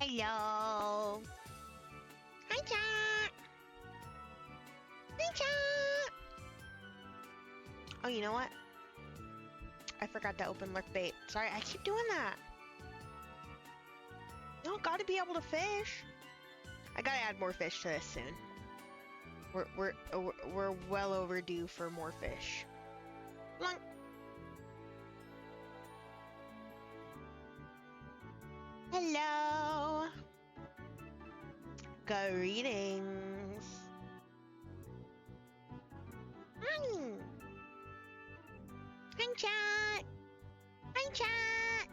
Hello. Hi, chat. Hi, chat. Oh, you know what? I forgot to open lurk bait. Sorry, I keep doing that. No, gotta be able to fish. I gotta add more fish to this soon. We're well overdue for more fish. Long. Hello. Greetings. Hi. Hi, chat. Hi, chat.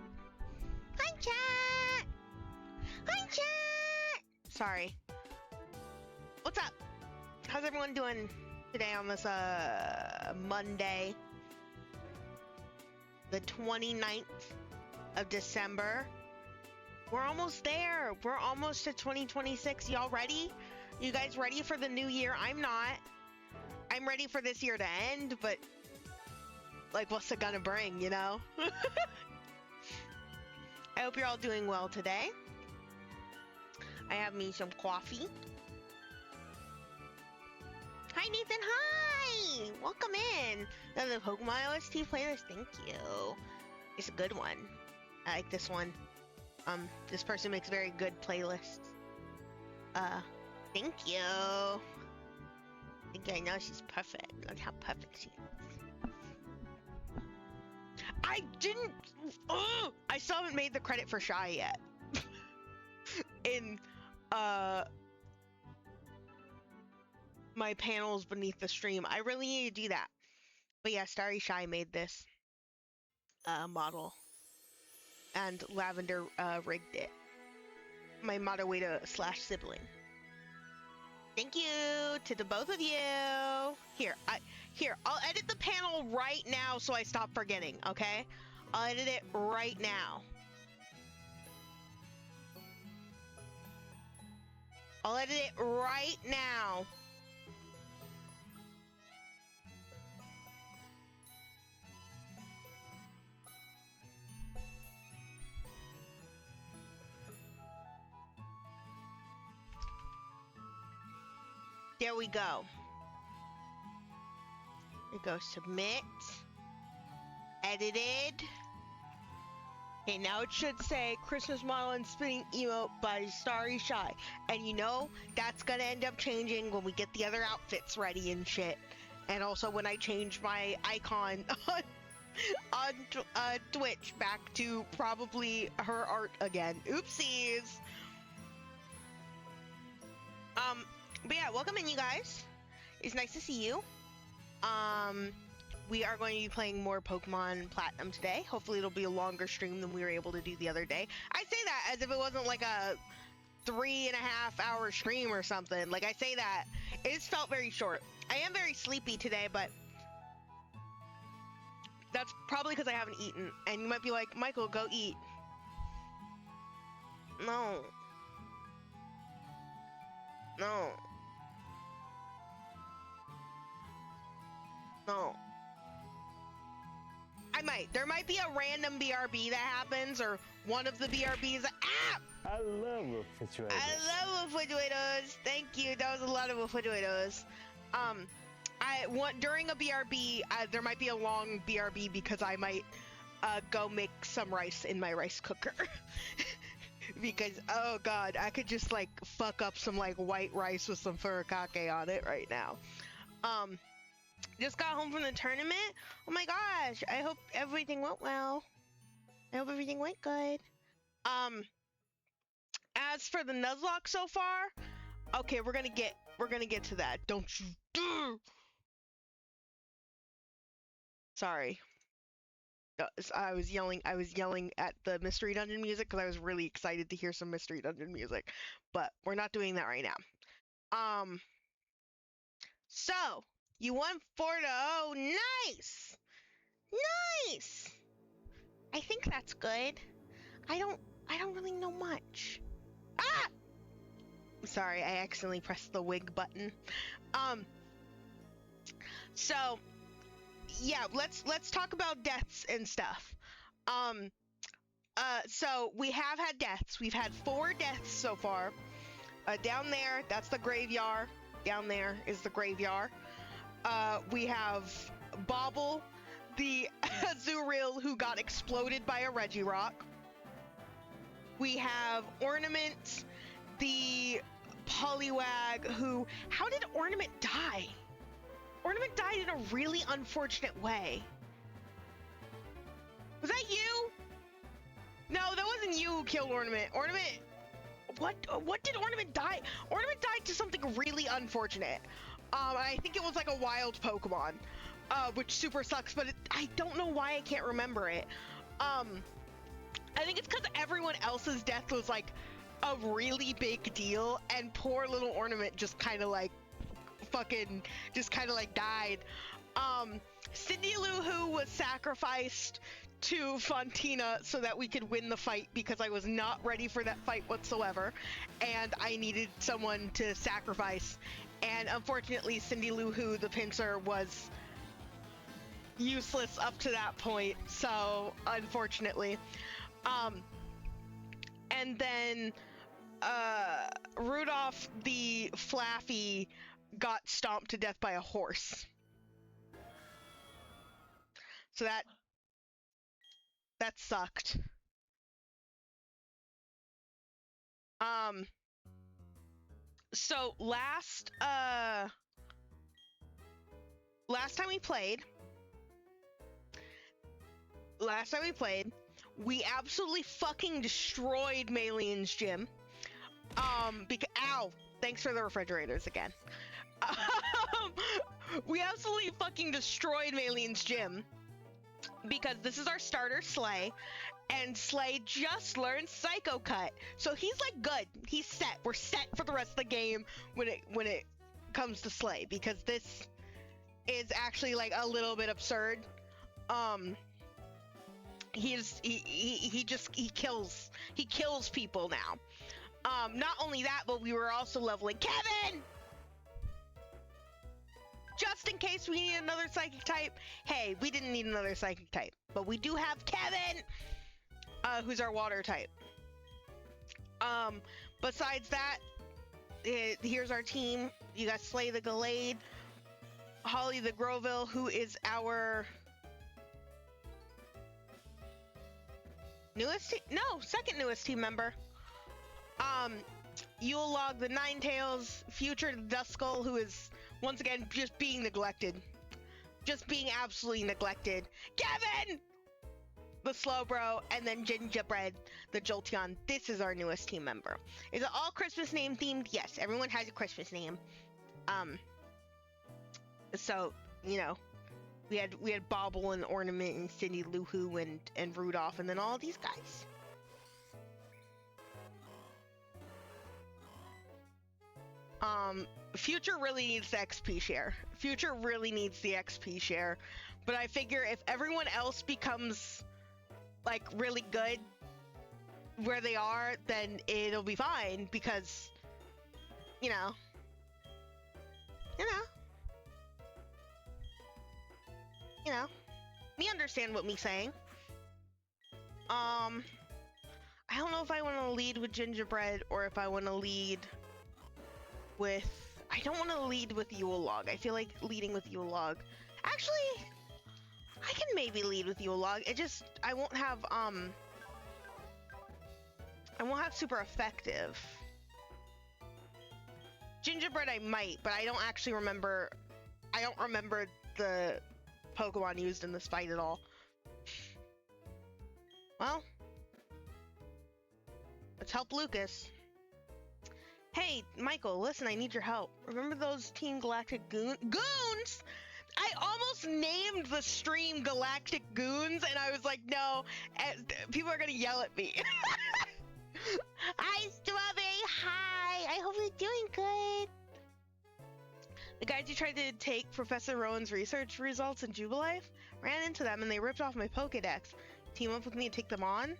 Hi, chat. Hi, chat. Sorry. What's up? How's everyone doing today on this Monday, the 29th of December? We're almost there. We're almost to 2026. Y'all ready? You guys ready for the new year? I'm not. I'm ready for this year to end, but like, what's it gonna bring, you know? I hope you're all doing well today. I have me some coffee. Hi, Nathan. Hi! Welcome in. The Pokemon OST playlist. Thank you. It's a good one. I like this one. This person makes very good playlists. Thank you. I think I know she's perfect. Look how perfect she is. I didn't. Oh, I still haven't made the credit for Shy yet. In my panels beneath the stream. I really need to do that. But yeah, Starry Shy made this model. And Lavender rigged it. My Modawata / sibling. Thank you to the both of you. Here, I'll edit the panel right now so I stop forgetting, okay? I'll edit it right now. I'll edit it right now. There we go. There we go. Submit. Edited. Okay, now it should say Christmas model and spinning emote by Starry Shy. And you know, that's gonna end up changing when we get the other outfits ready and shit. And also when I change my icon on Twitch back to probably her art again. Oopsies. But yeah, welcome in, you guys. It's nice to see you. We are going to be playing more Pokemon Platinum today. Hopefully it'll be a longer stream than we were able to do the other day. I say that as if it wasn't like a 3.5 hour stream or something. Like, I say that, it's felt very short. I am very sleepy today, but that's probably because I haven't eaten. And you might be like, Michael, go eat. No. No. No. I might. There might be a random BRB that happens, or one of the BRBs. Ah! I love refrigerators. I love refrigerators. Thank you. That was a lot of refrigerators. During a BRB, there might be a long BRB because I might go make some rice in my rice cooker. Because, oh god, I could just like fuck up some like white rice with some furikake on it right now. Just got home from the tournament. Oh my gosh, I hope everything went well. I hope everything went good. As for the Nuzlocke so far, okay, we're gonna get to that. Don't you dare! Sorry. I was yelling at the Mystery Dungeon music because I was really excited to hear some Mystery Dungeon music. But we're not doing that right now. So you won Forto. Oh, nice! Nice! I think that's good. I don't really know much. Ah! Sorry, I accidentally pressed the wig button. So yeah, let's talk about deaths and stuff. So we have had deaths. We've had 4 deaths so far. Down there, that's the graveyard. Down there is the graveyard. We have Bobble, the Azurill who got exploded by a Regirock. We have Ornament, the Poliwag who... How did Ornament die? Ornament died in a really unfortunate way. Was that you? No, that wasn't you who killed Ornament. Ornament... What did Ornament die? Ornament died to something really unfortunate. I think it was like a wild Pokemon, which super sucks, but I don't know why I can't remember it. I think it's because everyone else's death was like a really big deal, and poor little Ornament just kind of like died. Cindy Lou Who was sacrificed to Fontina so that we could win the fight because I was not ready for that fight whatsoever, and I needed someone to sacrifice. And unfortunately, Cindy Lou Who, the pincer, was useless up to that point. So unfortunately, and then Rudolph the Flaffy got stomped to death by a horse. So that sucked. So last time we played, we absolutely fucking destroyed Malian's gym. Ow! Thanks for the refrigerators again. We absolutely fucking destroyed Malian's gym because this is our starter Slay, and Slay just learned Psycho Cut, so he's like good. He's set. We're set for the rest of the game when it comes to Slay, because this is actually like a little bit absurd. He kills people now. Not only that, but we were also leveling Kevin! Just in case we need another psychic type. Hey, we didn't need another psychic type, but we do have Kevin, who's our water type. Besides that, here's our team. You got Slay the Gallade, Holly the Groville, who is our second newest team member. Yule Log the Ninetales, Future the Duskull, who is once again just being neglected. Just being absolutely neglected. Kevin! The Slowbro, and then Gingerbread, the Jolteon. This is our newest team member. Is it all Christmas name themed? Yes, everyone has a Christmas name. So, you know, we had Bobble and Ornament and Cindy Lou Who and Rudolph, and then all these guys. Future really needs the XP share. Future really needs the XP share. But I figure if everyone else becomes, like, really good where they are, then it'll be fine, because, you know. Me understand what me saying. I don't know if I want to lead with Gingerbread or if I want to lead with... I don't want to lead with Yule Log. I feel like leading with Yule Log. Actually, I can maybe lead with Yule Log. I won't have super effective. Gingerbread I might, but I don't actually remember. I don't remember the Pokemon used in this fight at all. Well, let's help Lucas. Hey, Michael, listen, I need your help. Remember those Team Galactic goons? I almost named the stream Galactic Goons, and I was like, no, people are gonna yell at me. Hi, Strawberry, hi, I hope you're doing good. The guys you tried to take Professor Rowan's research results in Jubilife, ran into them and they ripped off my Pokedex. Team up with me to take them on?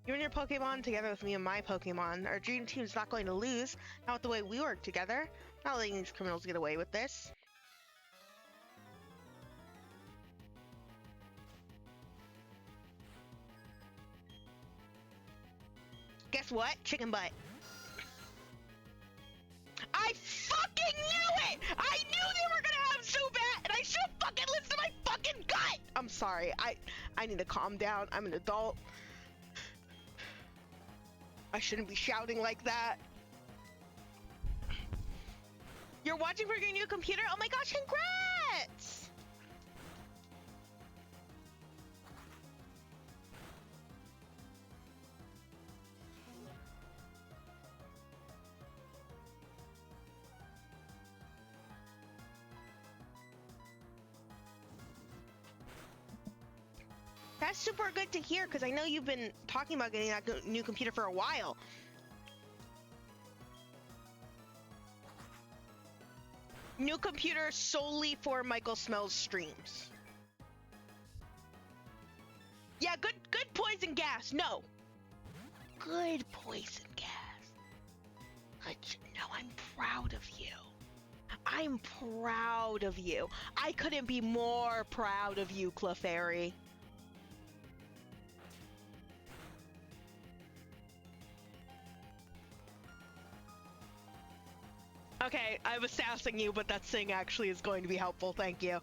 You and your Pokemon together with me and my Pokemon. Our dream team's not going to lose, not with the way we work together. Not letting these criminals get away with this. Guess what? Chicken butt. I fucking knew it! I knew they were gonna have Zubat, and I should have fucking listened to my fucking gut! I'm sorry. I need to calm down. I'm an adult. I shouldn't be shouting like that. You're watching for your new computer? Oh my gosh, congrats! That's super good to hear, because I know you've been talking about getting that new computer for a while. New computer solely for Michael Smells streams. Yeah, good poison gas. No. Good poison gas. No, I'm proud of you. I'm proud of you. I couldn't be more proud of you, Clefairy. Okay, I was sassing you, but that sing actually is going to be helpful. Thank you.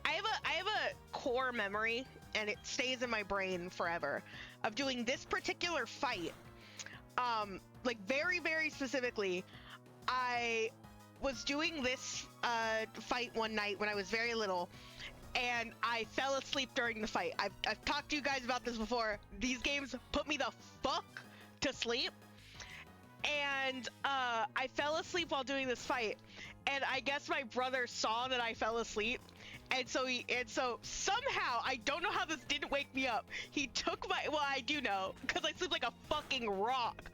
I have a core memory, and it stays in my brain forever, of doing this particular fight. Like very, very specifically, I was doing this fight one night when I was very little, and I fell asleep during the fight. I've talked to you guys about this before. These games put me the fuck to sleep, and I fell asleep while doing this fight, and I guess my brother saw that I fell asleep, and so somehow, I don't know how this didn't wake me up. He took my, well, I do know, because I sleep like a fucking rock.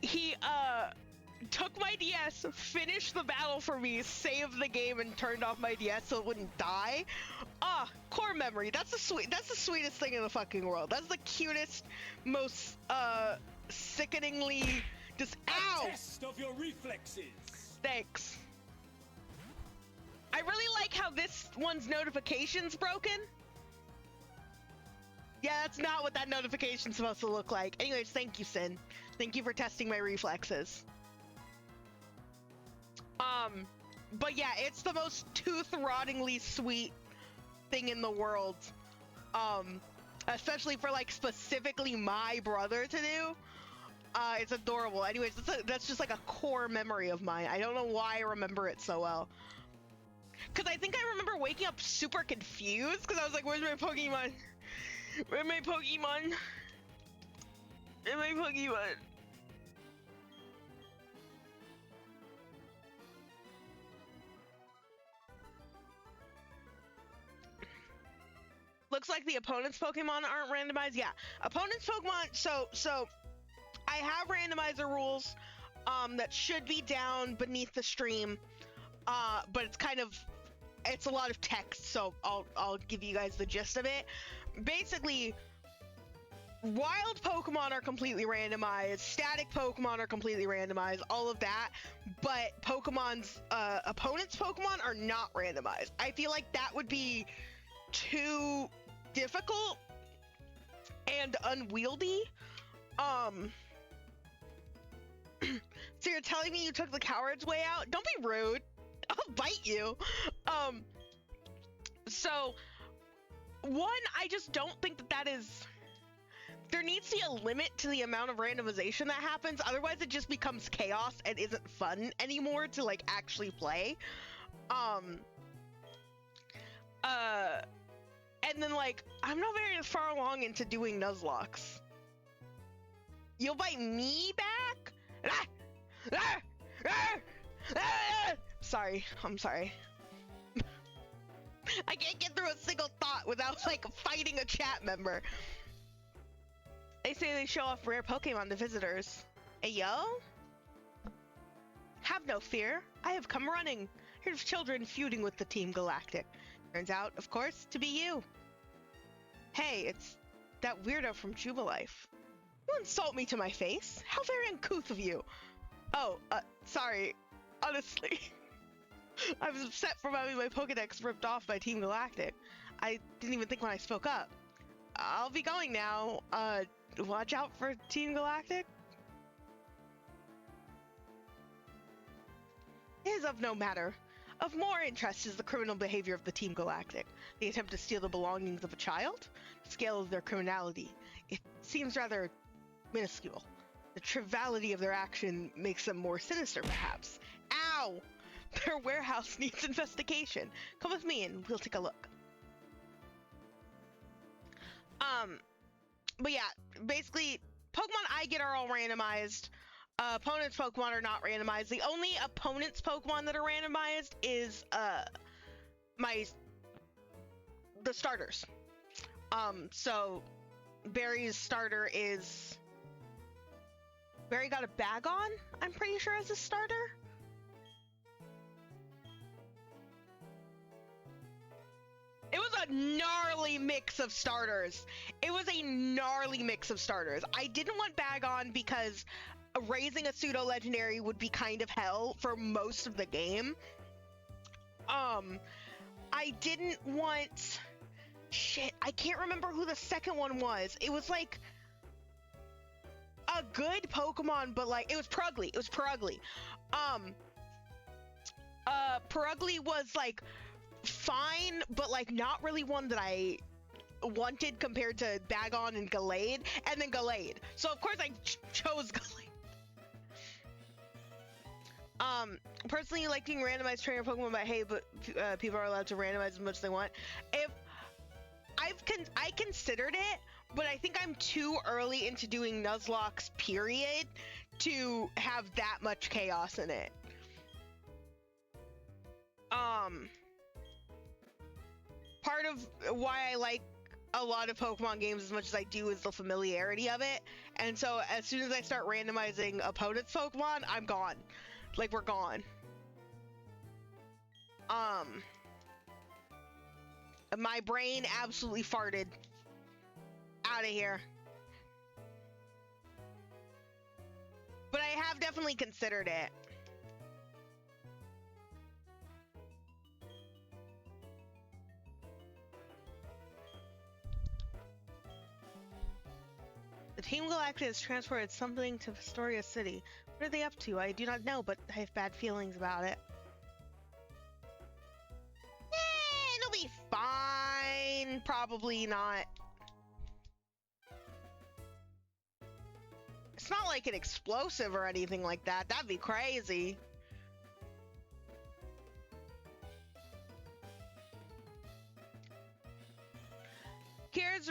He took my DS, finished the battle for me, saved the game, and turned off my DS so it wouldn't die. Core memory. That's the sweetest thing in the fucking world. That's the cutest, most sickeningly just ow. Test of your reflexes. Thanks. I really like how this one's notification's broken. Yeah, that's not what that notification's supposed to look like. Anyways, thank you, Sin. Thank you for testing my reflexes. But yeah, it's the most tooth-rottingly sweet thing in the world. Especially for, like, specifically my brother to do. It's adorable. Anyways, that's just, like, a core memory of mine. I don't know why I remember it so well. Because I think I remember waking up super confused, because I was like, where's my Pokemon? Where's my Pokemon? Where's my Pokemon? Looks like the opponent's Pokemon aren't randomized. Yeah, opponent's Pokemon. So I have randomizer rules that should be down beneath the stream, but it's a lot of text, so I'll give you guys the gist of it. Basically, wild Pokemon are completely randomized, static Pokemon are completely randomized, all of that, but Pokemon's opponent's Pokemon are not randomized. I feel like that would be too difficult and unwieldy. So you're telling me you took the coward's way out? Don't be rude. I'll bite you. So one, I just don't think that is, there needs to be a limit to the amount of randomization that happens. Otherwise it just becomes chaos and isn't fun anymore to like actually play. And then like, I'm not very far along into doing Nuzlocks. You'll bite me back? Sorry, I'm sorry. I can't get through a single thought without like fighting a chat member. They say they show off rare Pokemon to visitors. Hey yo? Have no fear. I have come running. Here's children feuding with the Team Galactic. Turns out, of course, to be you. Hey, it's that weirdo from Jubilife. You insult me to my face? How very uncouth of you. Oh, sorry. Honestly. I was upset from having my Pokedex ripped off by Team Galactic. I didn't even think when I spoke up. I'll be going now. Watch out for Team Galactic. It is of no matter. Of more interest is the criminal behavior of the Team Galactic. The attempt to steal the belongings of a child? The scale of their criminality. It seems rather minuscule. The triviality of their action makes them more sinister, perhaps. Ow! Their warehouse needs investigation. Come with me and we'll take a look. But yeah, basically, Pokemon I get are all randomized. Opponents' Pokemon are not randomized. The only opponent's Pokemon that are randomized is the starters. So Barry's starter is Barry got a bag on, I'm pretty sure, as a starter. It was a gnarly mix of starters. I didn't want bag on because raising a pseudo legendary would be kind of hell for most of the game. I didn't want I can't remember who the second one was. It was like a good Pokemon, but like it was Purugly. Purugly was like fine, but like not really one that I wanted compared to Bagon and Gallade, and then Gallade. So of course I chose Gallade. Personally, liking randomized trainer Pokemon, but hey, but people are allowed to randomize as much as they want. If I considered it, but I think I'm too early into doing Nuzlocke's period to have that much chaos in it. Part of why I like a lot of Pokemon games as much as I do is the familiarity of it. And so as soon as I start randomizing opponent's Pokemon, I'm gone. Like, we're gone. My brain absolutely farted. Out of here. But I have definitely considered it. The Team Galactic has transported something to Astoria City. What are they up to? I do not know, but I have bad feelings about it. It'll be fine. Probably not. It's not like an explosive or anything like that. That'd be crazy. Here's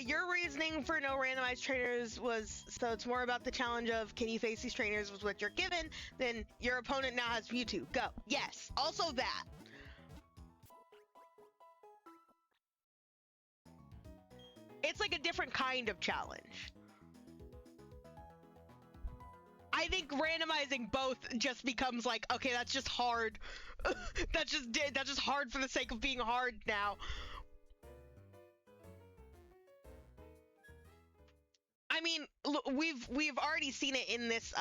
your reasoning for no randomized trainers was so it's more about the challenge of can you face these trainers with what you're given, then your opponent now has Mewtwo. Go. Yes. Also that. It's like a different kind of challenge. I think randomizing both just becomes like, okay, that's just hard. that's just hard for the sake of being hard now. I mean, look, we've already seen it in this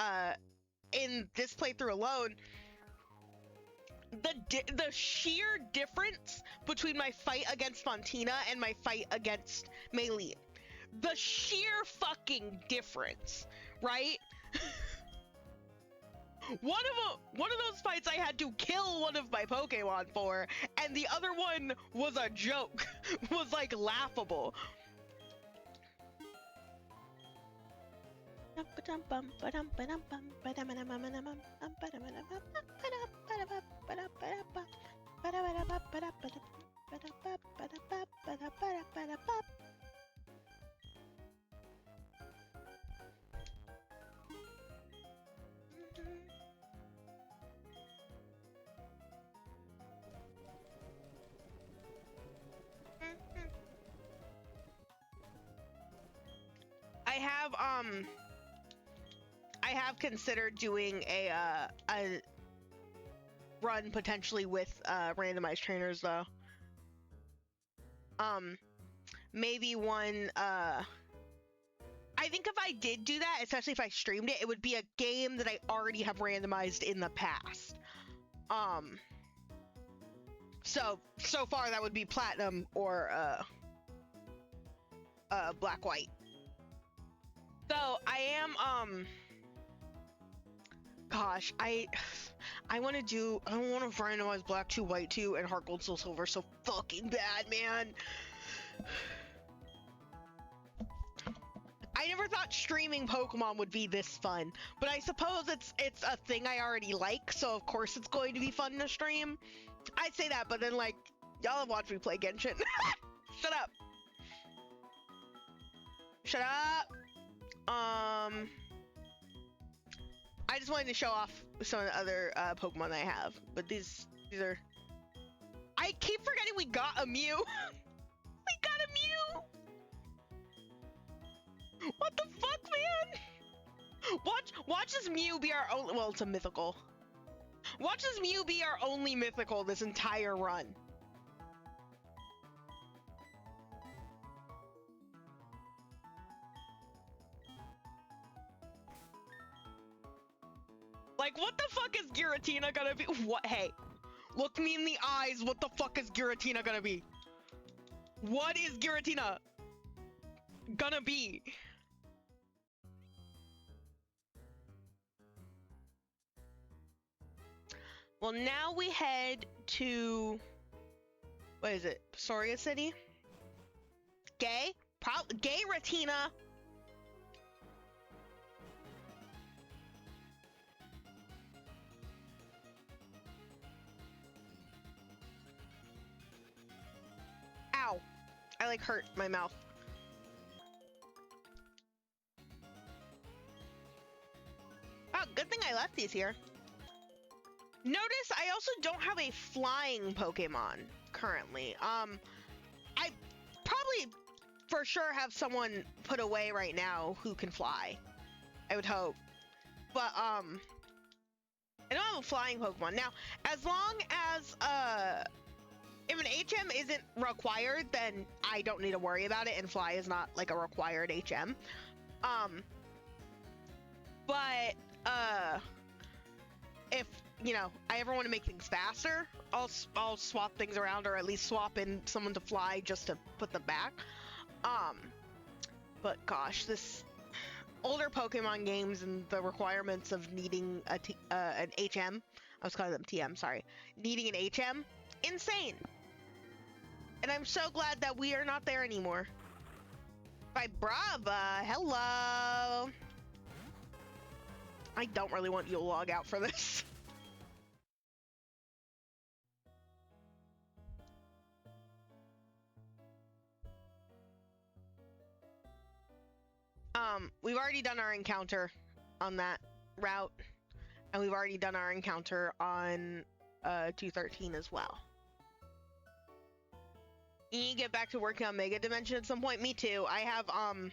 playthrough alone. The sheer difference between my fight against Fontina and my fight against Maylene. The sheer fucking difference, right? One of those fights I had to kill one of my Pokemon for, and the other one was a joke. Was like laughable. I have considered doing a run potentially with randomized trainers though. maybe one, I think if I did do that, especially if I streamed it, it would be a game that I already have randomized in the past. So far that would be Platinum or Black White. So I am gosh, I want to randomize Black 2, White 2, and Heart Gold Soul Silver so fucking bad, man. I never thought streaming Pokemon would be this fun, but I suppose it's a thing I already like, so of course it's going to be fun to stream. I'd say that, but then like, y'all have watched me play Genshin. Shut up. Shut up. I just wanted to show off some of the other Pokemon I have, but these are. I keep forgetting we got a Mew. We got a Mew. What the fuck, man? Watch this Mew be our only. Well, it's a mythical. Watch this Mew be our only mythical this entire run. Like, what the fuck is Giratina gonna be? What? Hey, look me in the eyes. What the fuck is Giratina gonna be? What is Giratina gonna be? Well, now we head to, what is it? Soria City? Gay? Gay Ratina. Ow. I like hurt my mouth. Oh, good thing I left these here. Notice I also don't have a flying Pokemon currently. I probably for sure have someone put away right now who can fly. I would hope. But I don't have a flying Pokemon. Now, as long as if an HM isn't required, then I don't need to worry about it, and fly is not like a required HM. But if you know, I ever want to make things faster, I'll swap things around, or at least swap in someone to fly just to put them back. But gosh, this older Pokemon games and the requirements of needing an HM, I was calling them TM, sorry, needing an HM, insane. And I'm so glad that we are not there anymore. By Brava, hello. I don't really want you to log out for this. We've already done our encounter on that route, and we've already done our encounter on 213 as well. You get back to working on Mega Dimension at some point? Me too. I have I'm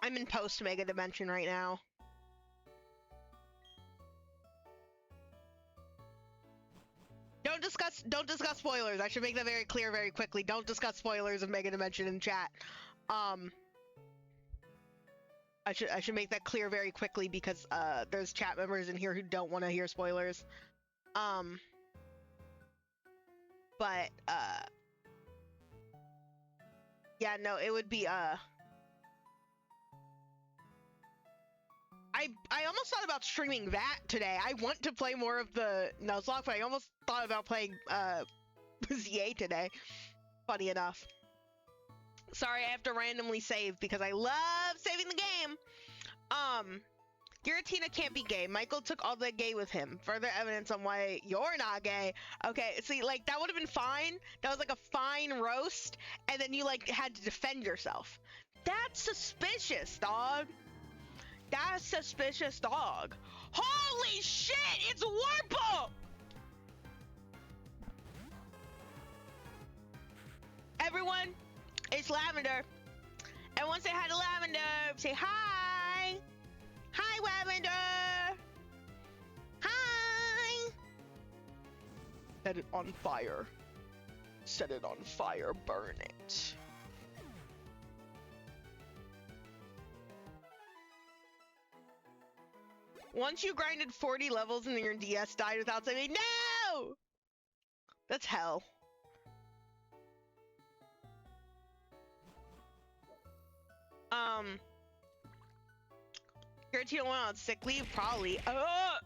in post Mega Dimension right now. Don't discuss spoilers. I should make that very clear very quickly. Don't discuss spoilers of Mega Dimension in chat. I should make that clear very quickly because there's chat members in here who don't want to hear spoilers. But yeah, no, it would be I almost thought about streaming that today. I want to play more of the Nuzlocke, but I almost thought about playing ZA today. Funny enough. Sorry, I have to randomly save because I love saving the game. Giratina can't be gay. Michael took all the gay with him. Further evidence on why you're not gay. Okay, see, like, that would have been fine. That was like a fine roast, and then you, like, had to defend yourself. That's suspicious, dog. That's suspicious, dog. Holy shit, it's Warple! Everyone, it's Lavender. Everyone say hi to Lavender. Say hi. Hi, Lavender. Hi. Set it on fire. Set it on fire. Burn it. Once you grinded 40 levels and your DS died without saving. No! That's hell. Guarantee went on sick leave? Probably. Why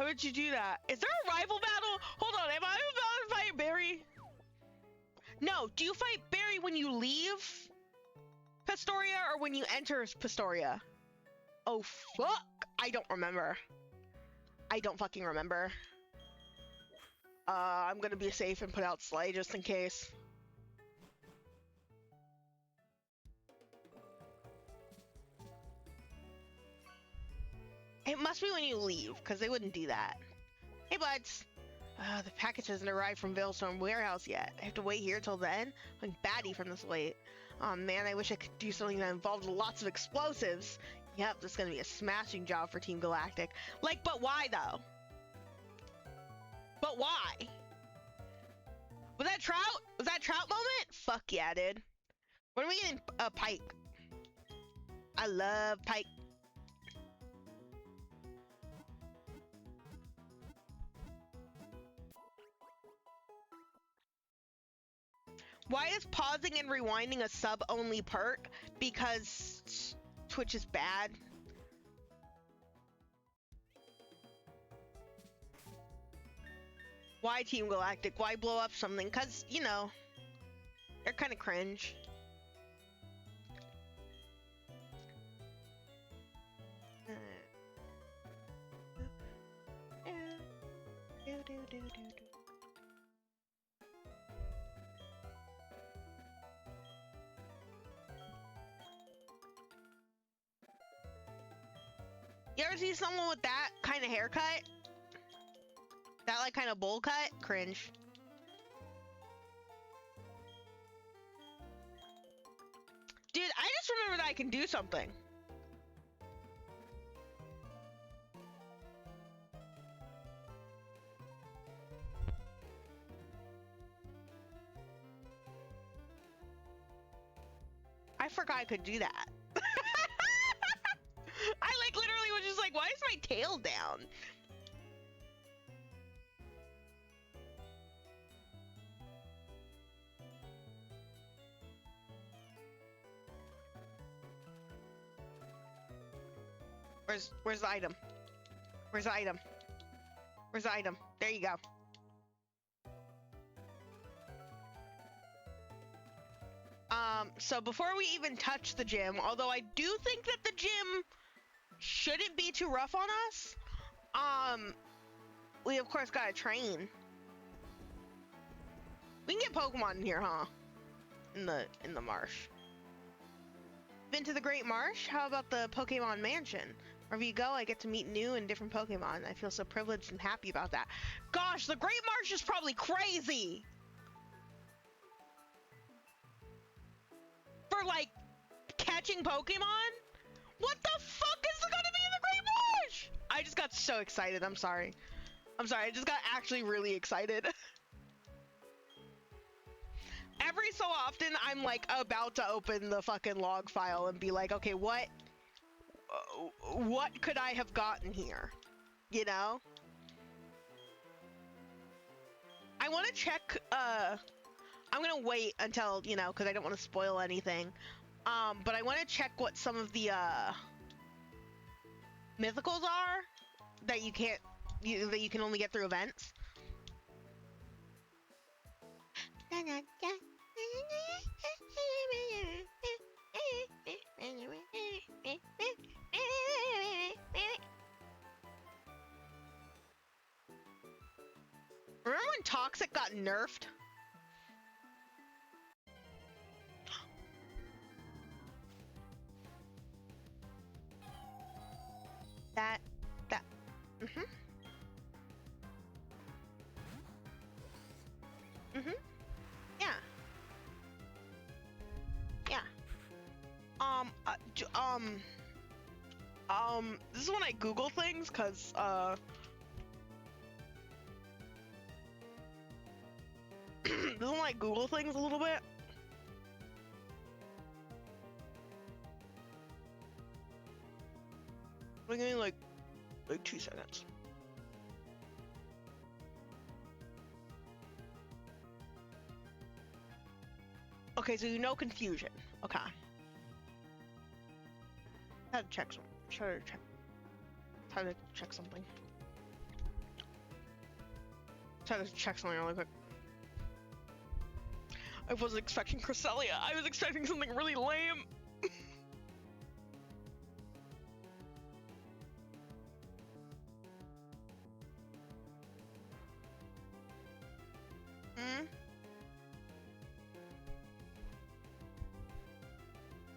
would you do that? Is there a rival battle? Hold on, am I about to fight Barry? No, do you fight Barry when you leave Pastoria or when you enter Pastoria? Oh, fuck! I don't remember. I don't fucking remember. I'm gonna be safe and put out Slay just in case. It must be when you leave, because they wouldn't do that. Hey, buds! The package hasn't arrived from Veilstorm Warehouse yet. I have to wait here till then? I'm batty from this wait. Oh man, I wish I could do something that involved lots of explosives. Yep, this is gonna be a smashing job for Team Galactic. Like, but why though? But why? Was that Trout? Was that Trout moment? Fuck yeah, dude. When are we getting Pike? I love Pike. Why is pausing and rewinding a sub-only perk? Because Twitch is bad. Why Team Galactic? Why blow up something? Because, you know, they're kind of cringe. You ever see someone with that kind of haircut? That like kind of bowl cut? Cringe. Dude, I just remembered I can do something. I forgot I could do that. I like literally was just like, why is my tail down? Where's the item? Where's the item? Where's the item? There you go. So before we even touch the gym, although I do think that the gym shouldn't be too rough on us, we of course gotta train. We can get Pokemon in here, huh? In the marsh. Been to the Great Marsh? How about the Pokemon Mansion? Wherever you go, I get to meet new and different Pokemon. I feel so privileged and happy about that. Gosh, the Great Marsh is probably crazy! For, like, catching Pokemon? What the fuck is gonna be in the Great Marsh? I just got so excited, I'm sorry. I'm sorry, I just got actually really excited. Every so often, I'm, like, about to open the fucking log file and be like, okay, what could I have gotten here? You know? I want to check, I'm gonna wait until, you know, because I don't want to spoil anything. But I want to check what some of the, mythicals are that you can't, that you can only get through events. Remember when Toxic got nerfed? That, yeah. Yeah. This is when I Google things, cause, this is when I Google things a little bit. Like in like 2 seconds. Okay, so no confusion. Okay. Had to check some. Had to check something. Had to check something really quick. I wasn't expecting Cresselia. I was expecting something really lame.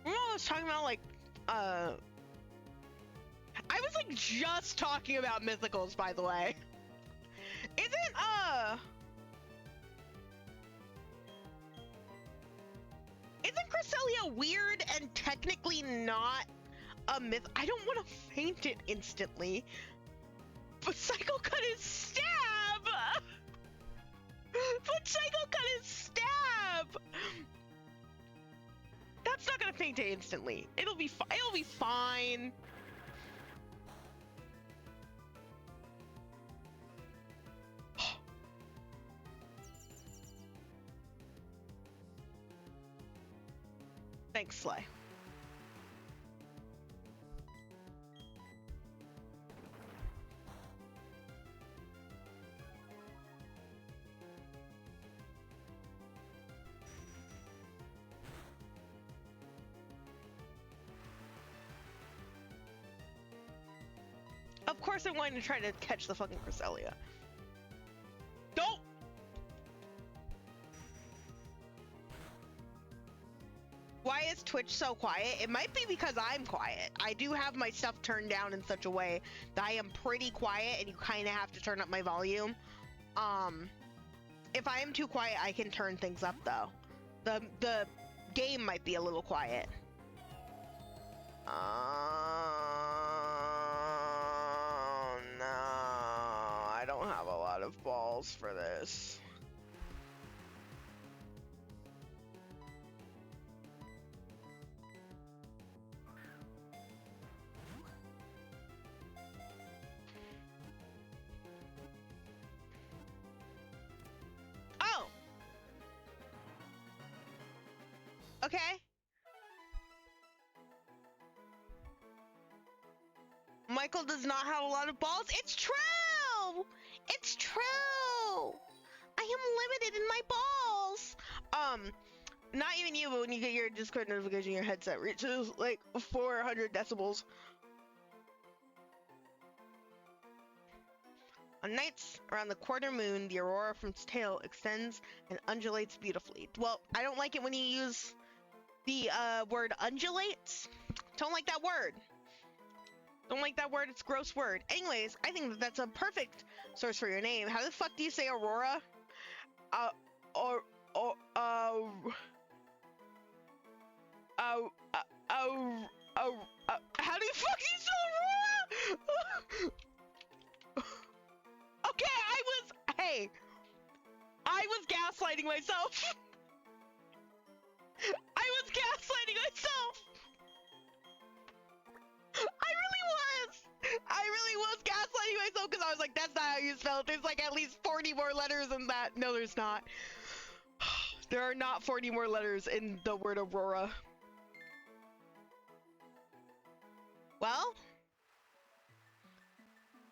I was talking about like, I was like just talking about mythicals, by the way. Isn't Cresselia weird and technically not a myth? I don't want to faint it instantly, but Psycho Cut is stab! But Psycho Cut is stab! That's not gonna faint it instantly. It'll be fine. Thanks, Slay. Of course I wanted to try to catch the fucking Cresselia. Don't! Why is Twitch so quiet? It might be because I'm quiet. I do have my stuff turned down in such a way that I am pretty quiet and you kind of have to turn up my volume. If I am too quiet, I can turn things up though. The game might be a little quiet. No, I don't have a lot of balls for this. Oh! Okay. Michael does not have a lot of balls. It's true! It's true! I am limited in my balls! Not even you, but when you get your Discord notification, your headset reaches like 400 decibels. On nights around the quarter moon, the aurora from its tail extends and undulates beautifully. Well, I don't like it when you use the word undulates. Don't like that word. Don't like that word, it's a gross word. Anyways, I think that's a perfect source for your name. How the fuck do you say Aurora? How do you fucking spell Aurora? Okay, I was gaslighting myself. I was gaslighting myself. I really was gaslighting myself because I was like, that's not how you spell it. There's like at least 40 more letters than that. No, there's not. There are not 40 more letters in the word Aurora. Well,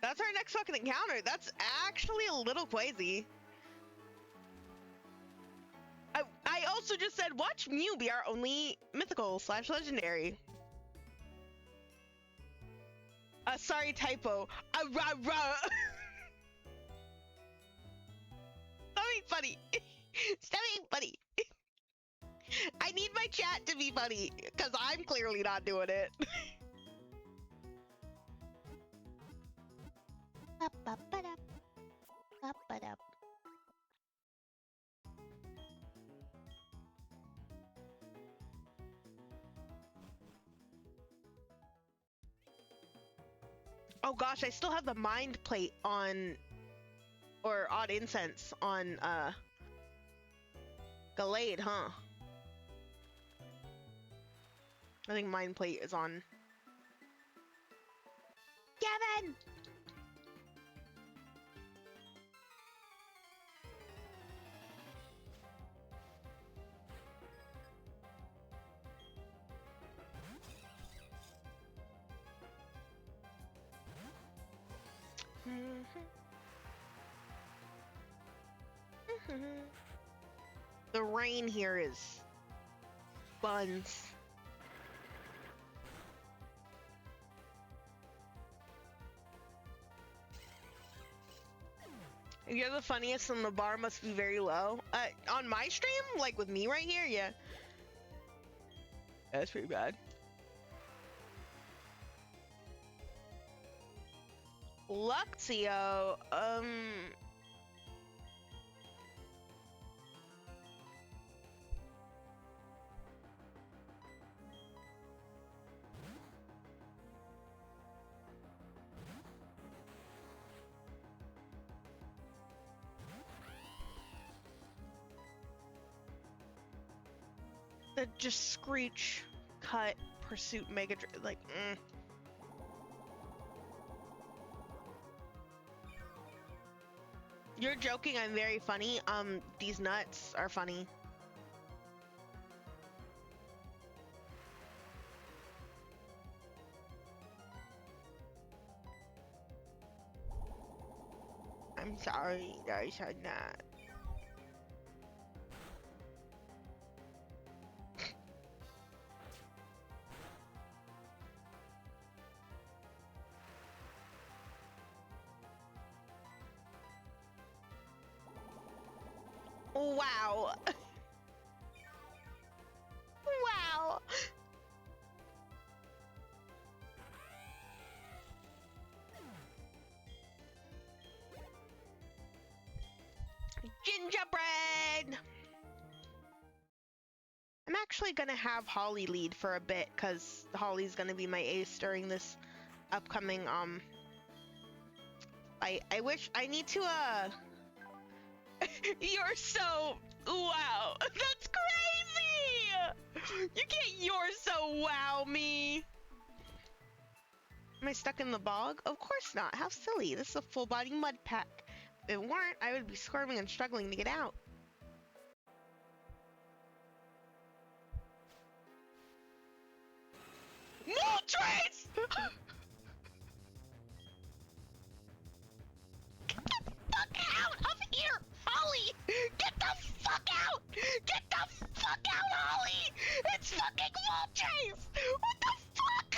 that's our next fucking encounter. That's actually a little crazy. I also just said, watch Mew be our only mythical / legendary. Sorry, typo. Stop being funny. Stop being funny. I need my chat to be funny, because I'm clearly not doing it. Oh gosh, I still have the mind plate on, or odd incense on, Galactic, huh? I think mind plate is on. Kevin! The rain here is buns. You're the funniest and the bar must be very low. On my stream? Like with me right here? Yeah. That's pretty bad. Luxio, the just screech, cut, pursuit, mega, like, You're joking, I'm very funny. These nuts are funny. I'm sorry that I said that. Wow. Wow. Gingerbread. I'm actually gonna have Holly lead for a bit because Holly's gonna be my ace during this upcoming I wish I need to You're so wow. That's crazy. You can't you're so wow me. Am I stuck in the bog? Of course not. How silly. This is a full body mud pack. If it weren't, I would be squirming and struggling to get out. Moltres! Get the fuck out of here, Holly! Get the fuck out! Get the fuck out, Holly! It's fucking Moltres! What the fuck?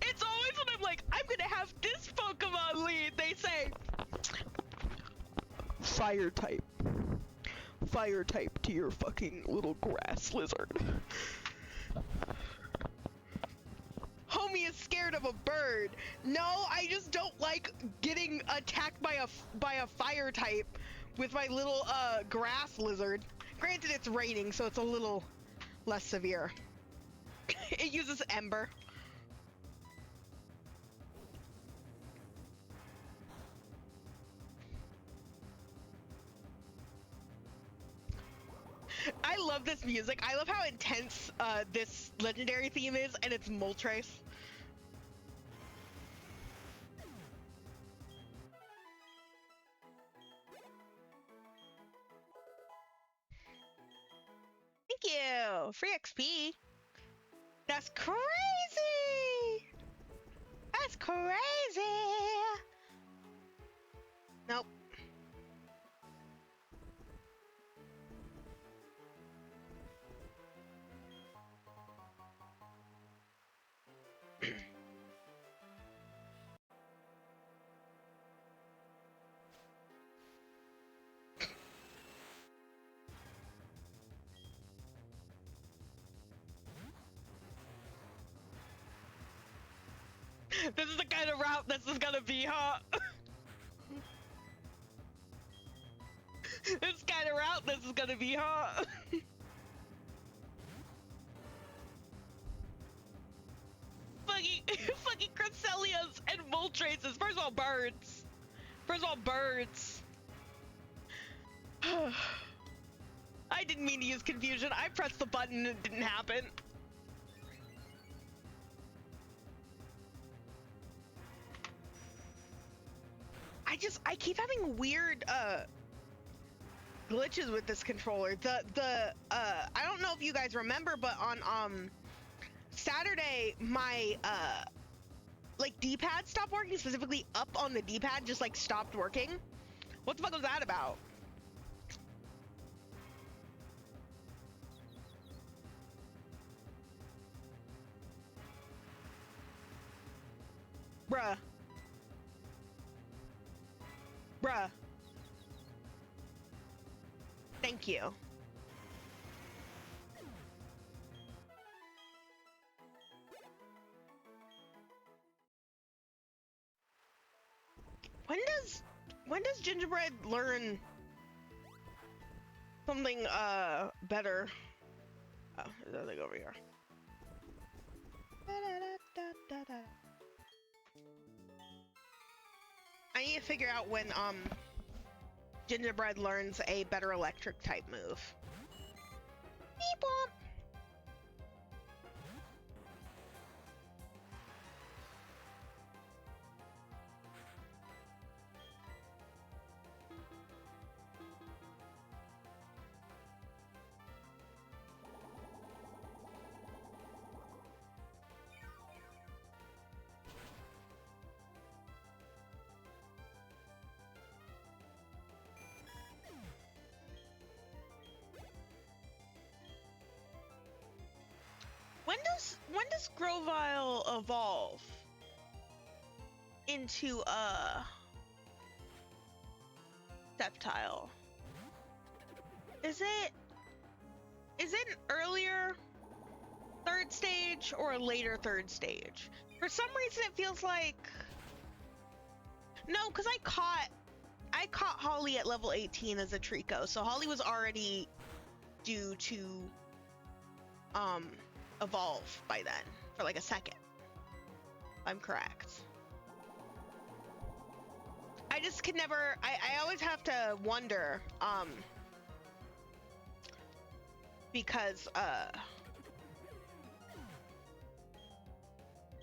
It's always when I'm like, I'm gonna have this Pokemon lead, they say Fire type. Fire type to your fucking little grass lizard. Homie is scared of a bird. No, I just don't like getting attacked by a fire type with my little grass lizard. Granted, it's raining, so it's a little less severe. It uses Ember. I love this music. I love how intense this legendary theme is, and it's Moltres. Thank you! Free XP! That's crazy! That's crazy! Nope. This is the kind of route this is gonna be, huh? This kind of route this is gonna be, huh? fucking Cresselias and Moltres. First of all, birds. First of all, birds. I I didn't mean to use confusion. I pressed the button and it didn't happen. I keep having weird glitches with this controller. I don't know if you guys remember, but on Saturday my like D-pad stopped working, specifically up on the D-pad just like stopped working. What the fuck was that about? Bruh. Bruh. Thank you. When does Gingerbread learn something better? Oh, there's another thing over here. I need to figure out when Gingerbread learns a better electric type move. Beep bop. When does Grovyle evolve into Sceptile? Is it an earlier third stage or a later third stage? For some reason it feels like no, because I caught Holly at level 18 as a Trico, so Holly was already due to evolve by then for like a second. I'm correct. I just could never, I always have to wonder, because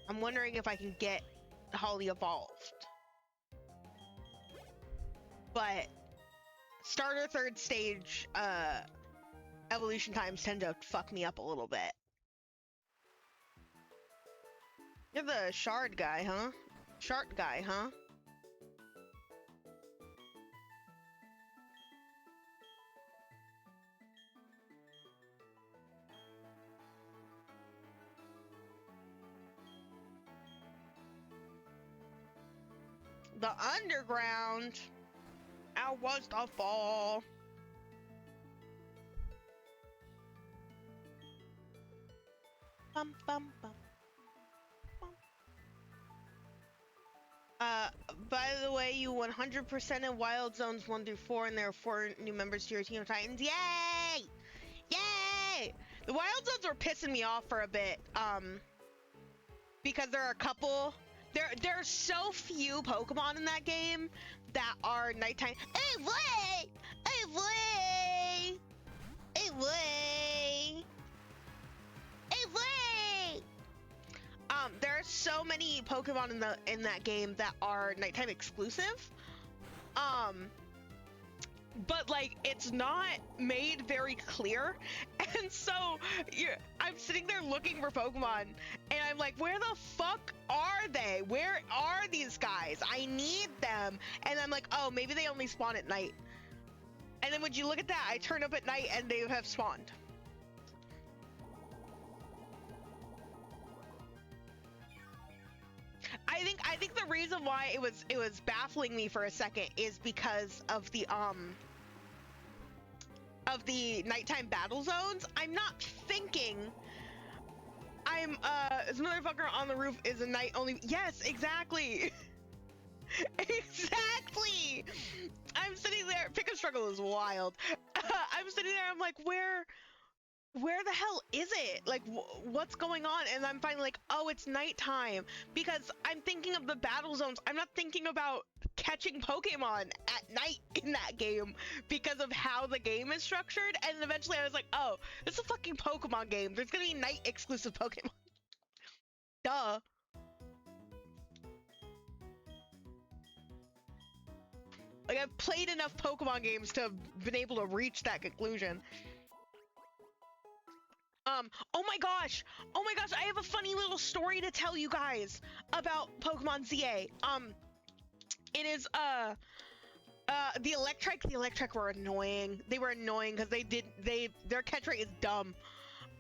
I'm wondering if I can get Holly evolved. But starter third stage evolution times tend to fuck me up a little bit. You're the shard guy, huh? Shard guy, huh? The underground. How was the fall? Bum bum bum. By the way, you 100% in Wild Zones 1 through 4, and there are 4 new members to your team of Titans. Yay! Yay! The Wild Zones were pissing me off for a bit, because there are a couple. There are so few Pokemon in that game that are nighttime. Hey, wait! Hey, wait! Hey, wait! Hey, wait! There are so many Pokemon in that game that are nighttime exclusive. But like it's not made very clear, and so I'm sitting there looking for Pokemon, and I'm like, where the fuck are they? Where are these guys? I need them. And I'm like, oh, maybe they only spawn at night. And then when you look at that, I turn up at night and they have spawned. I think the reason why it was baffling me for a second is because of the nighttime battle zones. I'm not thinking this motherfucker on the roof is a night only. Yes, exactly. Exactly. I'm sitting there. Pick a struggle is wild. I'm sitting there. I'm like, where where the hell is it? Like, what's going on? And I'm finally like, oh, it's nighttime. Because I'm thinking of the battle zones. I'm not thinking about catching Pokemon at night in that game because of how the game is structured. And eventually I was like, oh, this is a fucking Pokemon game. There's gonna be night exclusive Pokemon. Duh. Like, I've played enough Pokemon games to have been able to reach that conclusion. Oh my gosh, I have a funny little story to tell you guys about Pokemon ZA. It is, the Electric were annoying. They were annoying because their catch rate is dumb.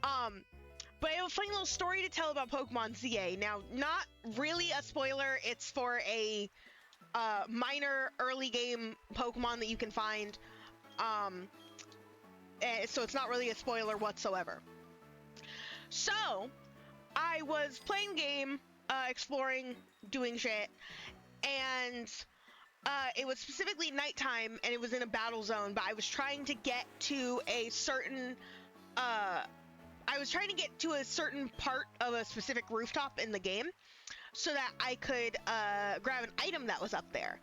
But I have a funny little story to tell about Pokemon ZA. Now, not really a spoiler, it's for a, minor early game Pokemon that you can find. So it's not really a spoiler whatsoever. So, I was playing the game, exploring, doing shit, and it was specifically nighttime, and it was in a battle zone, but I was trying to get to a certain, part of a specific rooftop in the game, so that I could grab an item that was up there.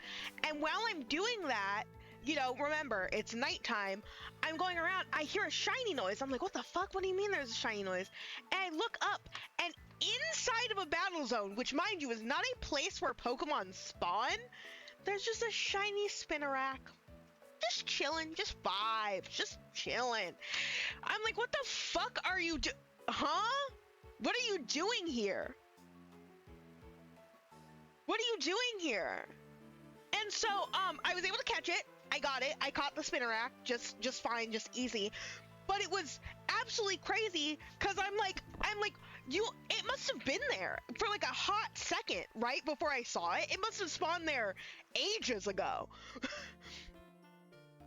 And while I'm doing that, you know, remember, it's nighttime, I'm going around, I hear a shiny noise. I'm like, what the fuck? What do you mean there's a shiny noise? And I look up, and inside of a battle zone, which, mind you, is not a place where Pokemon spawn, there's just a shiny Spinarak. Just chilling, just vibes, just chilling. I'm like, what the fuck are you huh? What are you doing here? What are you doing here? And so, I was able to catch it. I got it. I caught the Spinarak just fine, just easy. But it was absolutely crazy because I'm like, it must have been there for like a hot second, right before I saw it. It must have spawned there ages ago.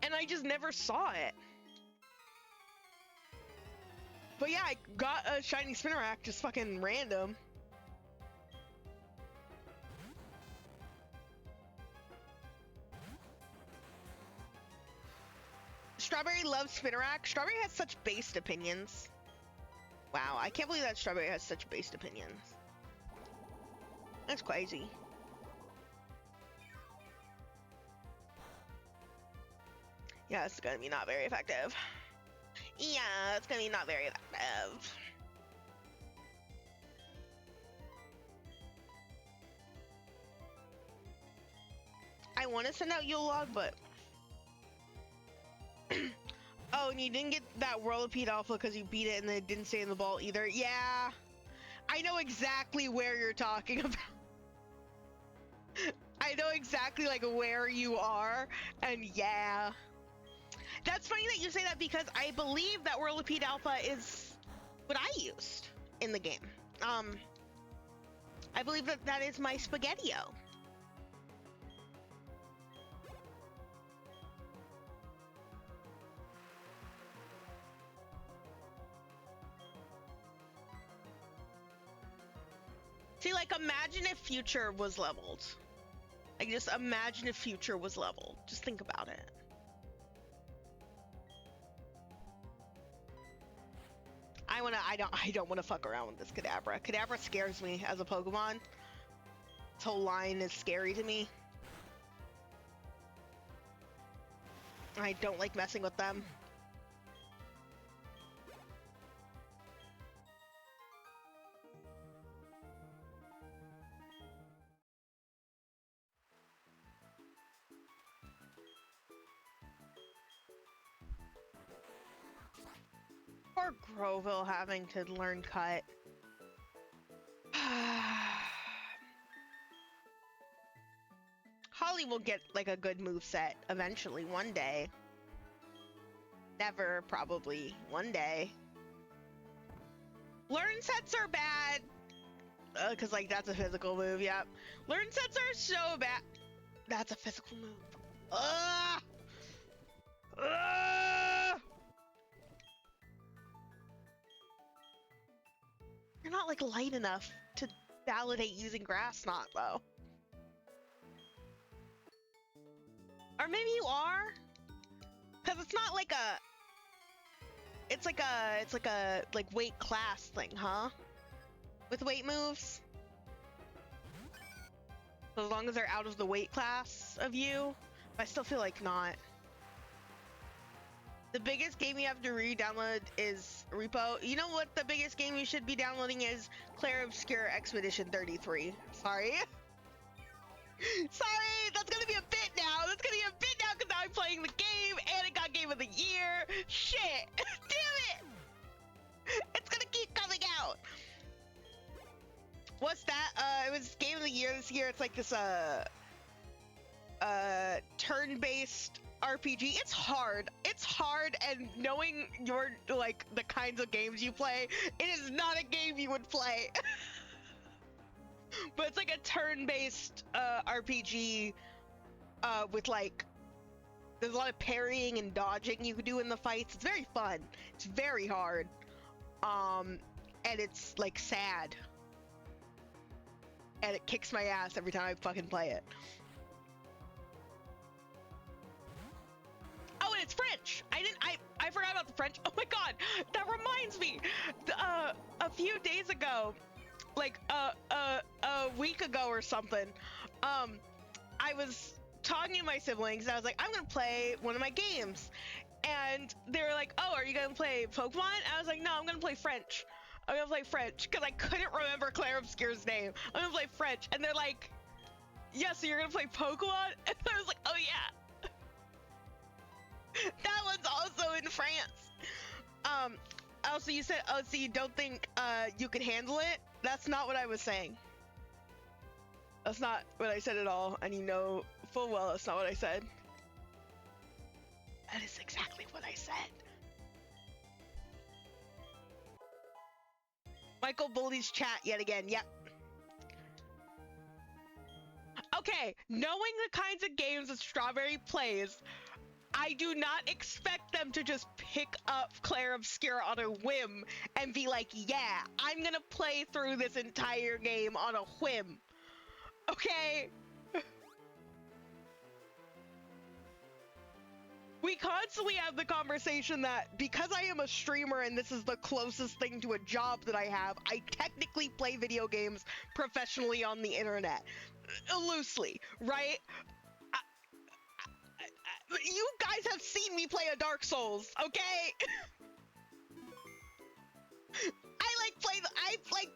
And I just never saw it. But yeah, I got a shiny Spinarak, just fucking random. Strawberry loves Spinarak. Strawberry has such based opinions. Wow, I can't believe that Strawberry has such based opinions. That's crazy. Yeah, it's gonna be not very effective. Yeah, it's gonna be not very effective. I want to send out Yule Log, but oh, and you didn't get that Whirlipede Alpha because you beat it and then it didn't stay in the ball either. Yeah, I know exactly where you're talking about. I know exactly like where you are, and yeah. That's funny that you say that because I believe that Whirlipede Alpha is what I used in the game. I believe that is my Spaghetti-O. See, like, imagine if Future was leveled. Like, just imagine if Future was leveled. Just think about it. I don't want to fuck around with this Kadabra. Kadabra scares me as a Pokemon. This whole line is scary to me. I don't like messing with them. Poor Groville having to learn Cut. Holly will get like a good move set eventually one day. Never, probably. One day. Learn sets are bad. Cause like that's a physical move, yep. Learn sets are so bad. That's a physical move. Ugh! Ugh! You're not like light enough to validate using Grass Knot though. Or maybe you are? Cause it's not like a... it's like a like weight class thing, huh? With weight moves. So as long as they're out of the weight class of you, I still feel like not. The biggest game you have to re-download is Repo. You know what the biggest game you should be downloading is? Clair Obscure Expedition 33. Sorry. Sorry, that's gonna be a bit now. That's gonna be a bit now because now I'm playing the game and it got Game of the Year. Shit. Damn it. It's gonna keep coming out. What's that? It was Game of the Year this year. It's like this, turn-based RPG. It's hard, and knowing your, like, the kinds of games you play, it is not a game you would play. But it's like a turn-based RPG with, like, there's a lot of parrying and dodging you can do in the fights. It's very fun. It's very hard. And it's, like, sad. And it kicks my ass every time I fucking play it. Oh, and it's French. I forgot about the French. Oh my god, that reminds me. A few days ago, like a week ago or something, I was talking to my siblings and I was like, I'm gonna play one of my games, and they were like, oh, are you gonna play Pokemon? I was like, no, I'm gonna play French. I'm gonna play French because I couldn't remember Clair Obscure's name. I'm gonna play French, and they're like, yeah, so you're gonna play Pokemon? And I was like, oh yeah. That one's also in France. Also, you said, oh, so you don't think you could handle it? That's not what I was saying. That's not what I said at all, and you know full well that's not what I said. That is exactly what I said. Michael bullies chat yet again. Yep. Okay, knowing the kinds of games that Strawberry plays, I do not expect them to just pick up Clair Obscure on a whim and be like, yeah, I'm gonna play through this entire game on a whim. Okay? We constantly have the conversation that because I am a streamer and this is the closest thing to a job that I have, I technically play video games professionally on the internet. Loosely, right? You guys have seen me play a Dark Souls, okay? I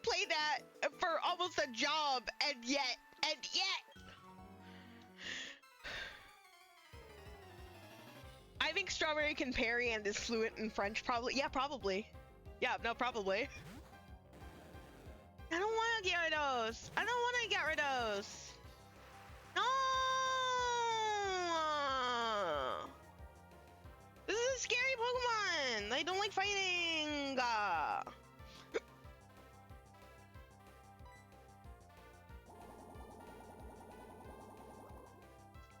play that for almost a job, and yet. I think Strawberry can parry and is fluent in French, probably. Yeah, probably. Yeah, no, probably. I don't want to get rid of those. I don't want to get rid of those. No! This is a scary Pokemon! I don't like fighting!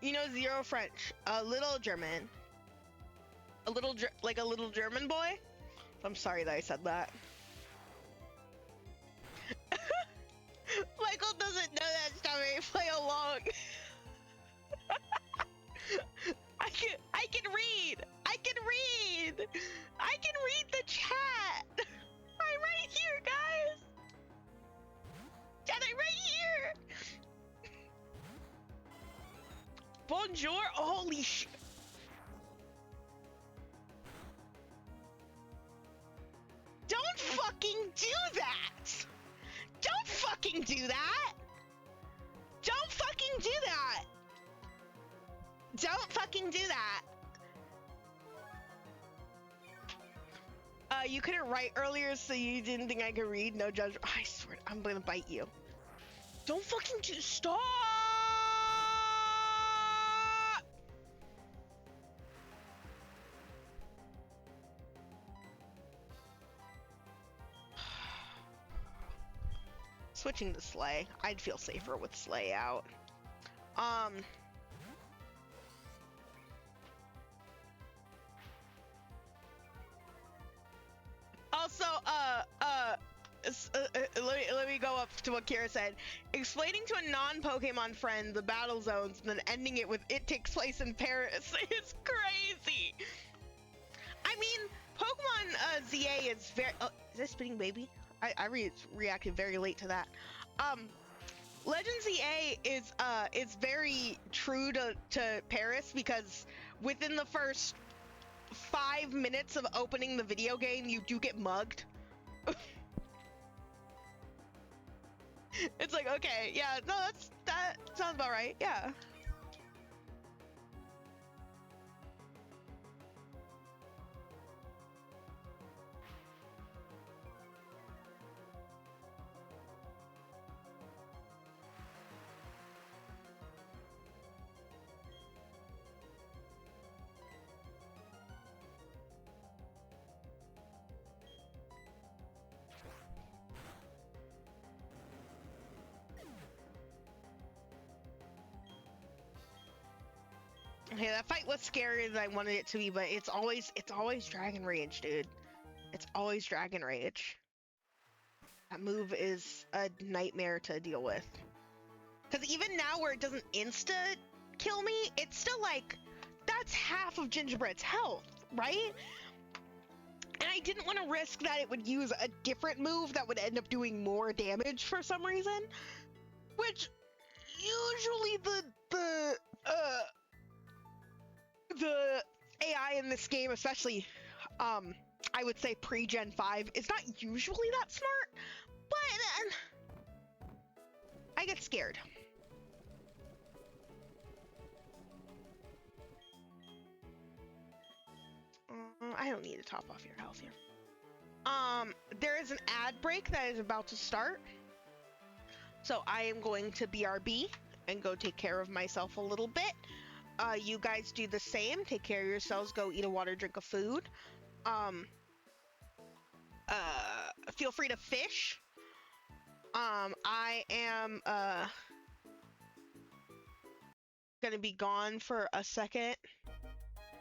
You know zero French. A little German. A little German boy? I'm sorry that I said that. Michael doesn't know that Strawberry. Play along. I can read. I can read the chat. I'm right here, guys. Chat, I'm right here. Bonjour. Holy shit. Don't fucking do that. Don't fucking do that. Don't fucking do that. Don't fucking do that. You couldn't write earlier, so you didn't think I could read? No judgment. I swear, I'm gonna bite you. Don't fucking stop! Switching to Slay. I'd feel safer with Slay out. Also, let me go up to what Kira said. Explaining to a non-Pokemon friend the battle zones and then ending it with "it takes place in Paris" is crazy. I mean, Pokemon ZA is very. Oh, is that Spinning Baby? I reacted very late to that. Legend ZA is very true to Paris because within the first 5 minutes of opening the video game, you do get mugged. It's like, okay, yeah, no, that sounds about right, yeah. Okay, that fight was scarier than I wanted it to be, but it's always Dragon Rage, dude. It's always Dragon Rage. That move is a nightmare to deal with. Because even now where it doesn't insta kill me, it's still like, that's half of Gingerbread's health, right? And I didn't want to risk that it would use a different move that would end up doing more damage for some reason. Which, usually the AI in this game, especially, I would say pre-Gen 5, is not usually that smart, but I get scared. I don't need to top off your health here. There is an ad break that is about to start, so I am going to BRB and go take care of myself a little bit. You guys do the same. Take care of yourselves. Go eat a water, drink a food. Feel free to fish. I am gonna be gone for a second.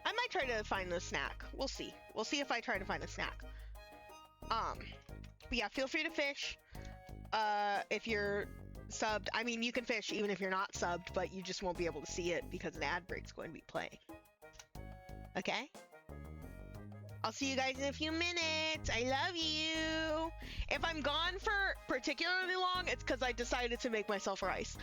I might try to find a snack. We'll see. We'll see if I try to find a snack. But yeah, feel free to fish. If you're subbed, I mean, you can fish even if you're not subbed, but you just won't be able to see it because an ad break's going to be playing. Okay? I'll see you guys in a few minutes. I love you. If I'm gone for particularly long, it's because I decided to make myself rice.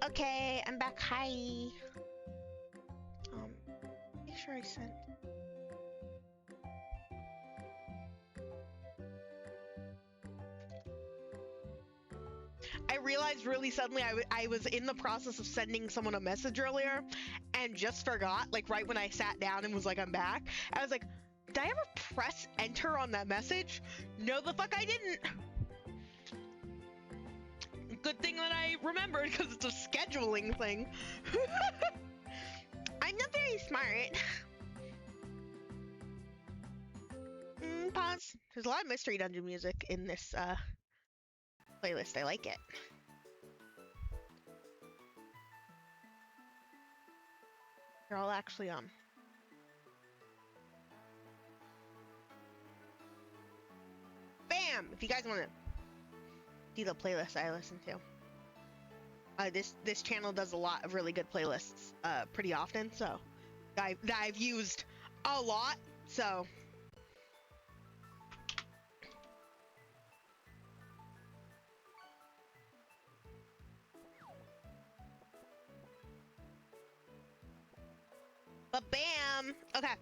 Okay, I'm back. Hi. Make sure I sent. I realized really suddenly I was in the process of sending someone a message earlier and just forgot, like right when I sat down and was like, I'm back. I was like, did I ever press enter on that message? No, the fuck I didn't. Good thing that I remembered because it's a scheduling thing. I'm not very smart. Pause. There's a lot of Mystery Dungeon music in this playlist. I like it. They're all actually on. Bam! If you guys want to see the playlist I listen to. This channel does a lot of really good playlists pretty often, so that I've used a lot, so. But bam! Okay.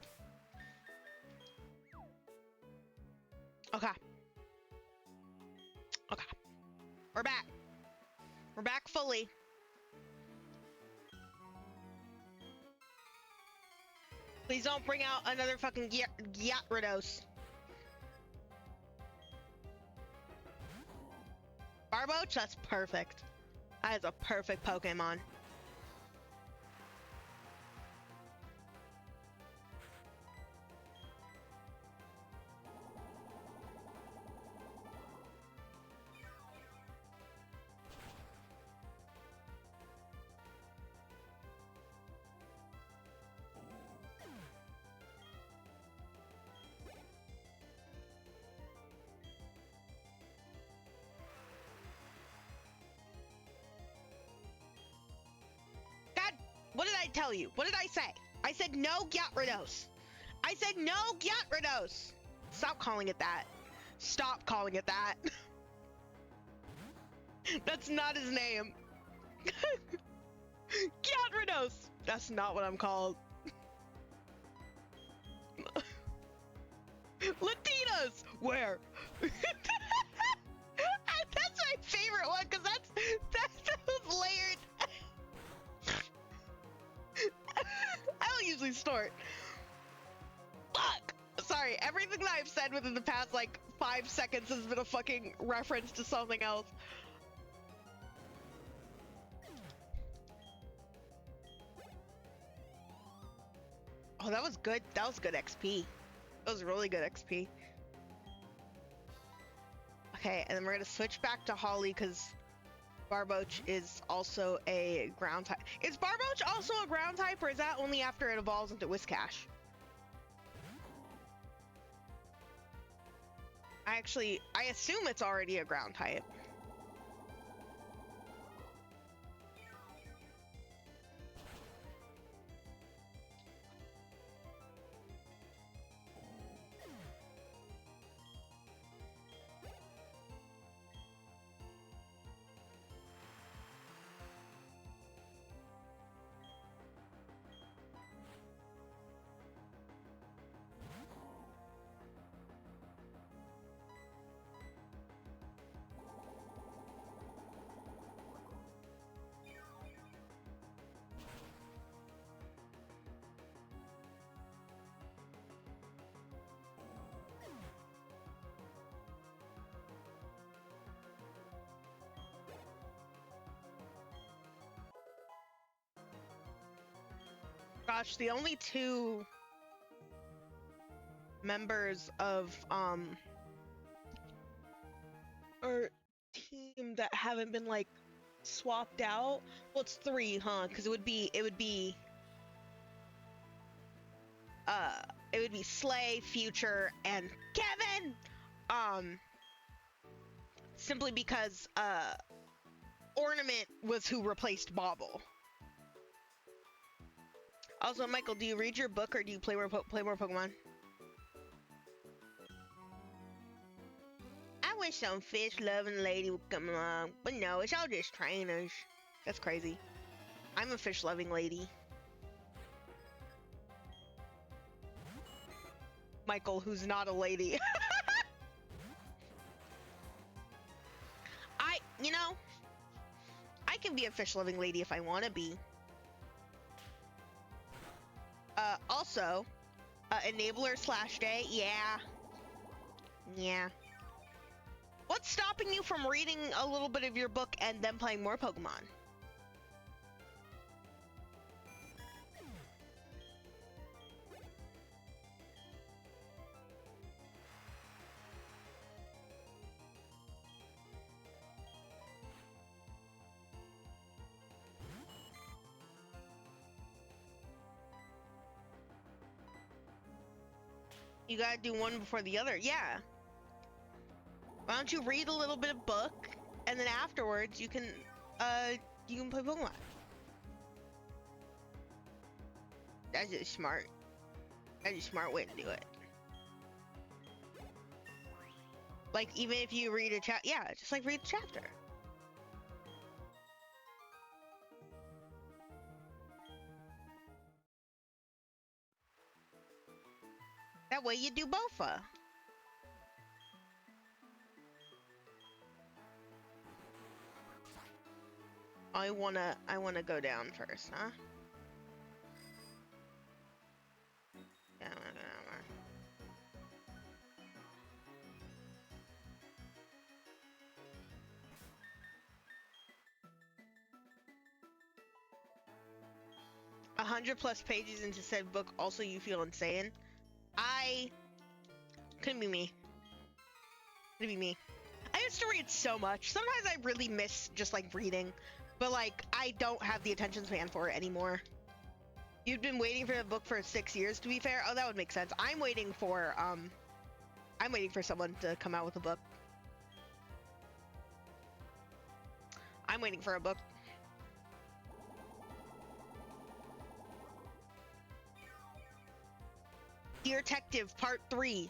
Okay. Okay. We're back. We're back fully. Please don't bring out another fucking Gyarados. Barboach? That's perfect. That is a perfect Pokemon. What did I tell you? What did I say? I said no Gyarados. I said no Gyarados. Stop calling it that. Stop calling it that. That's not his name. Gyarados. That's not what I'm called. Latinos. Where? That's my favorite one because that was layered. I don't usually snort. Fuck! Sorry, everything that I've said within the past, like, 5 seconds has been a fucking reference to something else. Oh, that was good. That was good XP. That was really good XP. Okay, and then we're gonna switch back to Holly, because Barboach is also a ground type. Is Barboach also a ground type, or is that only after it evolves into Whiscash? I assume it's already a ground type. Gosh, the only two members of our team that haven't been like swapped out. Well, it's 3, huh? Because it would be Slay, Future, and Kevin. Simply because Ornament was who replaced Bobble. Also, Michael, do you read your book or do you play more Pokemon? I wish some fish-loving lady would come along, but no, it's all just trainers. That's crazy. I'm a fish-loving lady. Michael, who's not a lady. You know, I can be a fish-loving lady if I want to be. Also, enabler / day, yeah. Yeah. What's stopping you from reading a little bit of your book and then playing more Pokemon? You gotta do one before the other, yeah. Why don't you read a little bit of book, and then afterwards you can play Pokemon. That's just smart. That's a smart way to do it. Like, even if you read a chapter, yeah, just like read a chapter. That way you do both. I wanna go down first, huh? Yeah, I'm gonna go down there. 100+ pages into said book, also you feel insane. Couldn't be me. Couldn't be me. I used to read so much. Sometimes I really miss just like reading, but like I don't have the attention span for it anymore. You've been waiting for the book for 6 years, to be fair. Oh, that would make sense. I'm waiting for someone to come out with a book. I'm waiting for a book. Dear Detective Part 3.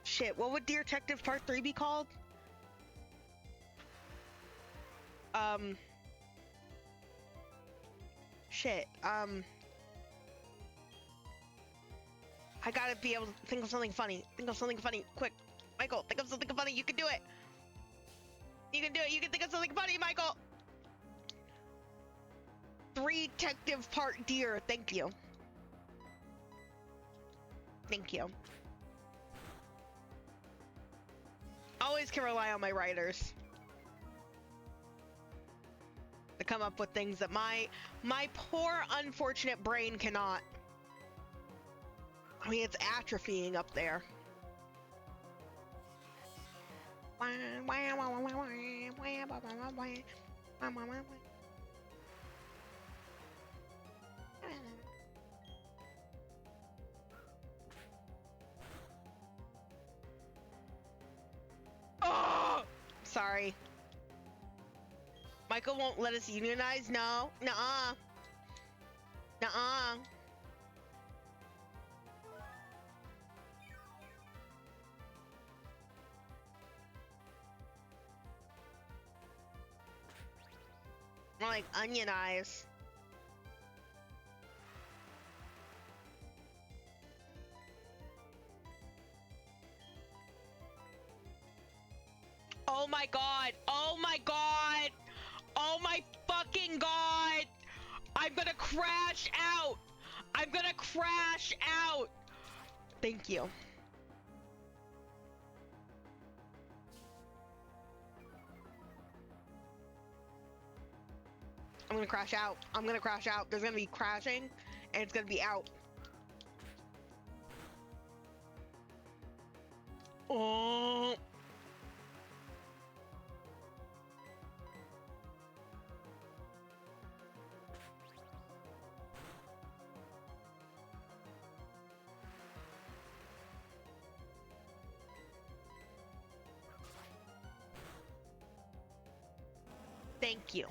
Shit, what would Dear Detective Part 3 be called? Shit, I gotta be able to think of something funny. Think of something funny, quick. Michael, think of something funny. You can do it. You can do it. You can think of something funny, Michael. 3 Detective Part Dear. Thank you. Thank you. Always can rely on my writers to come up with things that my poor, unfortunate brain cannot. I mean, it's atrophying up there. Oh! Sorry. Michael won't let us unionize? No. Nuh-uh. Nuh-uh. More like onionize. Oh my god! Oh my god! Oh my fucking god! I'm gonna crash out! I'm gonna crash out! Thank you. I'm gonna crash out. I'm gonna crash out. There's gonna be crashing, and it's gonna be out. Oh. Thank you.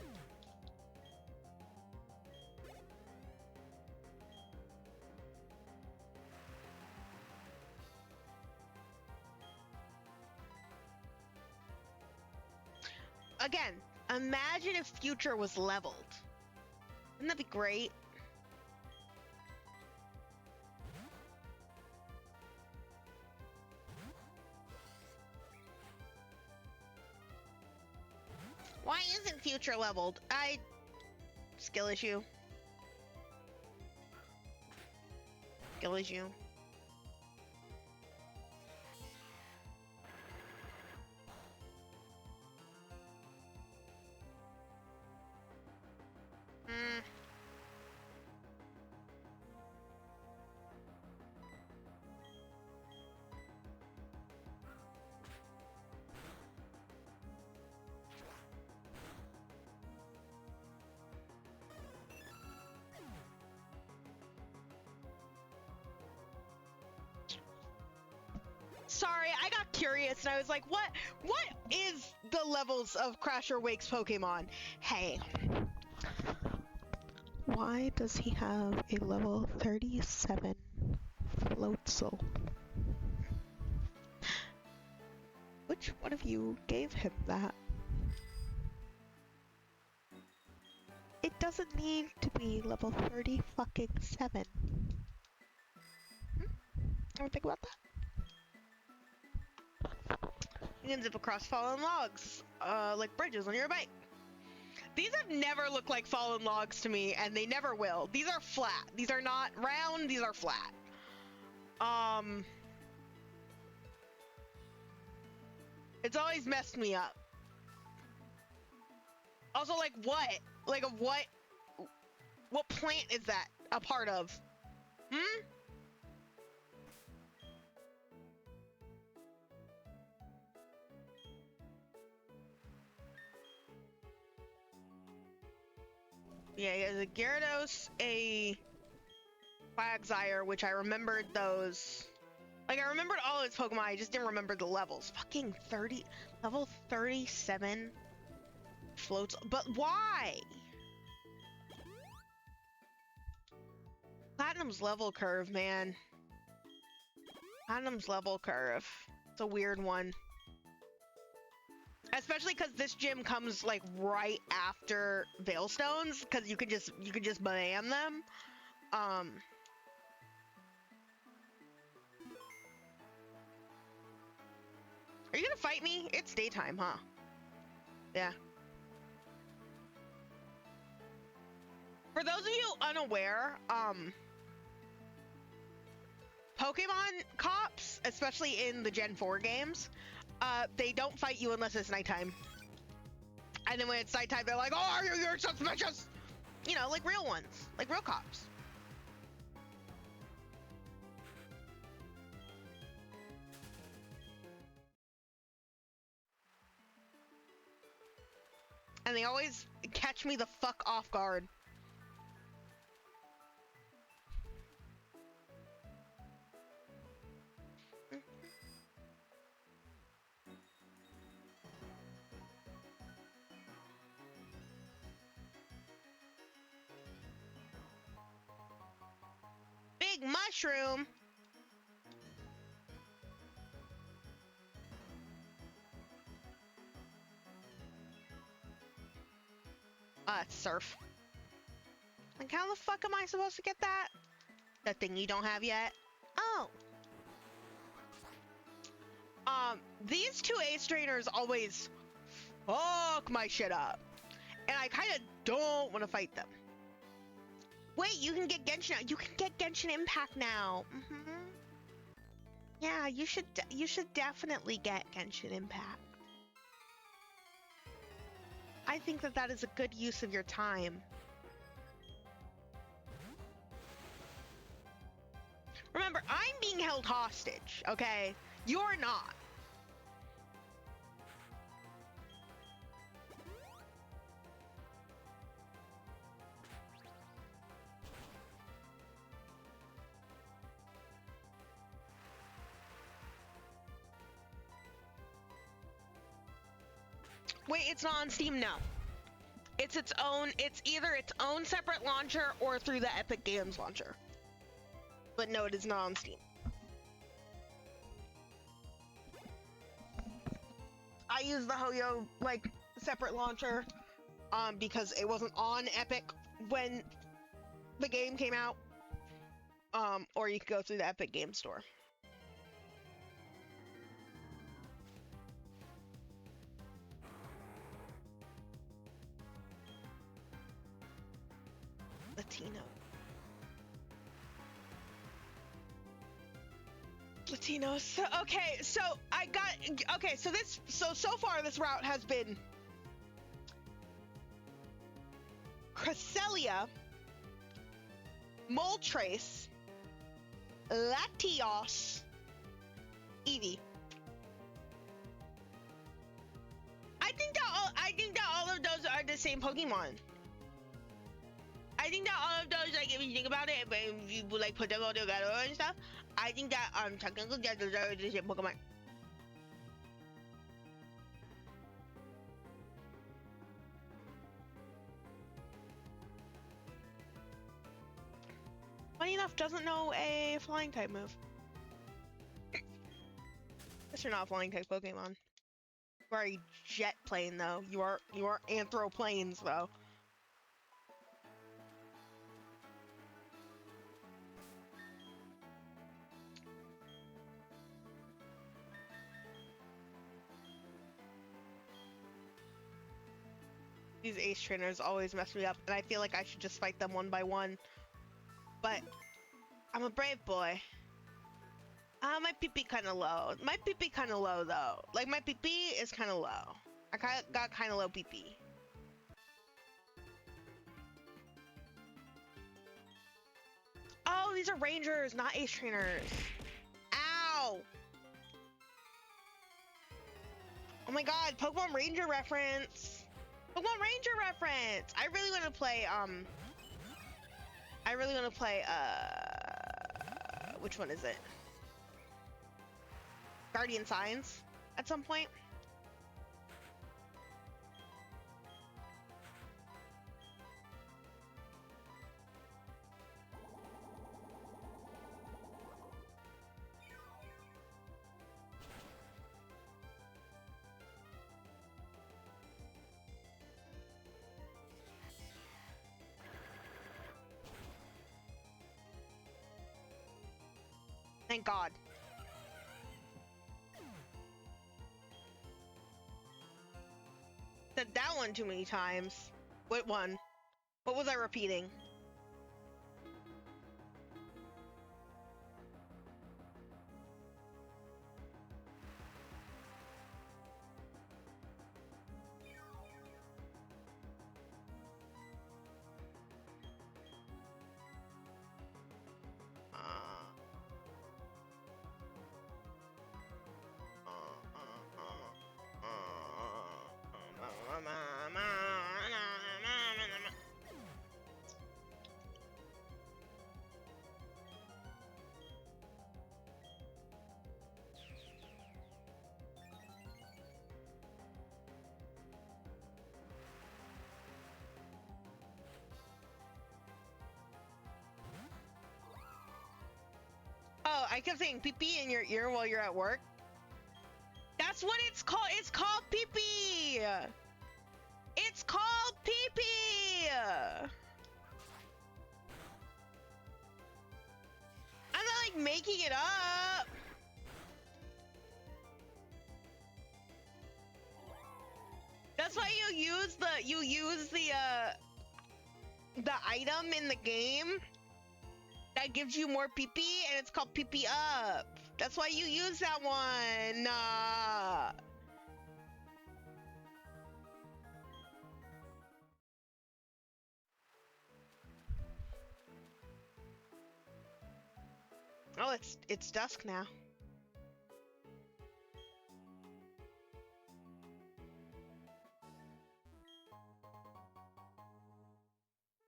Imagine if Future was leveled. Wouldn't that be great? Why isn't Future leveled? Skill issue. Skill issue. Sorry, I got curious and I was like, what is the levels of Crasher Wake's Pokemon? Hey. Why does he have a level 37 Floatzel? Which one of you gave him that? It doesn't need to be level 30 fucking 7. Ever think about that? You can zip across fallen logs, like bridges on your bike. These have never looked like fallen logs to me, and they never will. These are flat. These are not round, these are flat. It's always messed me up. Also, like, what? Like, what plant is that a part of? Yeah, he has a Gyarados, a Quagsire, which I remembered those. Like, I remembered all of its Pokemon, I just didn't remember the levels. Fucking level 37 floats, but why? Platinum's level curve, man. Platinum's level curve. It's a weird one. Especially because this gym comes like right after Veilstones, because you could just ban them. Are you gonna fight me? It's daytime, huh? Yeah. For those of you unaware, Pokemon cops, especially in the Gen 4 games, they don't fight you unless it's nighttime. And then when it's nighttime, they're like, oh, you're suspicious! You know, like real ones. Like real cops. And they always catch me the fuck off guard. Big mushroom. Surf. Like, how the fuck am I supposed to get that? That thing you don't have yet? Oh. These two ace trainers always fuck my shit up. And I kind of don't want to fight them. Wait, you can get Genshin now. You can get Genshin Impact now. Yeah, you should definitely get Genshin Impact. I think that is a good use of your time. Remember, I'm being held hostage, okay? You're not. Wait, it's not on Steam? No. It's either its own separate launcher or through the Epic Games launcher. But no, it is not on Steam. I use the Hoyo, like, separate launcher because it wasn't on Epic when the game came out. Or you could go through the Epic Game Store. Latinos. Okay, so I got, okay, so far this route has been Cresselia, Moltres, Latios, Eevee. I think that all of those are the same Pokemon. I think that all of those, like, if you think about it, but if you like put them all together and stuff, I think that technically that those are the same Pokemon. Funny enough, doesn't know a flying type move. Guess you're not a flying type Pokemon. You are a jet plane though. You are anthroplanes though. These ace trainers always mess me up, and I feel like I should just fight them one by one. But I'm a brave boy. My PP kind of low. My PP kind of low though. Like my PP is kind of low. I got kind of low PP. Oh, these are rangers, not ace trainers. Ow! Oh my god, Pokemon Ranger reference. Pokemon Ranger reference! I really want to play, which one is it? Guardian Signs at some point. Thank God. Said that one too many times. What one? What was I repeating? Oh, I kept saying pee-pee in your ear while you're at work. That's what it's called. It's called pee-pee. It's called pee-pee. I'm not like making it up. That's why you use the item in the game that gives you more PP, and it's called PP up. That's why you use that one. Oh, it's dusk now.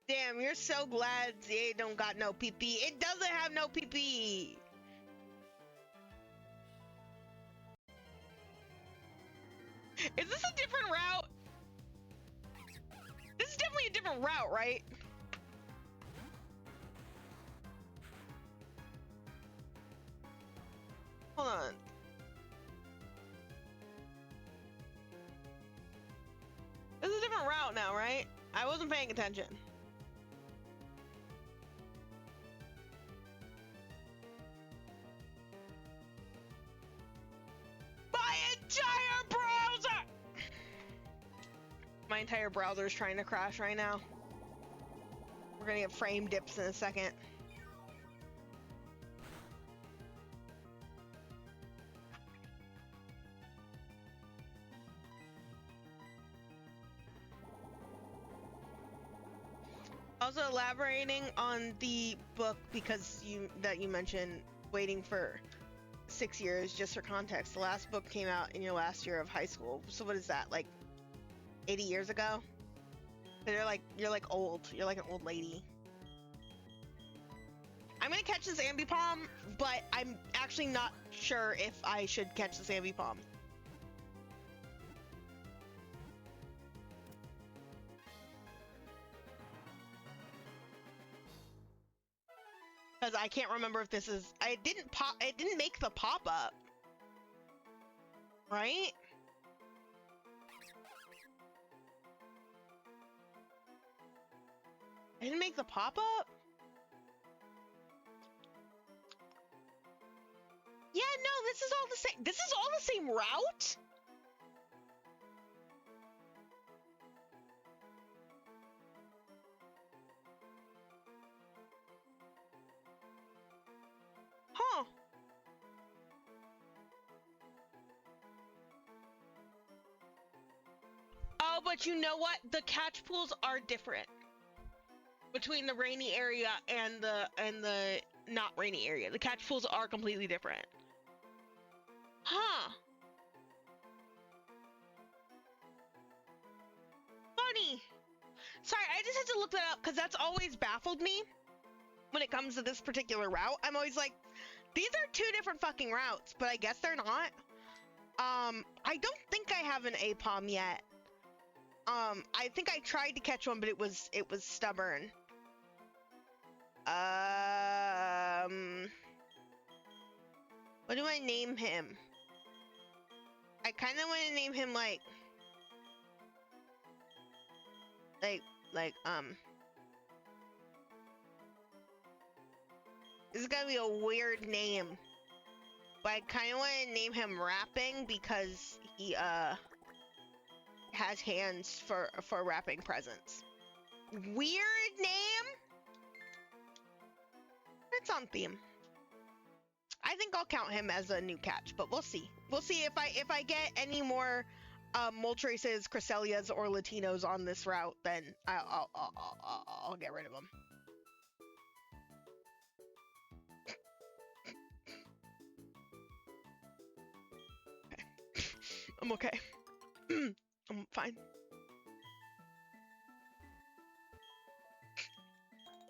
Damn, you're so glad it don't got no PP. It doesn't have no PP. Is this a different route? This is definitely a different route, right? Hold on. This is a different route now, right? I wasn't paying attention. My entire browser! My entire browser is trying to crash right now. We're gonna get frame dips in a second. Also elaborating on the book because you mentioned waiting for 6 years. Just for context, the last book came out in your last year of high school. So what is that, like 80 years ago? You're like old. You're like an old lady. I'm gonna catch this ambipom, but I'm actually not sure if I should catch this ambipom. Because I can't remember if this is. It didn't make the pop-up. Right? I didn't make the pop-up? Yeah, no, this is all the same. This is all the same route? Huh. Oh, but you know what? The catch pools are different between the rainy area and the not rainy area. The catch pools are completely different. Huh. Funny. Sorry, I just had to look that up because that's always baffled me when it comes to this particular route. I'm always like, these are two different fucking routes, but I guess they're not. I don't think I have an APOM yet. I think I tried to catch one, but it was stubborn. What do I name him? I kind of want to name him like, this is gonna be a weird name, but I kind of want to name him Rapping because he, has hands for wrapping presents. Weird name? It's on theme. I think I'll count him as a new catch, but we'll see. We'll see if I get any more Moltres, Cresselias, or Latinos on this route, then I'll get rid of them. Okay. I'm okay. I'm fine.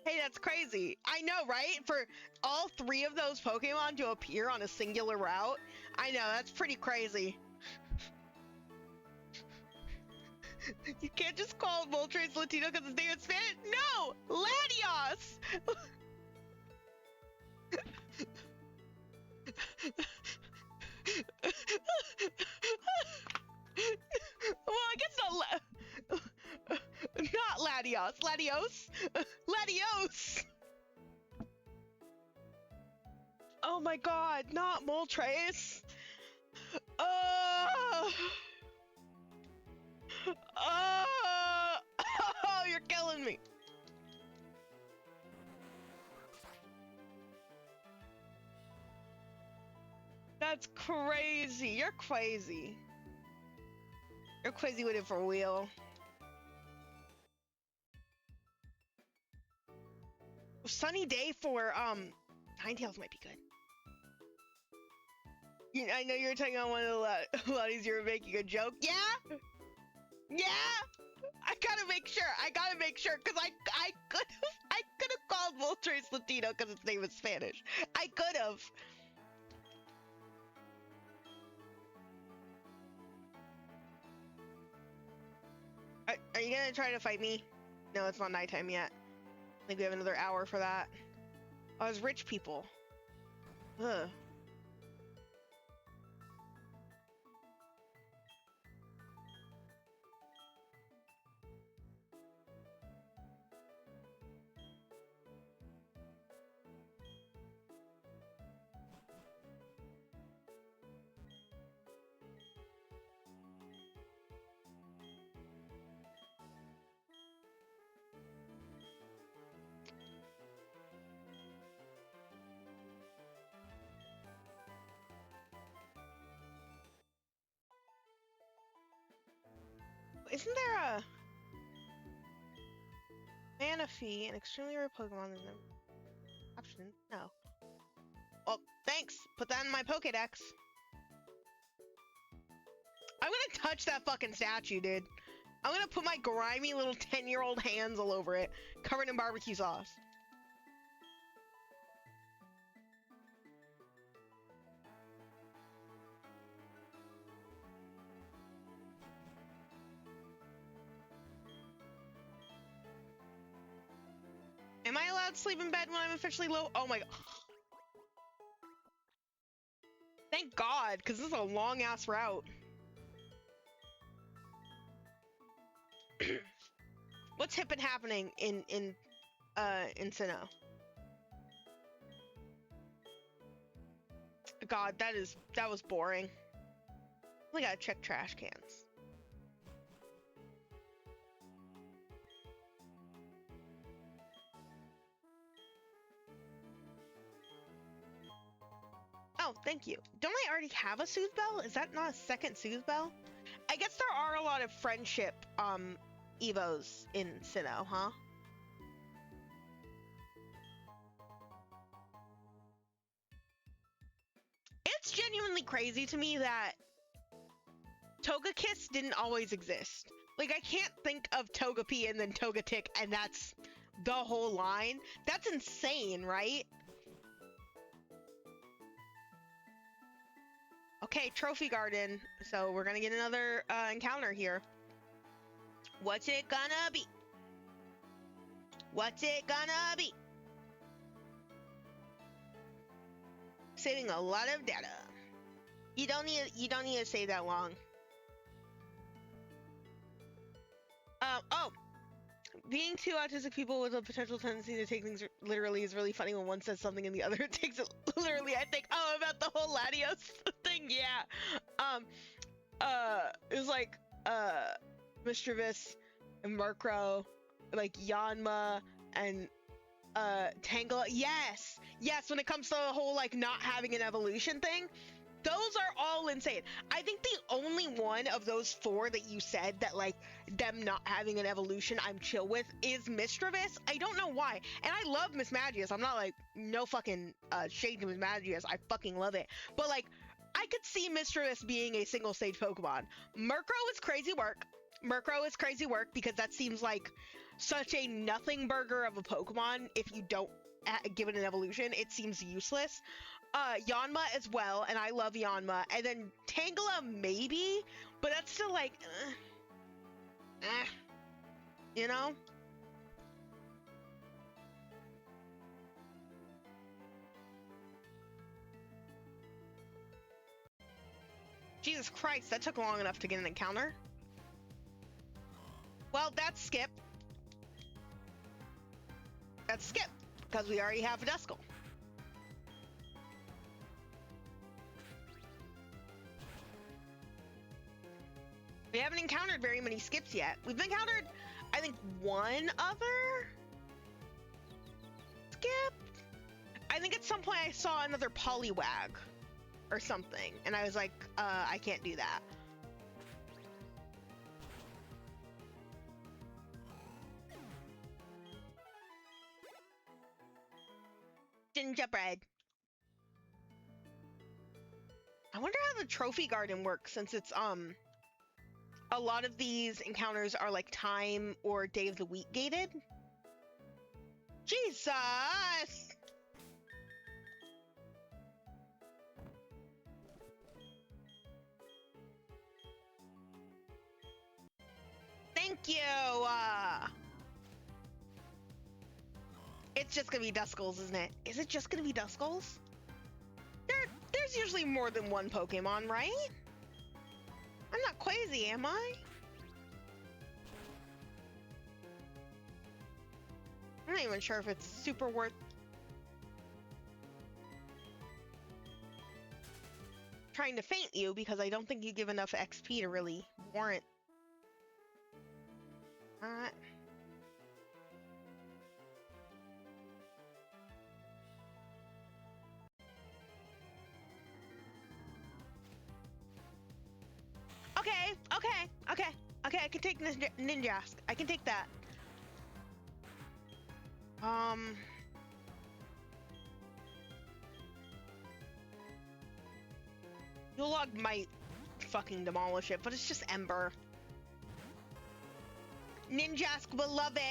Hey, that's crazy. I know, right? For all three of those Pokemon to appear on a singular route, I know, that's pretty crazy. You can't just call Moltres Latino because his name is Spanish? No! Latios! Well, I guess not Latios. Latios? Latios! Oh my god, not Moltres. Oh, you're killing me. That's crazy. You're crazy. You're crazy with it for real. Sunny day for Ninetales might be good. I know you're talking on one of the Lotties, you're making a joke. Yeah? Yeah? I gotta make sure, because I could have called Moltres Latino because its name is Spanish. I could have. Are you gonna try to fight me? No, it's not nighttime yet. I think we have another hour for that. Oh, it's rich people. Ugh. Isn't there a Manaphy, an extremely rare Pokemon in the option? No. Well, thanks. Put that in my Pokedex. I'm gonna touch that fucking statue, dude. I'm gonna put my grimy little 10-year-old hands all over it, covered in barbecue sauce. Am I allowed to sleep in bed when I'm officially low? Oh my god. Thank God, because this is a long-ass route. What's hip and happening in Sinnoh? God, that was boring. We gotta check trash cans. Oh, thank you. Don't I already have a Soothe Bell? Is that not a second Soothe Bell? I guess there are a lot of friendship Evos in Sinnoh, huh? It's genuinely crazy to me that Togekiss didn't always exist. Like, I can't think of Togepi and then Togetic and that's the whole line. That's insane, right? Okay, Trophy Garden. So we're gonna get another encounter here. What's it gonna be? What's it gonna be? Saving a lot of data. You don't need to save that long. Oh, being two autistic people with a potential tendency to take things literally is really funny when one says something and the other takes it literally. I think, oh, about the whole Latios thing, yeah. It was like, Mischievous and Murkrow, like Yanma and Tangela. Yes, when it comes to the whole like not having an evolution thing, those are all insane. I think the only one of those four that you said that like them not having an evolution I'm chill with is Mischievous. I don't know why, and I love Miss Magius. I'm not like no fucking shade to Miss Magius. I fucking love it, but like I could see Mischievous being a single stage Pokemon. Murkrow is crazy work. Because that seems like such a nothing burger of a Pokemon. If you don't give it an evolution, it seems useless. Yanma as well, and I love Yanma. And then Tangela maybe, but that's still like, you know? Jesus Christ, that took long enough to get an encounter. Well, that's skip. That's skip, because we already have a Duskull. We haven't encountered very many skips yet. We've encountered, I think, one other skip. I think at some point I saw another Poliwag or something, and I was like, I can't do that. Gingerbread. I wonder how the Trophy Garden works, since it's a lot of these encounters are like time or day of the week gated. Jesus! Thank you! It's just gonna be Duskulls, isn't it? Is it just gonna be Duskulls? There's usually more than one Pokemon, right? I'm not crazy, am I? I'm not even sure if it's super worth trying to feint you, because I don't think you give enough XP to really warrant. Alright. Okay, I can take Ninjask. I can take that. Nuzlocke might fucking demolish it, but it's just Ember. Ninjask beloved!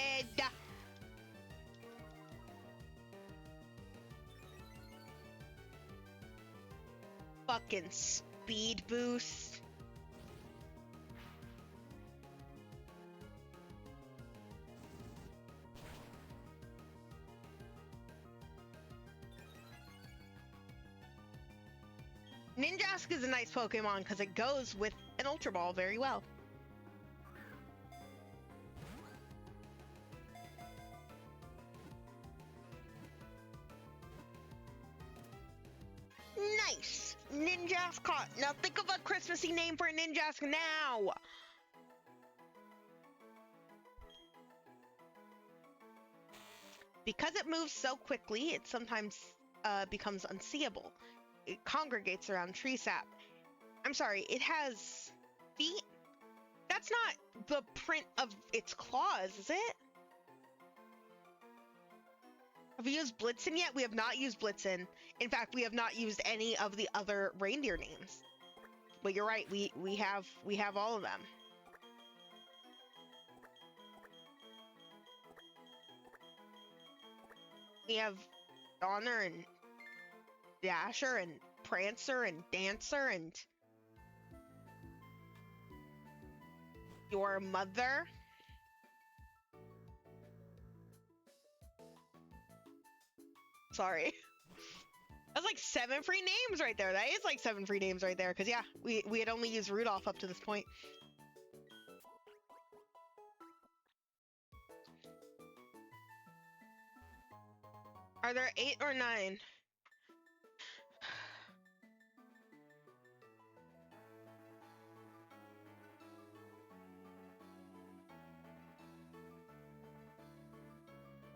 Fucking speed boost. Ninjask is a nice Pokemon because it goes with an Ultra Ball very well. Nice! Ninjask caught. Now think of a Christmassy name for a Ninjask now! Because it moves so quickly, it sometimes becomes unseeable. It congregates around tree sap. I'm sorry, it has feet? That's not the print of its claws, is it? Have we used Blitzen yet? We have not used Blitzen. In fact, we have not used any of the other reindeer names. But you're right, we have all of them. We have Donner and Dasher and Prancer and Dancer and your mother. Sorry. That's like 7 free names right there. That is like 7 free names right there. Because, yeah, we had only used Rudolph up to this point. Are there 8 or 9?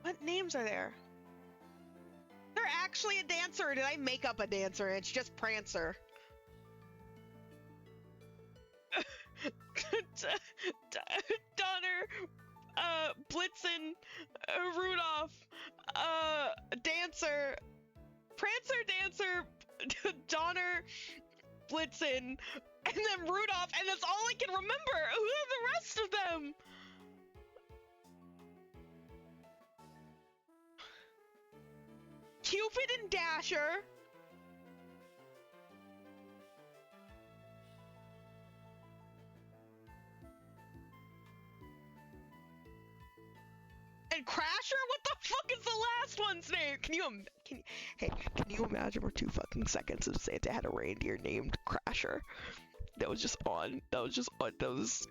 What names are there? They're actually a dancer, or did I make up a dancer? It's just Prancer. Donner, Blitzen, Rudolph, Dancer, Prancer, Dancer, Donner, Blitzen, and then Rudolph, and that's all I can remember. Who are the rest of them? Cupid and Dasher. And Crasher? What the fuck is the last one's name? Can you imagine for 2 fucking seconds if Santa had a reindeer named Crasher? That was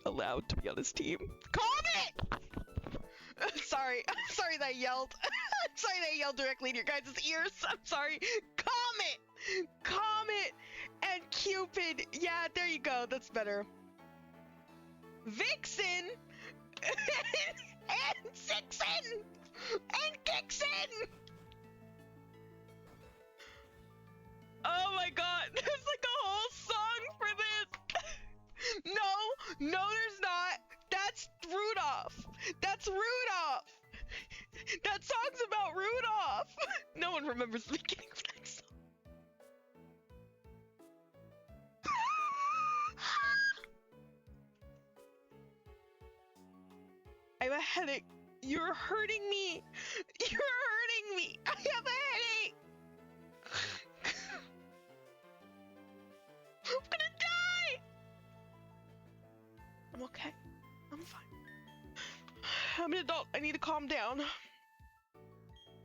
allowed to be on his team. Comet! Sorry that I yelled. I'm sorry that I yelled directly in your guys' ears. I'm sorry. Comet and Cupid. Yeah, there you go. That's better. Vixen and Sixen and Kixen. Oh my god, there's like a whole song for this. No, there's not. That's Rudolph. That's Rudolph. That song's about Rudolph. No one remembers the beginning of that song. I have a headache. You're hurting me. You're hurting me. I have a headache. I'm gonna die. I'm okay. I'm fine. I'm an adult. I need to calm down.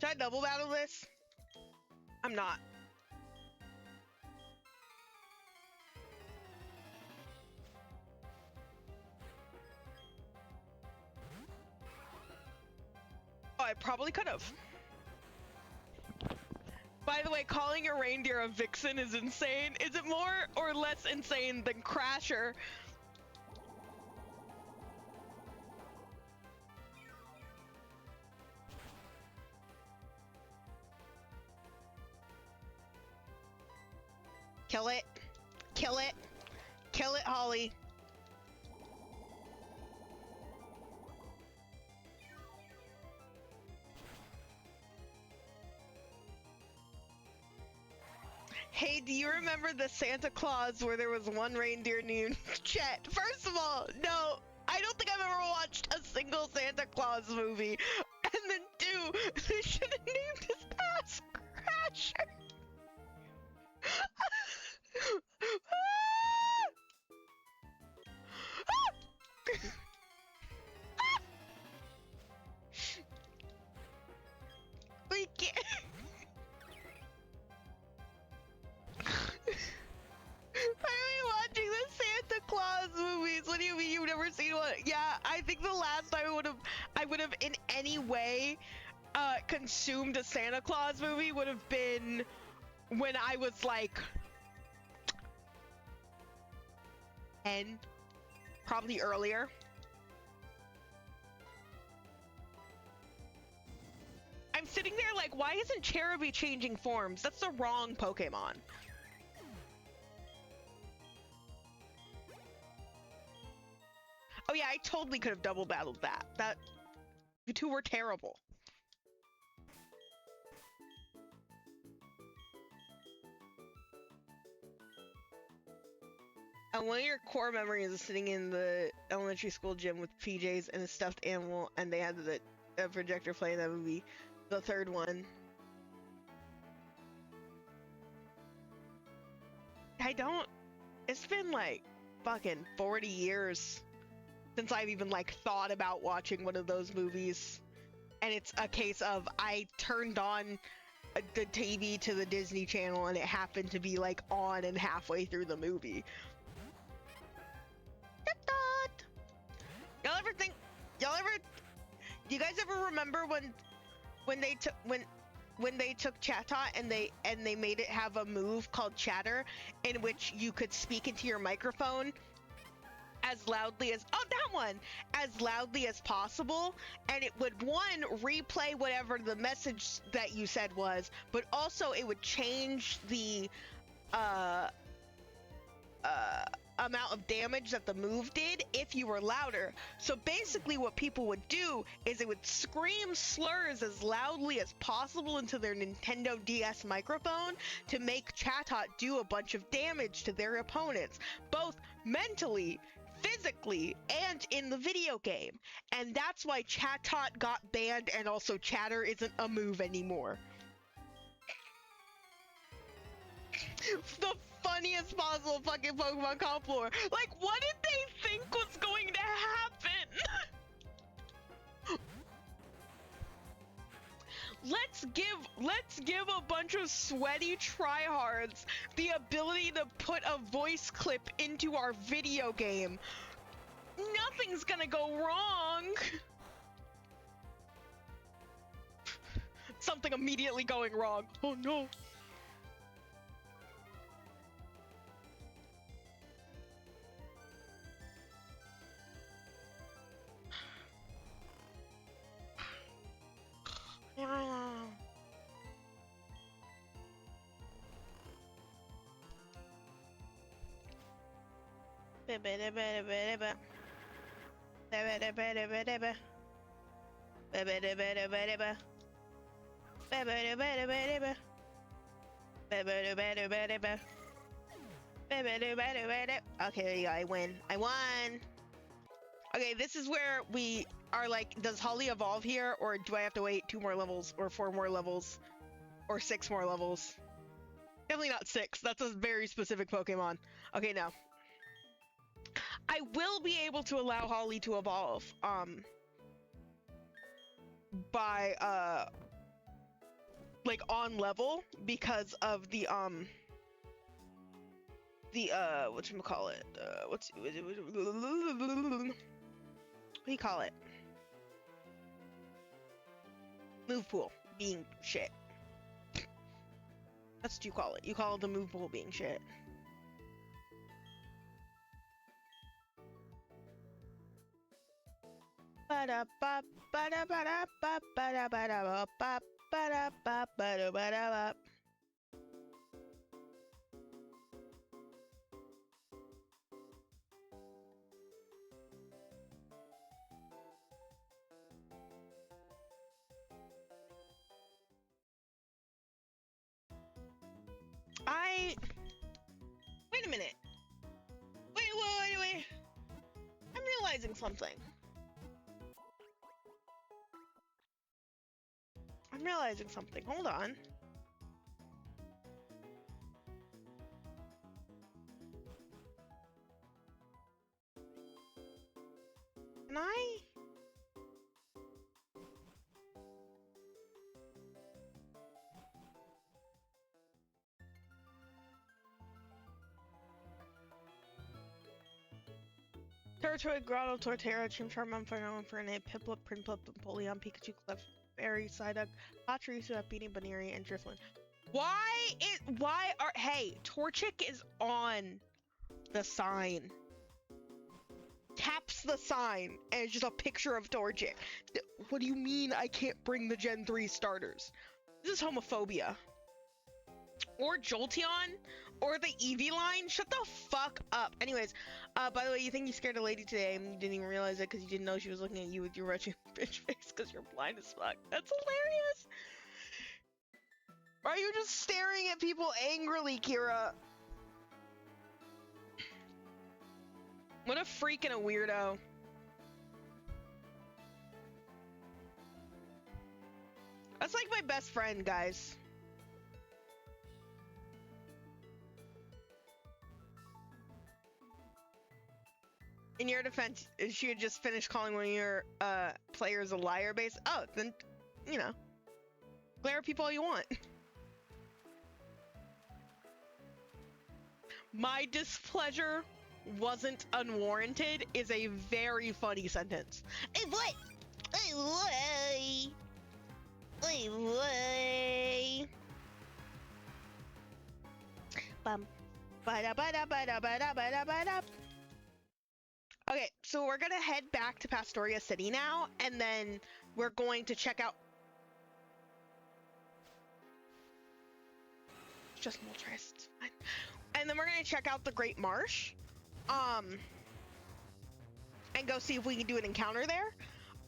Should I double battle this? I'm not. Oh, I probably could have. By the way, calling a reindeer a vixen is insane. Is it more or less insane than Crasher? Kill it. Kill it. Kill it, Holly. Hey, do you remember the Santa Claus where there was one reindeer named Chet? First of all, no, I don't think I've ever watched a single Santa Claus movie. And then two, they should have named his ass Crasher. We can't. Why are we watching the Santa Claus movies? What do you mean you've never seen one? Yeah, I think the last time I would have in any way consumed a Santa Claus movie would have been when I was like 10, probably earlier. I'm sitting there like, why isn't Cherubi changing forms? That's the wrong Pokemon. Oh yeah, I totally could have double battled that. You two were terrible. And one of your core memories is sitting in the elementary school gym with PJs and a stuffed animal, and they had the projector playing that movie. The third one. It's been like fucking 40 years since I've even like thought about watching one of those movies. And it's a case of I turned on the TV to the Disney Channel and it happened to be like on and halfway through the movie. Do you guys ever remember when they took Chatot and they made it have a move called Chatter, in which you could speak into your microphone as loudly as as loudly as possible, and it would replay whatever the message that you said was, but also it would change the amount of damage that the move did if you were louder. So basically what people would do is it would scream slurs as loudly as possible into their Nintendo DS microphone to make Chatot do a bunch of damage to their opponents, both mentally, physically, and in the video game. And that's why Chatot got banned, and also Chatter isn't a move anymore. The funniest possible fucking Pokemon comp lore. Like, what did they think was going to happen? Let's give a bunch of sweaty tryhards the ability to put a voice clip into our video game. Nothing's gonna go wrong. Something immediately going wrong. Oh no. Okay, there you go. I win. I won. Okay, this is where we are like, does Holly evolve here, or do I have to wait 2 more levels, or 4 more levels, or 6 more levels? Definitely not 6. That's a very specific Pokemon. Okay, no. I will be able to allow Holly to evolve, by, like, on level, because of the, whatchamacallit, what do you call it? Move pool being shit. That's what you call it. You call it the move pool being shit. something. I'm realizing something. Hold on. Can I? Territory, Grotto, Torterra, Chimchar, Mumfino, Infernape, Piplup, Prinplup, Empoleon, Pikachu, Clefairy, Psyduck, Pachirisu, Beanie, Baneri, and Drifloon. Hey, Torchic is on the sign. Taps the sign, and it's just a picture of Torchic. What do you mean I can't bring the Gen 3 starters? This is homophobia. Or Jolteon, or the Eevee line. Shut the fuck up. Anyways, by the way, you think you scared a lady today and you didn't even realize it because you didn't know she was looking at you with your wretched bitch face because you're blind as fuck. That's hilarious. Are you just staring at people angrily, Kira? What a freak and a weirdo. That's like my best friend, guys. In your defense, she had just finished calling one of your players a liar base. Oh, then, you know, glare at people all you want. My displeasure wasn't unwarranted is a very funny sentence. Hey, what? Hey, what? Hey, what? Bum. Ba-da-ba-da-ba-da-ba-da-ba-da-ba-da. Okay, so we're gonna head back to Pastoria City now, and then we're going to check out. It's just Moltres, it's fine. And then we're gonna check out the Great Marsh, and go see if we can do an encounter there.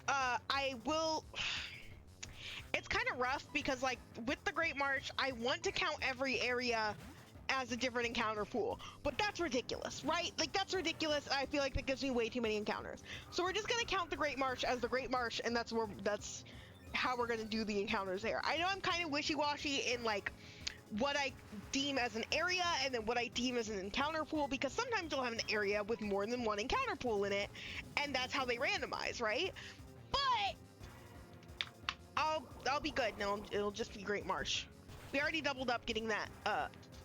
I will. It's kind of rough because, like, with the Great March, I want to count every area as a different encounter pool, but that's ridiculous, right? Like, that's ridiculous. I feel like that gives me way too many encounters. So we're just gonna count the Great March as the Great March, and that's how we're gonna do the encounters there. I know I'm kind of wishy-washy in, like, what I deem as an area and then what I deem as an encounter pool, because sometimes you'll have an area with more than one encounter pool in it, and that's how they randomize, right? But I'll be good. No, it'll just be Great Marsh. We already doubled up getting that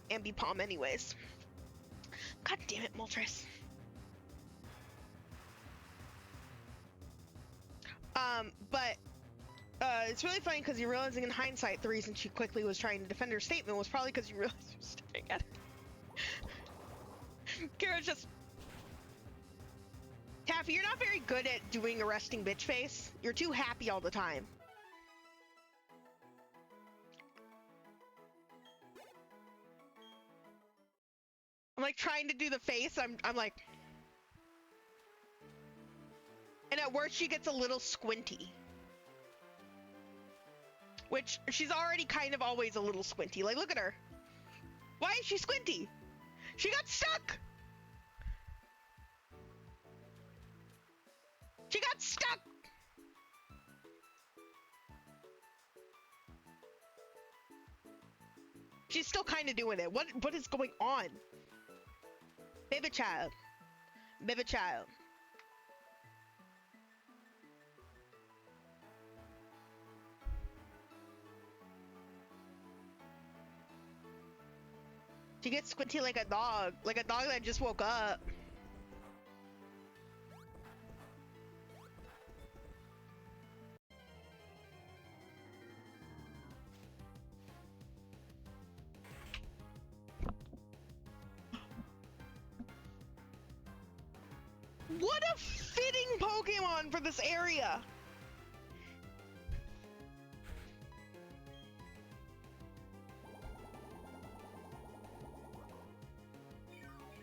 Ambipom anyways. God damn it, Moltres. But it's really funny because you're realizing in hindsight the reason she quickly was trying to defend her statement was probably because you realized you were staring at her. Kara's just... Taffy, you're not very good at doing a resting bitch face. You're too happy all the time. I'm like trying to do the face. I'm like... And at worst she gets a little squinty. Which, she's already kind of always a little squinty. Like, look at her. Why is she squinty? She got stuck! She got stuck! She's still kind of doing it. What is going on? Baby child. Baby child. She gets squinty like a dog that just woke up. What a fitting Pokemon for this area!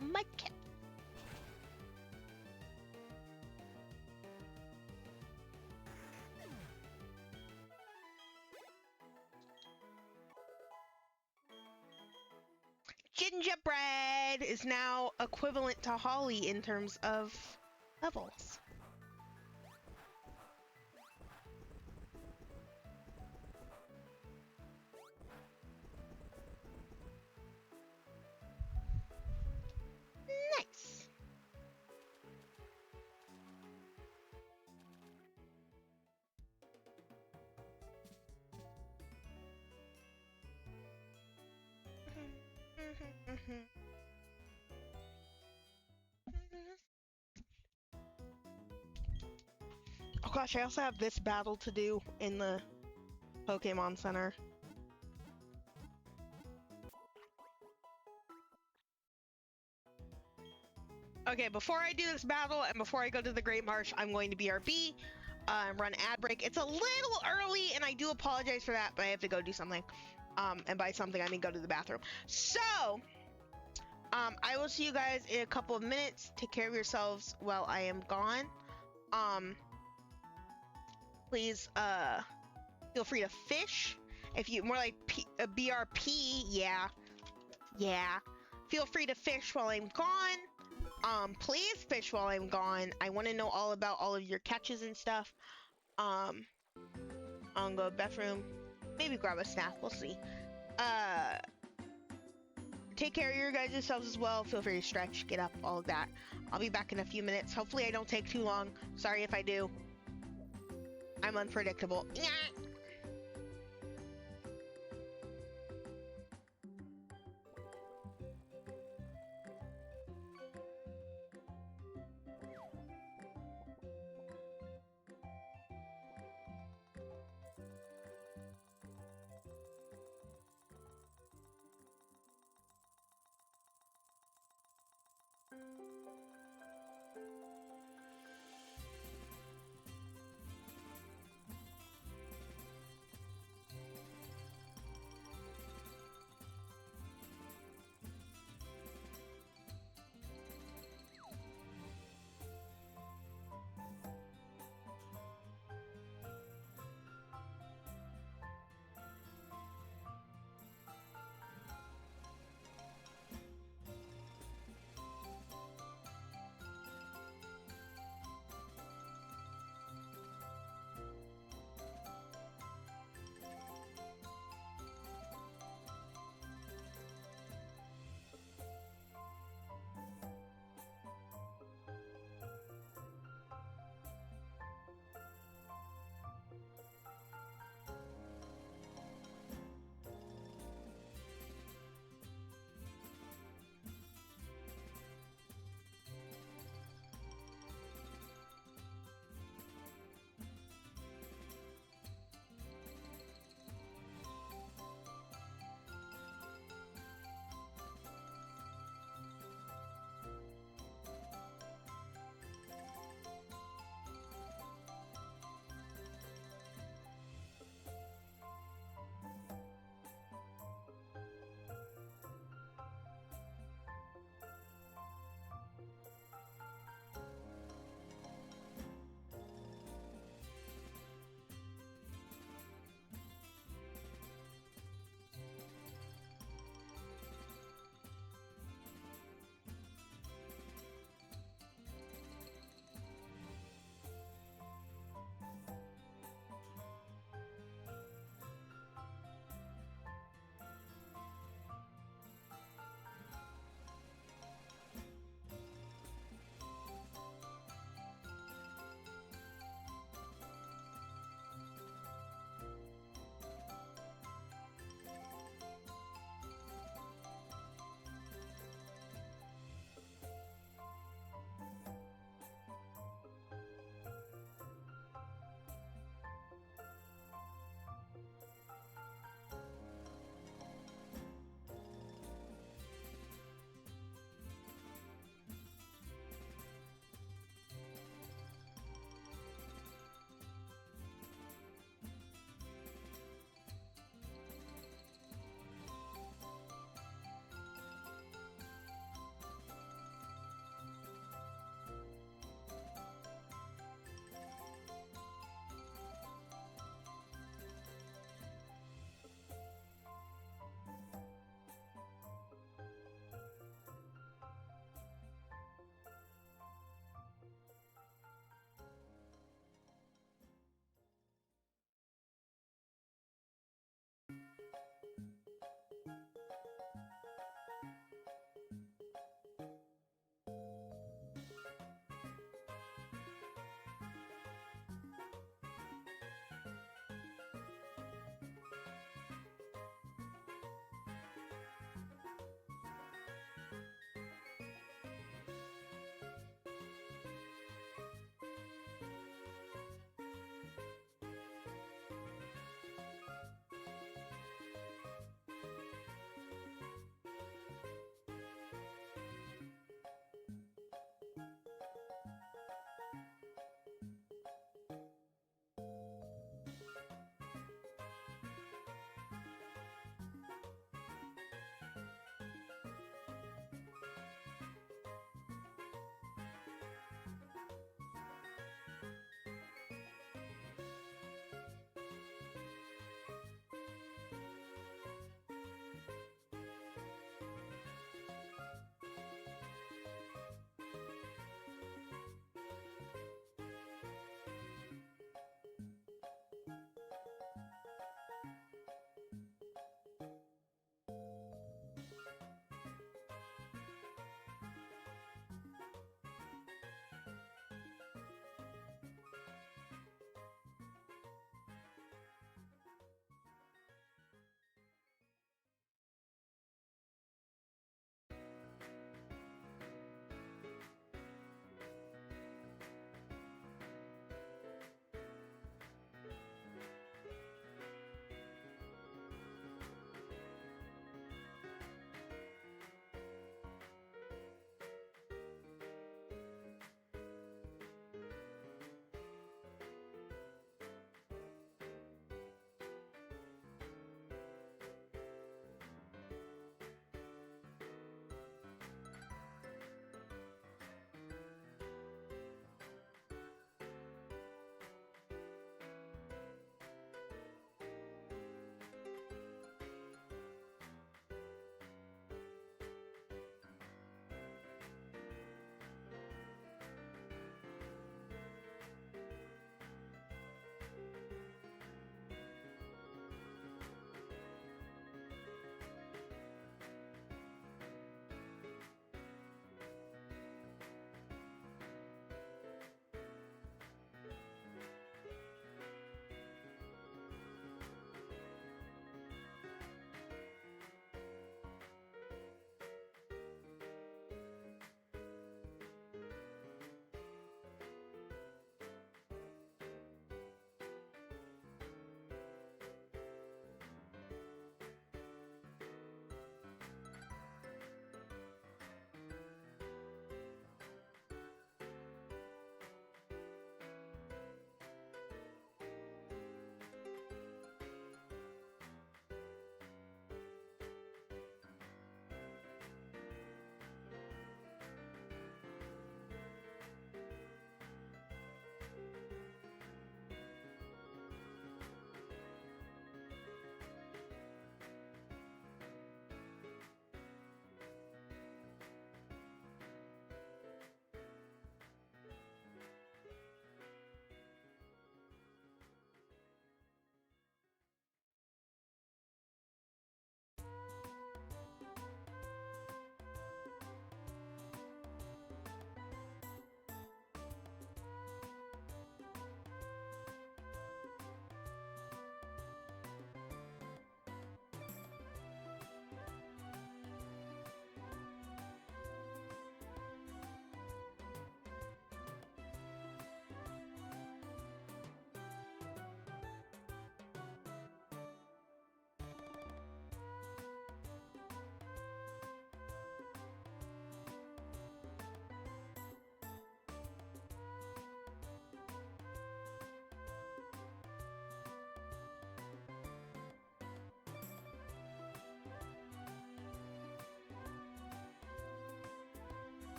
My cat. Gingerbread is now equivalent to Holly in terms of levels. Oh gosh, I also have this battle to do in the Pokemon Center. Okay, before I do this battle and before I go to the Great Marsh, I'm going to BRB, run ad break. It's a little early, and I do apologize for that, but I have to go do something. And by something, I mean go to the bathroom. So, I will see you guys in a couple of minutes. Take care of yourselves while I am gone. Please, feel free to fish. If you, more like BRP, yeah. Feel free to fish while I'm gone. Please fish while I'm gone. I want to know all about all of your catches and stuff. I'll go to the bathroom, maybe grab a snack, we'll see. Take care of your guys yourselves as well. Feel free to stretch, get up, all of that. I'll be back in a few minutes. Hopefully I don't take too long. Sorry if I do. I'm unpredictable.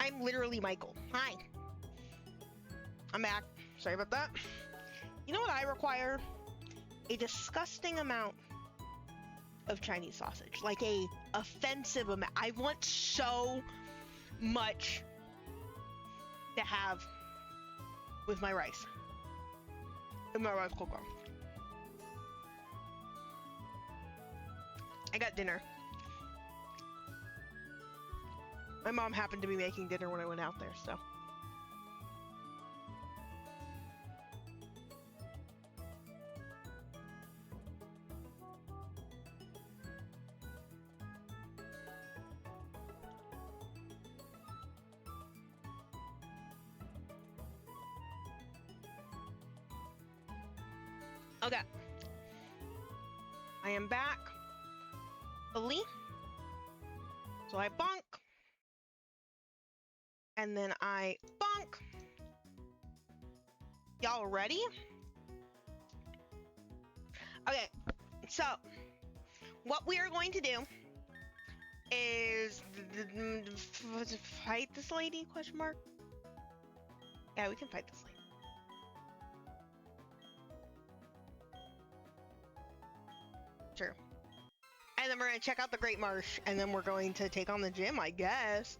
I'm literally Michael. Hi. I'm back. Sorry about that. You know what I require? A disgusting amount of Chinese sausage. Like a offensive amount. I want so much to have with my rice. And my rice cooker. I got dinner. My mom happened to be making dinner when I went out there, so. Okay. I am back. Fully. So I bonk. And then I bonk. Y'all ready? Okay. So, what we are going to do is fight this lady, question mark? Yeah, we can fight this lady. Sure. And then we're going to check out the Great Marsh, and then we're going to take on the gym, I guess.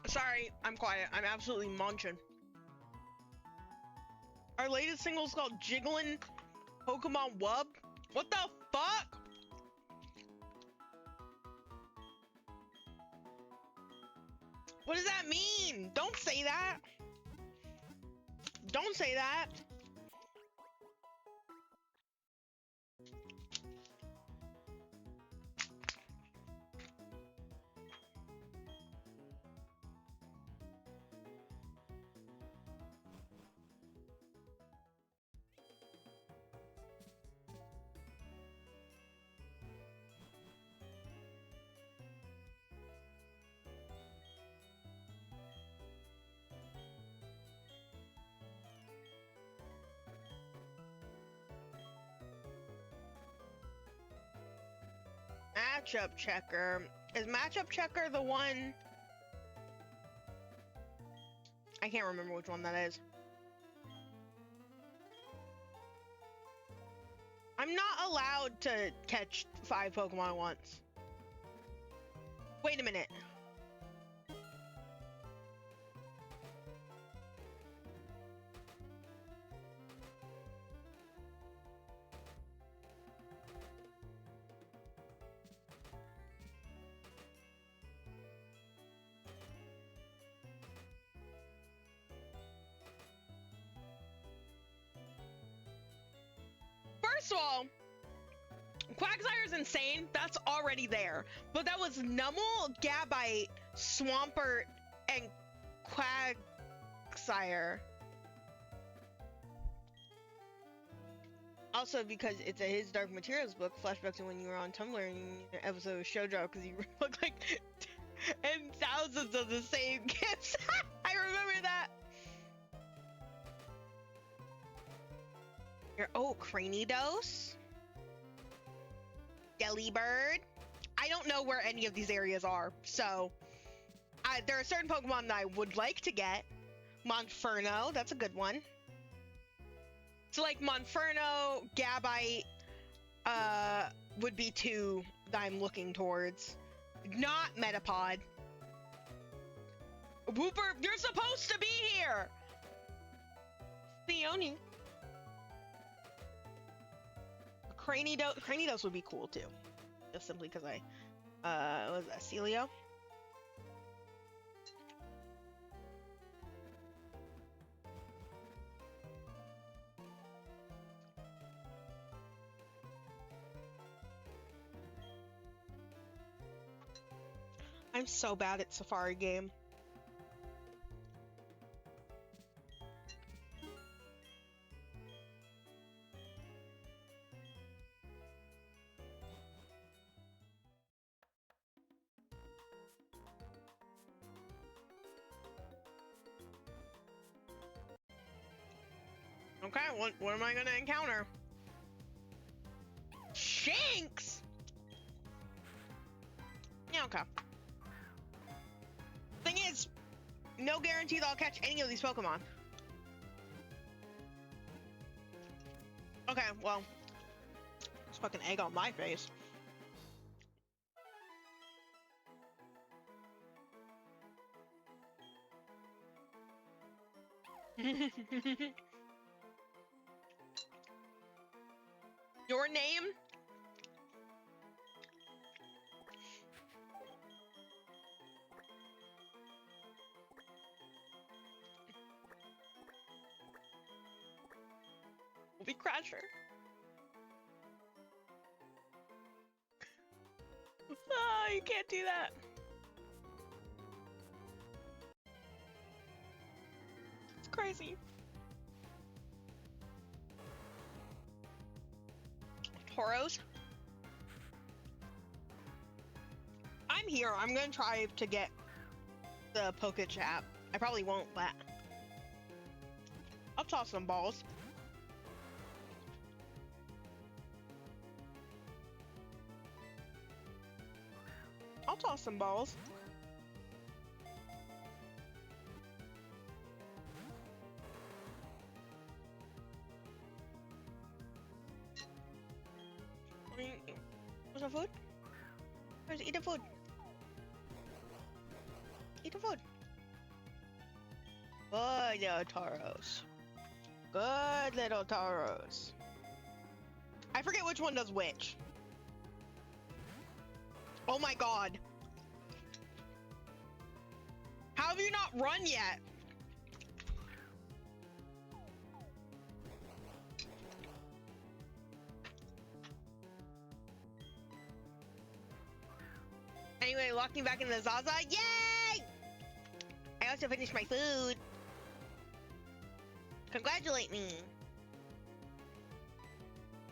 Sorry, I'm quiet. I'm absolutely munching. Our latest single is called Jiggling Pokemon Wub. What the fuck? What does that mean? Don't say that. Don't say that. Matchup checker. Is matchup checker the one? I can't remember which one that is. I'm not allowed to catch 5 Pokemon at once. Wait a minute. First of all, Quagsire's insane. That's already there. But that was Numel, Gabite, Swampert, and Quagsire. Also, because it's a His Dark Materials book, flashback to when you were on Tumblr in an episode of Shoujo, because you look like and thousands of the same gifts. I remember that. Oh, Cranidos. Delibird. I don't know where any of these areas are, so there are certain Pokemon that I would like to get. Monferno, that's a good one. So like Monferno, Gabite, would be two that I'm looking towards. Not Metapod. Wooper, you're supposed to be here! Leone. Cranidos would be cool too. Just simply because was that Celio? I'm so bad at Safari game. Okay, what am I gonna encounter? Shinx? Yeah, okay. Thing is, no guarantee that I'll catch any of these Pokemon. Okay, well, it's fucking egg on my face. Your name? Will be Crasher. Oh, you can't do that. It's crazy. Tauros. I'm here. I'm gonna try to get the Pokechat. I probably won't, but I'll toss some balls. I'll toss some balls. Where's the food? Eat the food. Eat the food. Good little Tauros. Good little Tauros. I forget which one does which. Oh my god. How have you not run yet? Anyway, locked me back in the Zaza. Yay! I also finished my food. Congratulate me.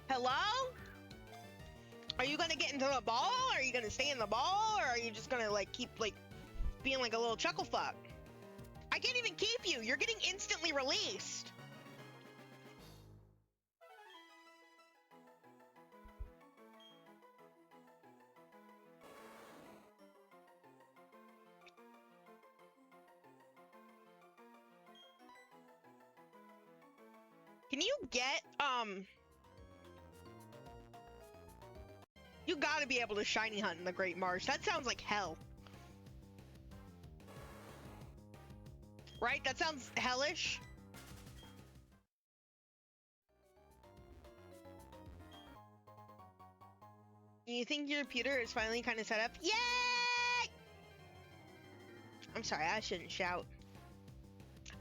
Hello? Are you gonna get into the ball? Are you gonna stay in the ball? Or are you just gonna like keep like being like a little chuckle fuck? I can't even keep you. You're getting instantly released. Can you get, you gotta be able to shiny hunt in the Great Marsh. That sounds like hell. Right? That sounds hellish. You think your computer is finally kind of set up? Yay! I'm sorry, I shouldn't shout.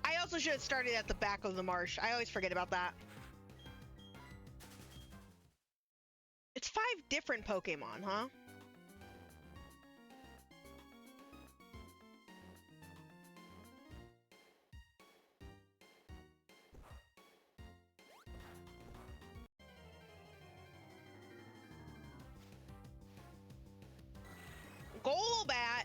I also should have started at the back of the marsh. I always forget about that. It's 5 different Pokemon, huh? Golbat!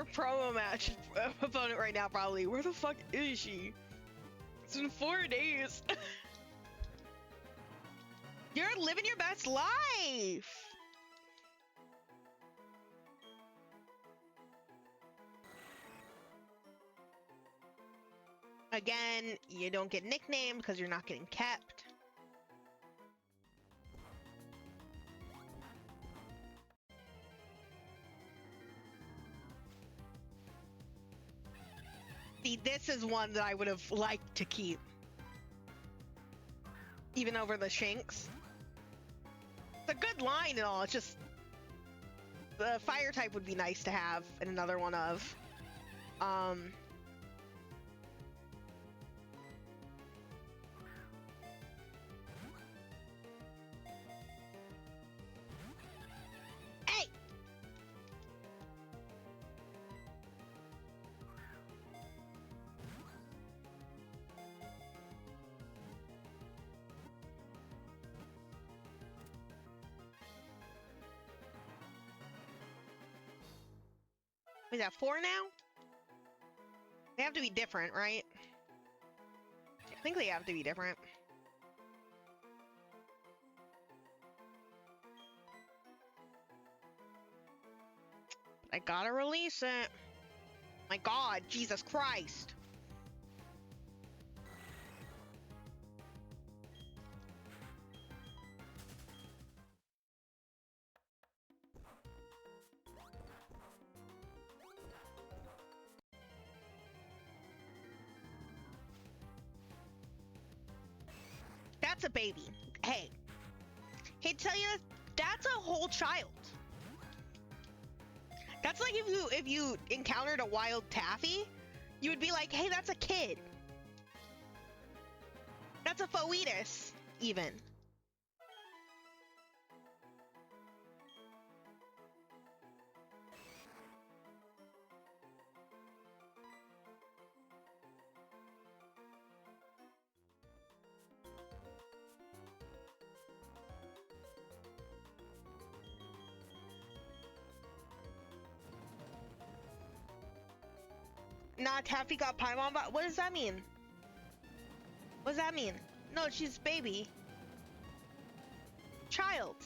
your promo match opponent right now, probably. Where the fuck is she? It's been 4 days. You're living your best life. Again, you don't get nicknamed because you're not getting kept. See, this is one that I would have liked to keep. Even over the Shinx. It's a good line and all, it's just... The fire type would be nice to have in another one of. Hey! Is that 4 now? They have to be different, right? I think they have to be different. I gotta release it. My God, Jesus Christ. That's a baby. Hey, tell you, that's a whole child. That's like if you encountered a wild taffy, you would be like, hey, that's a kid. That's a foetus, even. Nah, Taffy got Paimon, but what does that mean? What does that mean? No, she's baby. Child.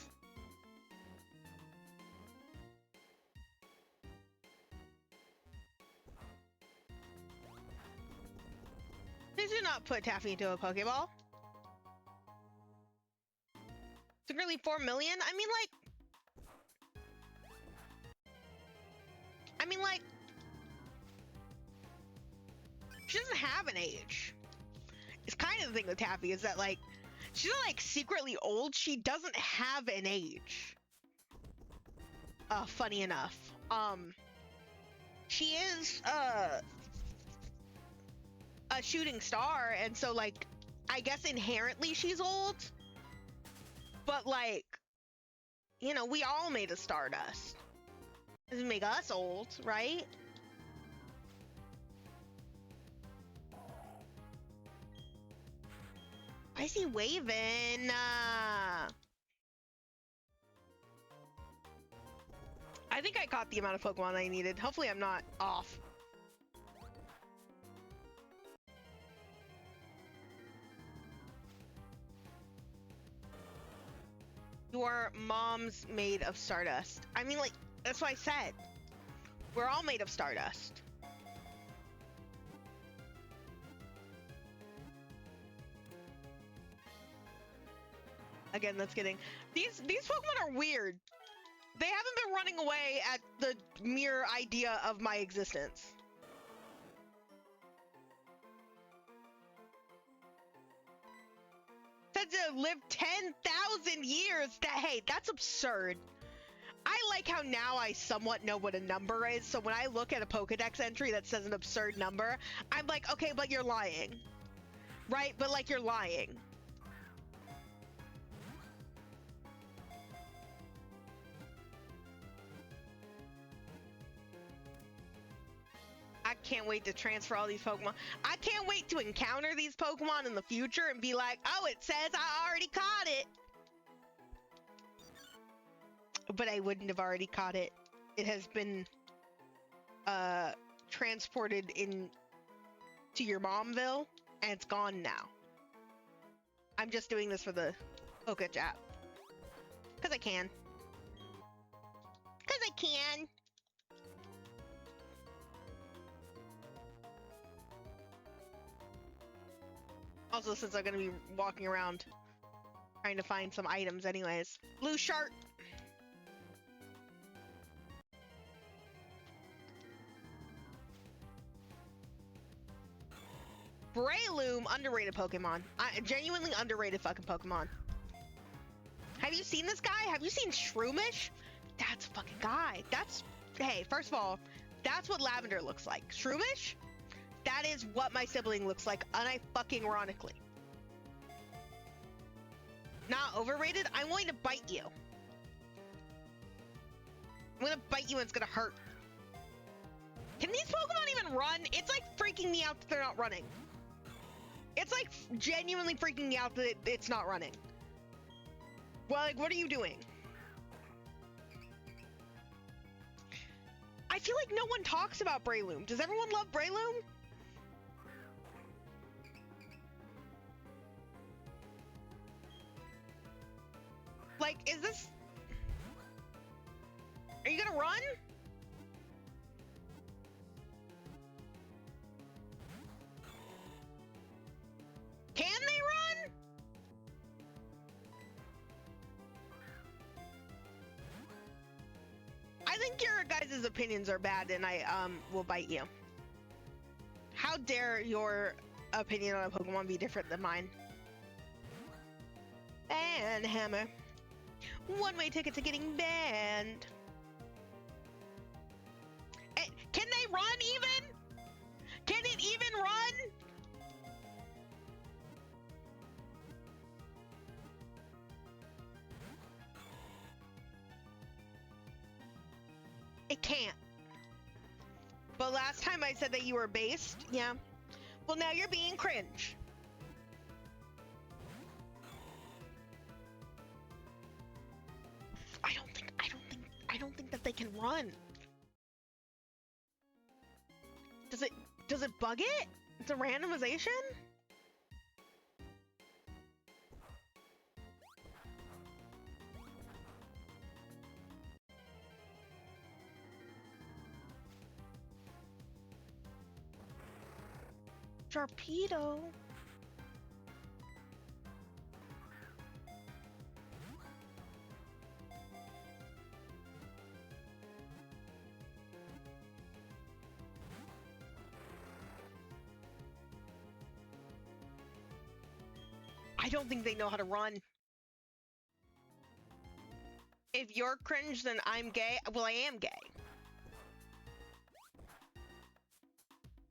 Please do not put Taffy into a Pokeball. Secretly 4 million? I mean, like, she doesn't have an age. It's kind of the thing with Taffy is that, like, she's not, like, secretly old. She doesn't have an age. Funny enough. She is, a shooting star, and so, like, I guess inherently she's old. But, like, you know, we all made a Stardust. Doesn't make us old, right? Why is he waving? I think I caught the amount of Pokemon I needed. Hopefully I'm not off. Your mom's made of Stardust. I mean, like, that's what I said. We're all made of Stardust. Again, that's kidding. These Pokemon are weird. They haven't been running away at the mere idea of my existence. Said to live 10,000 years. Hey, that's absurd. I like how now I somewhat know what a number is, so when I look at a Pokedex entry that says an absurd number, I'm like, okay, but you're lying. Right? But, like, you're lying. I can't wait to transfer all these Pokemon. I can't wait to encounter these Pokemon in the future and be like, oh, it says I already caught it. But I wouldn't have already caught it. It has been transported in to your momville, and it's gone now. I'm just doing this for the Poke chat. Because I can. Because I can. Also, since I'm going to be walking around trying to find some items anyways. Blue shark. Breloom, underrated Pokemon. Genuinely underrated fucking Pokemon. Have you seen this guy? Have you seen Shroomish? That's a fucking guy. That's, hey, first of all, that's what Lavender looks like. Shroomish? That is what my sibling looks like, fucking ironically. Not overrated? I'm going to bite you. I'm going to bite you and it's going to hurt. Can these Pokemon even run? It's like freaking me out that they're not running. It's like genuinely freaking me out that it's not running. Well, like, what are you doing? I feel like no one talks about Breloom. Does everyone love Breloom? Like, is this... Are you gonna run? Can they run? I think your guys' opinions are bad and I will bite you. How dare your opinion on a Pokemon be different than mine? And hammer. One-way ticket to getting banned. Can they run even? Can it even run? It can't. But last time I said that you were based, yeah. Well, now you're being cringe. I don't think that they can run. Does it bug it? It's a randomization? Torpedo. I don't think they know how to run. If you're cringe, then I'm gay. Well, I am gay.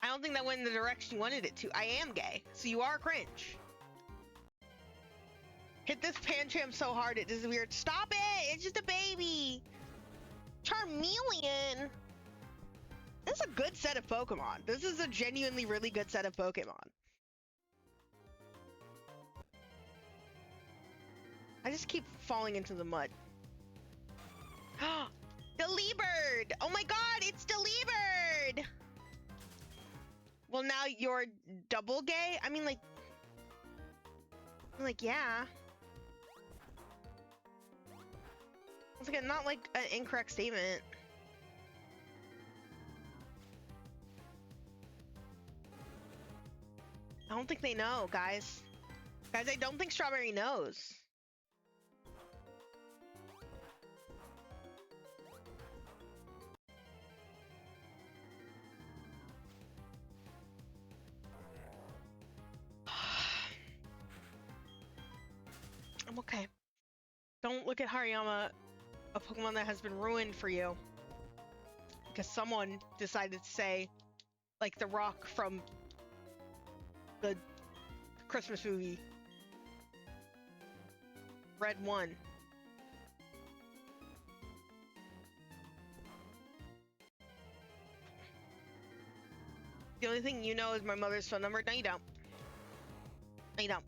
I don't think that went in the direction you wanted it to. I am gay, so you are cringe. Hit this Pancham so hard it is weird. Stop it! It's just a baby! Charmeleon! This is a good set of Pokemon. This is a genuinely really good set of Pokemon. I just keep falling into the mud. Delibird! Oh my god, it's Delibird! Well, now you're double gay? I mean, like, yeah. It's like not like an incorrect statement. I don't think they know, guys. Guys, I don't think Strawberry knows. I'm okay. Don't look at Hariyama, a Pokemon that has been ruined for you. Because someone decided to say, like the Rock from the Christmas movie, Red 1. The only thing you know is my mother's phone number. No, you don't. No, you don't.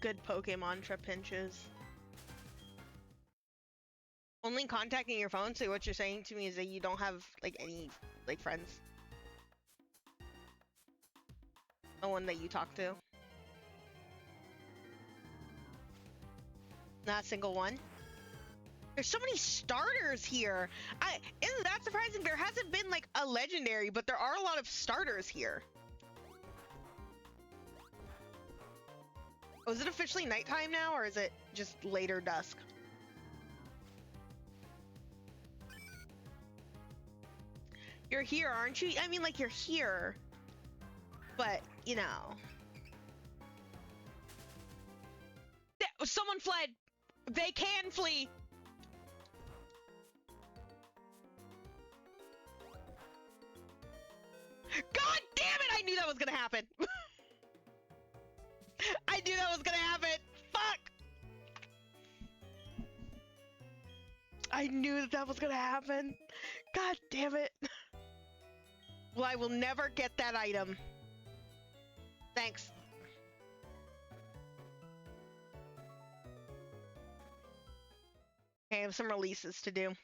good Pokemon trip pinches. Only contacting your phone, so what you're saying to me is that you don't have, like, any, like, friends? No one that you talk to? Not a single one? There's so many starters here! Isn't that surprising? There hasn't been, like, a legendary, but there are a lot of starters here. Oh, is it officially nighttime now, or is it just later dusk? You're here, aren't you? I mean, like, you're here. But, you know. Someone fled! They can flee! God damn it! I knew that was gonna happen! I knew that was gonna happen! Fuck! I knew that that was gonna happen! God damn it! Well, I will never get that item. Thanks. Okay, I have some releases to do.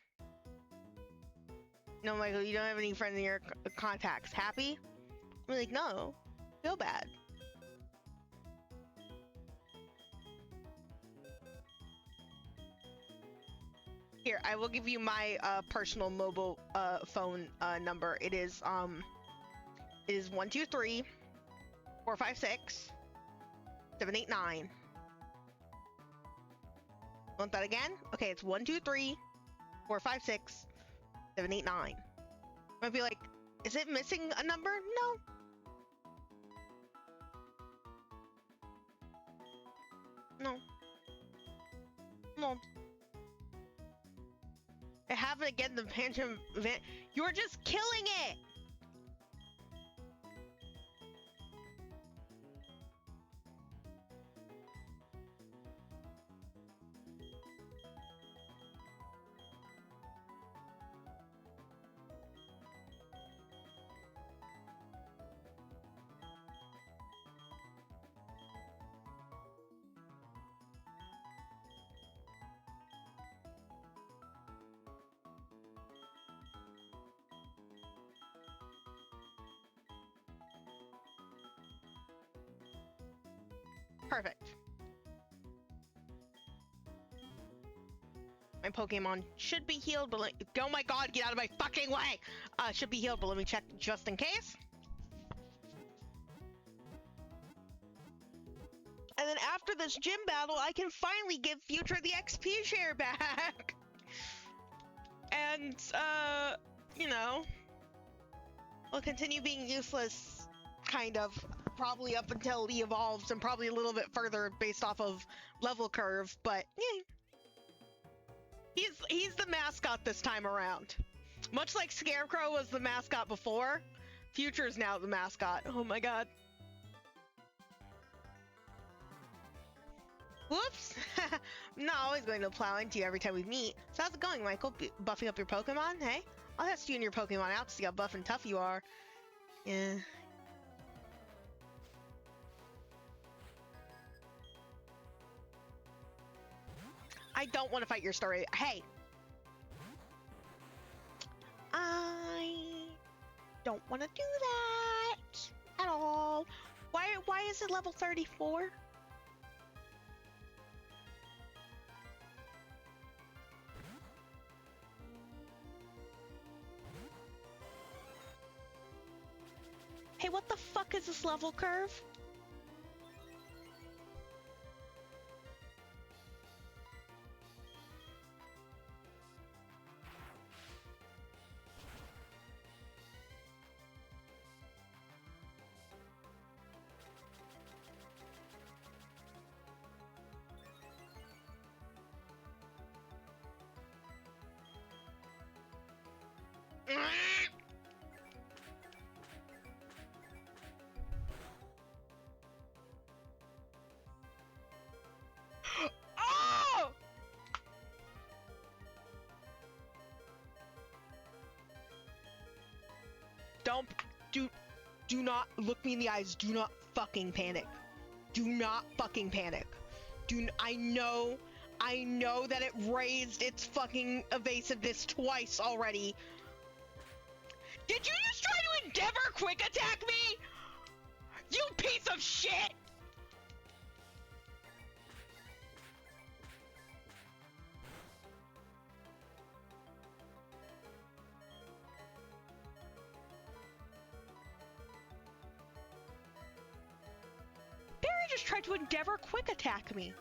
No, Michael, you don't have any friends in your contacts. Happy? I'm like, no. Feel bad. Here, I will give you my personal mobile phone number. It is 123 456 789. Want that again? Okay, it's 123 456 789. Might be like, is it missing a number? No. No. No. I haven't again the Phantom event. You're just killing it! Perfect. My Pokemon should be healed, but oh my god, get out of my fucking way! Should be healed, but let me check just in case. And then after this gym battle, I can finally give Future the XP share back! And, you know, will continue being useless, kind of. Probably up until he evolves, and probably a little bit further based off of level curve, but yeah. He's the mascot this time around. Much like Scarecrow was the mascot before, Future's now the mascot. Oh my god. Whoops! I'm not always going to plow into you every time we meet. So how's it going, Michael? Buffing up your Pokemon? Hey? I'll test you and your Pokemon out to see how buff and tough you are. Yeah. I don't want to fight your story. Hey! I don't want to do that at all. Why is it level 34? Hey, what the fuck is this level curve? Oh! Do not look me in the eyes. Do not fucking panic. Do not fucking panic. I know that it raised its fucking evasiveness twice already. Did you just try to Endeavor quick attack me? You piece of shit! Barry just tried to Endeavor quick attack me.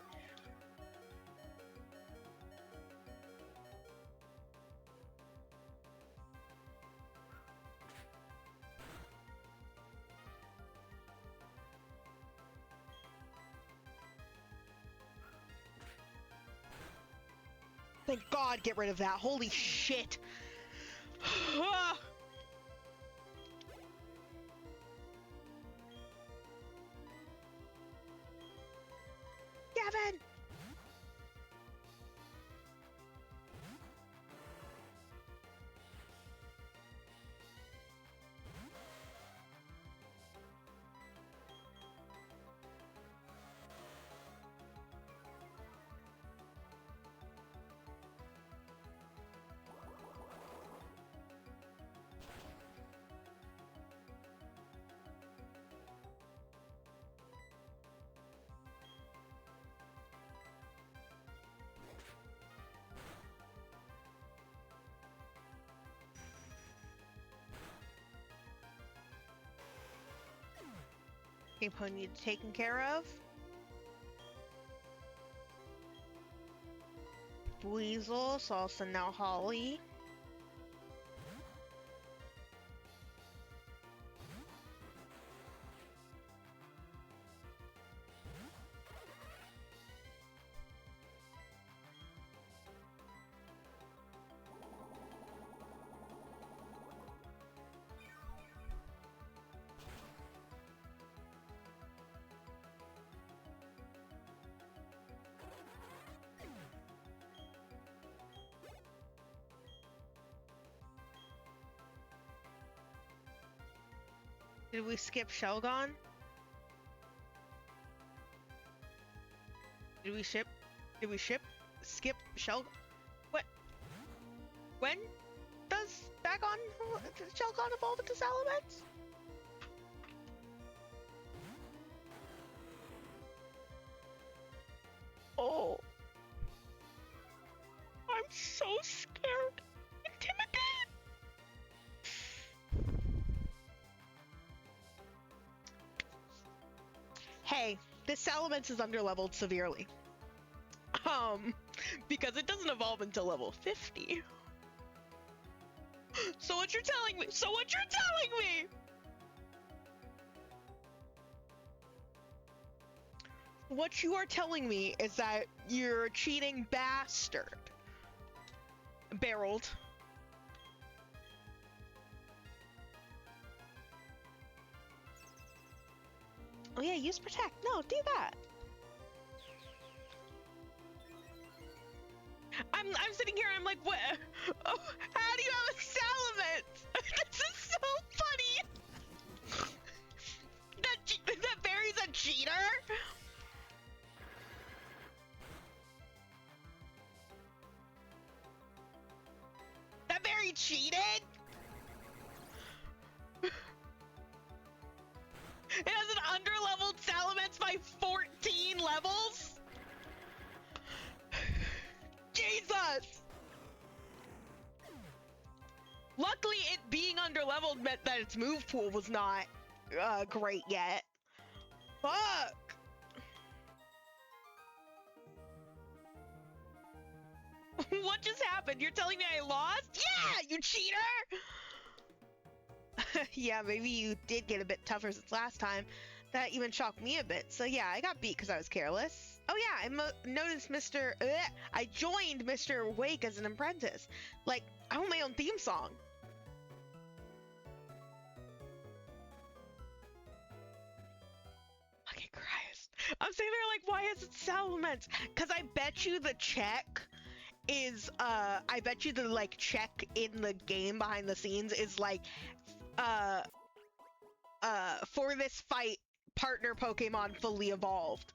Thank God, get rid of that. Holy shit. Gavin! Pony needs taken care of. Weasel, Salsa, now Holly. Did we skip Shelgon? Did we skip Shelgon? What? When does Shelgon evolve into Salamence? Oh. I'm so scared. Intimidated. Hey, this Salamence is underleveled severely. Because it doesn't evolve until level 50. So what you're telling me? What you are telling me is that you're a cheating bastard. Barreled. Oh yeah, use protect. No, do that. I'm sitting here and I'm like, what? Oh, how do you have a Salamence? This is so funny. That Barry's a cheater? That Barry cheated? It has an underleveled Salamence by 14 levels? Jesus! Luckily, it being underleveled meant that its move pool was not great yet. Fuck! What just happened? You're telling me I lost? Yeah, you cheater! Yeah, maybe you did get a bit tougher since last time. That even shocked me a bit. So yeah, I got beat because I was careless. Oh yeah, I noticed I joined Mr. Wake as an apprentice. Like, I want my own theme song. Fucking Christ. I'm sitting there like, why is it Salamence? Because I bet you the check is, I bet you the, like, check in the game behind the scenes is like, for this fight, partner Pokemon fully evolved.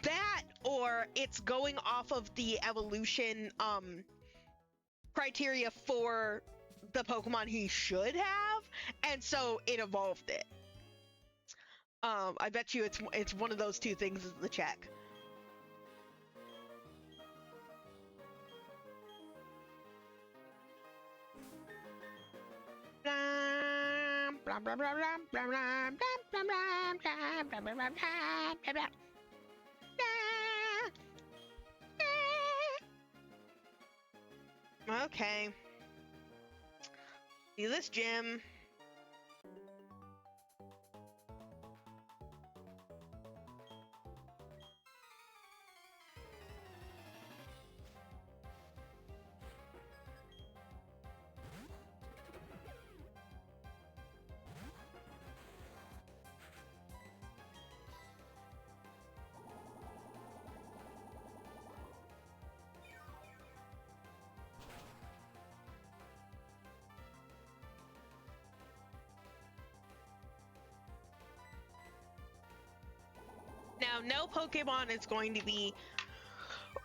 that, or it's going off of the evolution criteria for the Pokemon he should have, and so it evolved it. I bet you it's one of those two things is the check. Okay. See this gym. Now, no Pokemon is going to be,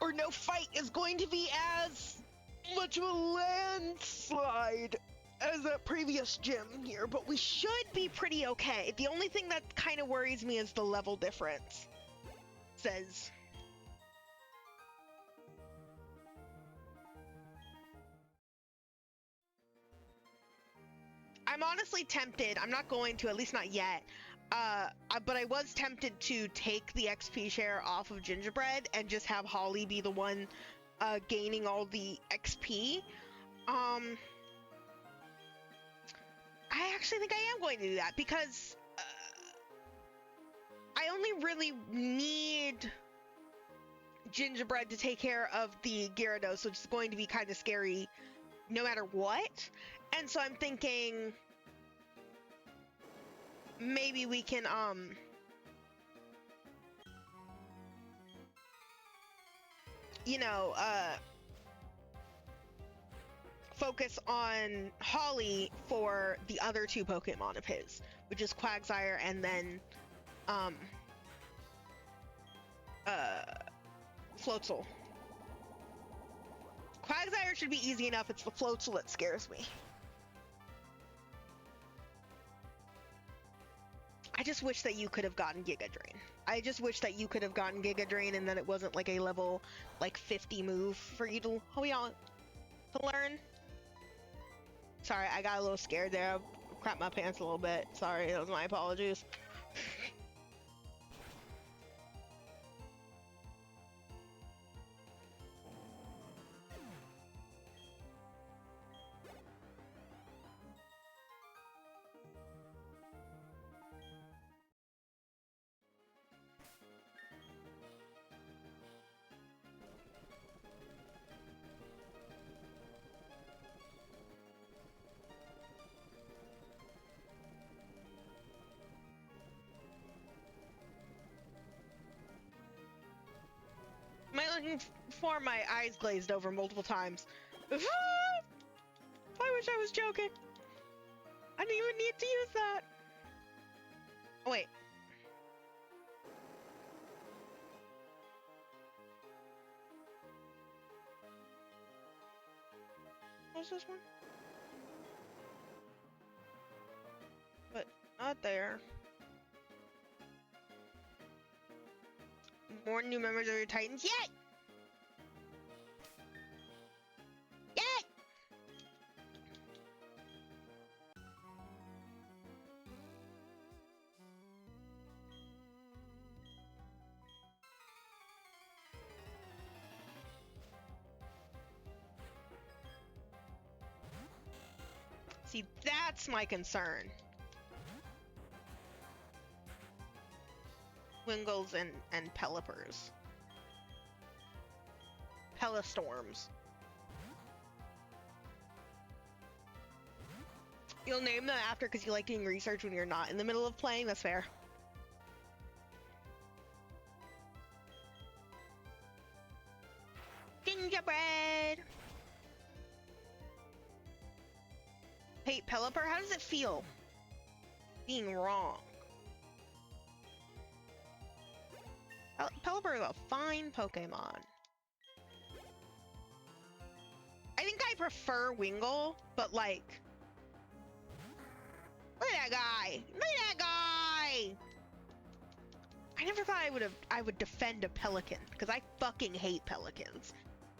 or no fight is going to be as much of a landslide as that previous gym here, but we should be pretty okay. The only thing that kind of worries me is the level difference. Says. I'm honestly tempted, I'm not going to, at least not yet, but I was tempted to take the XP share off of Gingerbread and just have Holly be the one gaining all the XP. I actually think I am going to do that because I only really need Gingerbread to take care of the Gyarados, which is going to be kind of scary no matter what. And so I'm thinking maybe we can focus on Holly for the other two Pokemon of his, which is Quagsire and then Floatzel. Quagsire should be easy enough, it's the Floatzel that scares me. I just wish that you could have gotten Giga Drain. I just wish that you could have gotten Giga Drain and then it wasn't like a level like 50 move for you to learn. Sorry, I got a little scared there. I crapped my pants a little bit. Sorry, those are my apologies. Am I looking for my eyes glazed over multiple times? I wish I was joking. I didn't even need to use that. Oh, wait. What's this one? But not there. More new members of your Titans. Yay! Yay! See, that's my concern. Wingles and Pelipers. Pellistorms. You'll name them after because you like doing research when you're not in the middle of playing, that's fair. Gingerbread! Hey, Pelipper, how does it feel being wrong? Pelipper is a fine Pokemon. I think I prefer Wingull, but like, look at that guy! Look at that guy! I never thought I would defend a pelican, because I fucking hate pelicans.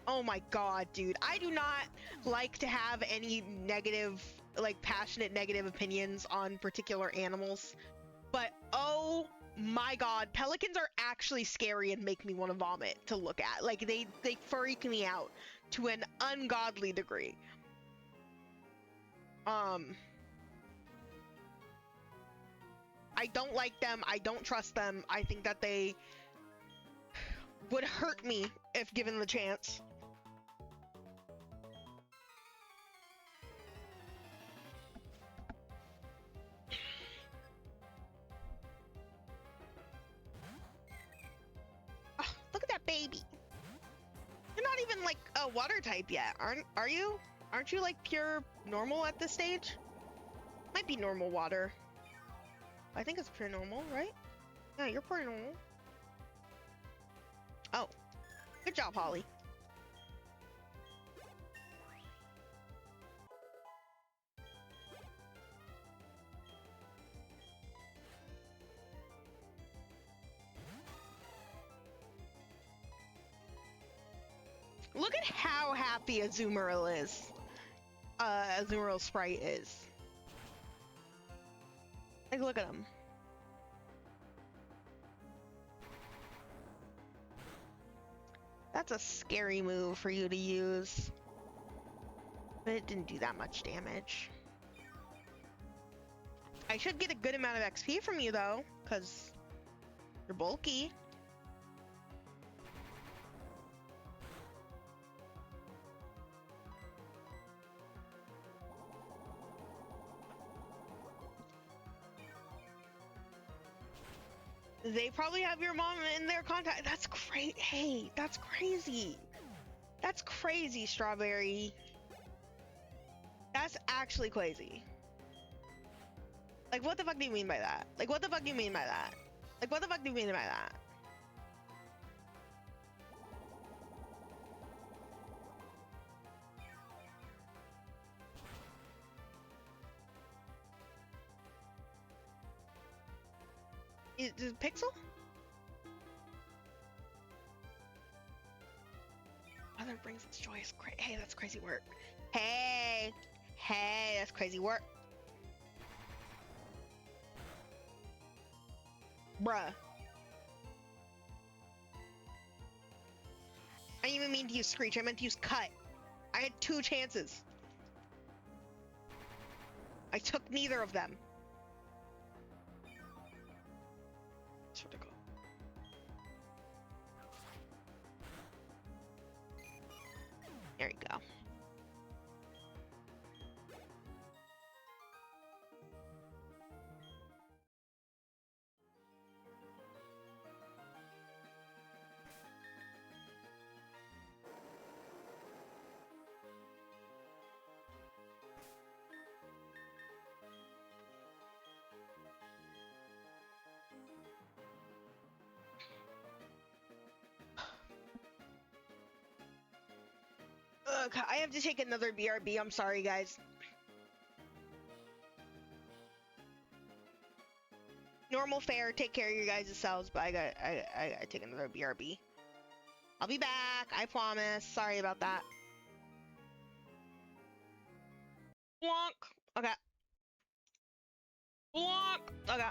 Oh my god, dude. I do not like to have any negative, like passionate negative opinions on particular animals, but oh my god, pelicans are actually scary and make me want to vomit to look at. Like they freak me out to an ungodly degree. I don't like them. I don't trust them. I think that they would hurt me if given the chance. Oh, look at that baby. You're not even like a water type yet, are you? Aren't you like pure normal at this stage? Might be normal water. I think it's pure normal, right? Yeah, you're pure normal. Oh, good job, Holly. Look at how happy Azumarill is. Azumarill sprite is. Like, look at him. That's a scary move for you to use. But it didn't do that much damage. I should get a good amount of XP from you, though, because you're bulky. They probably have your mom in their contact. That's great. Hey, that's crazy. That's crazy, Strawberry. That's actually crazy. Like, what the fuck do you mean by that? Like, what the fuck do you mean by that? Like, what the fuck do you mean by that? Is it Pixel? Mother brings its joyous hey, that's crazy work. Hey, that's crazy work. Bruh. I didn't even mean to use Screech, I meant to use Cut. I had 2 chances. I took neither of them. There you go. Ugh, I have to take another BRB. I'm sorry, guys. Normal fare. Take care of your guys' selves, but I gotta take another BRB. I'll be back. I promise. Sorry about that. Blonk. Okay. Blonk. Okay.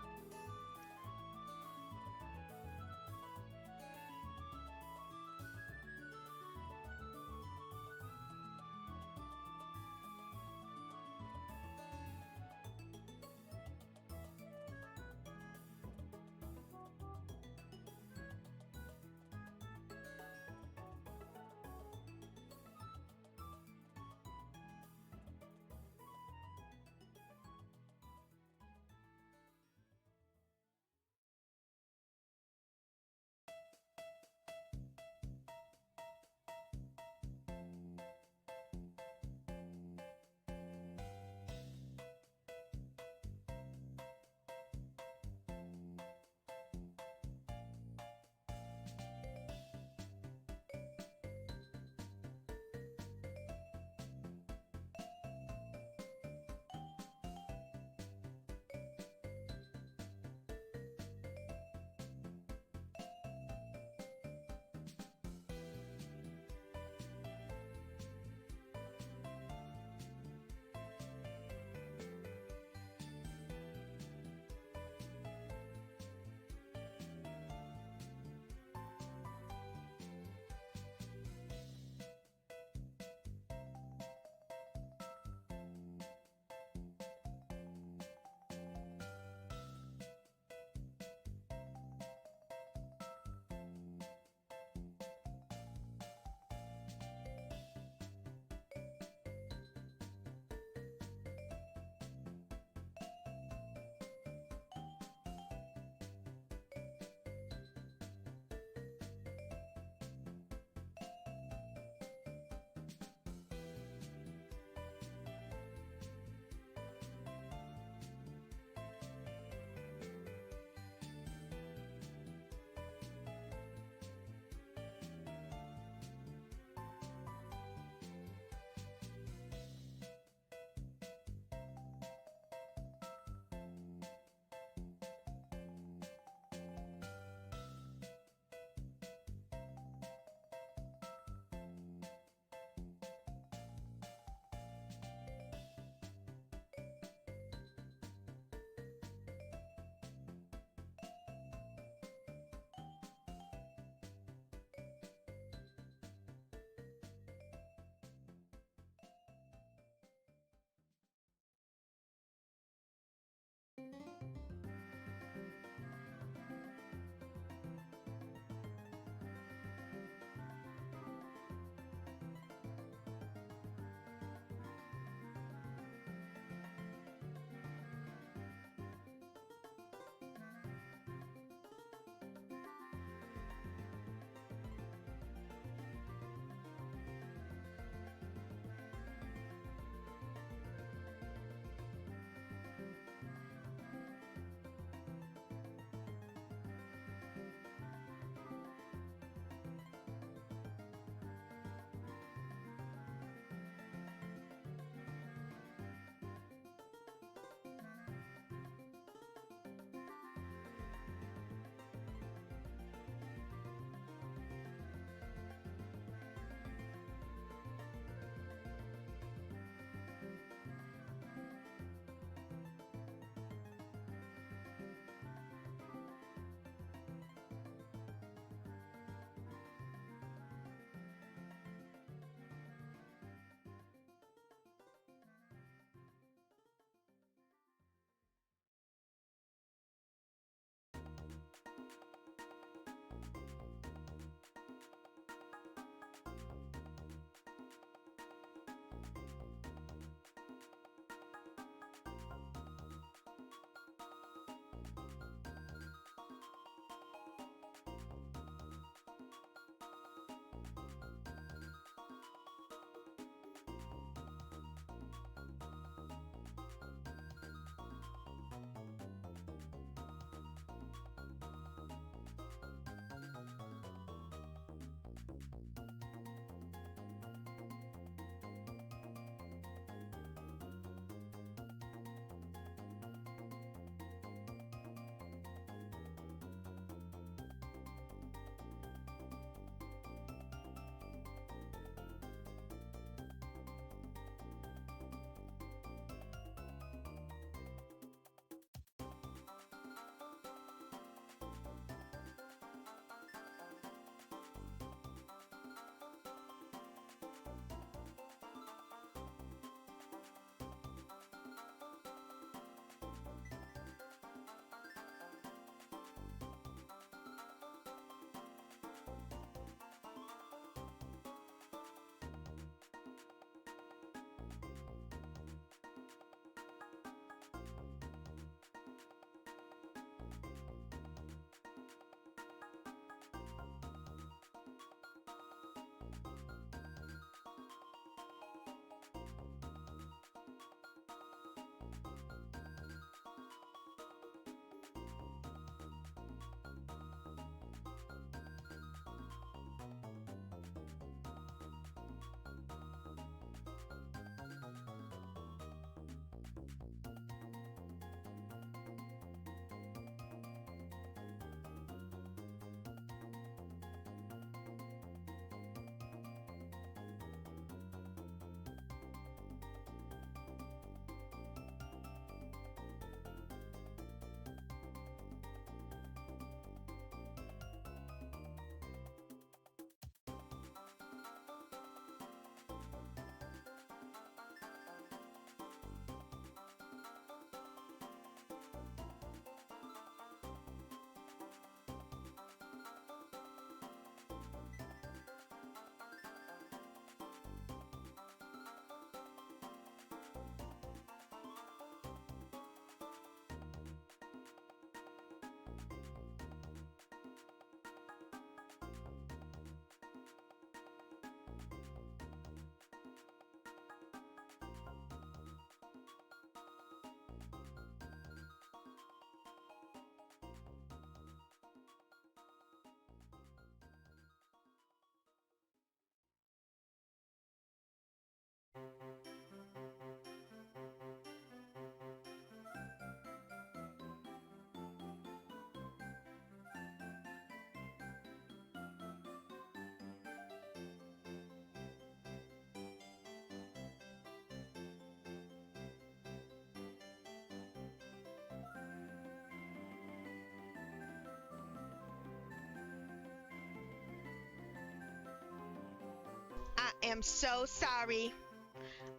I am so sorry.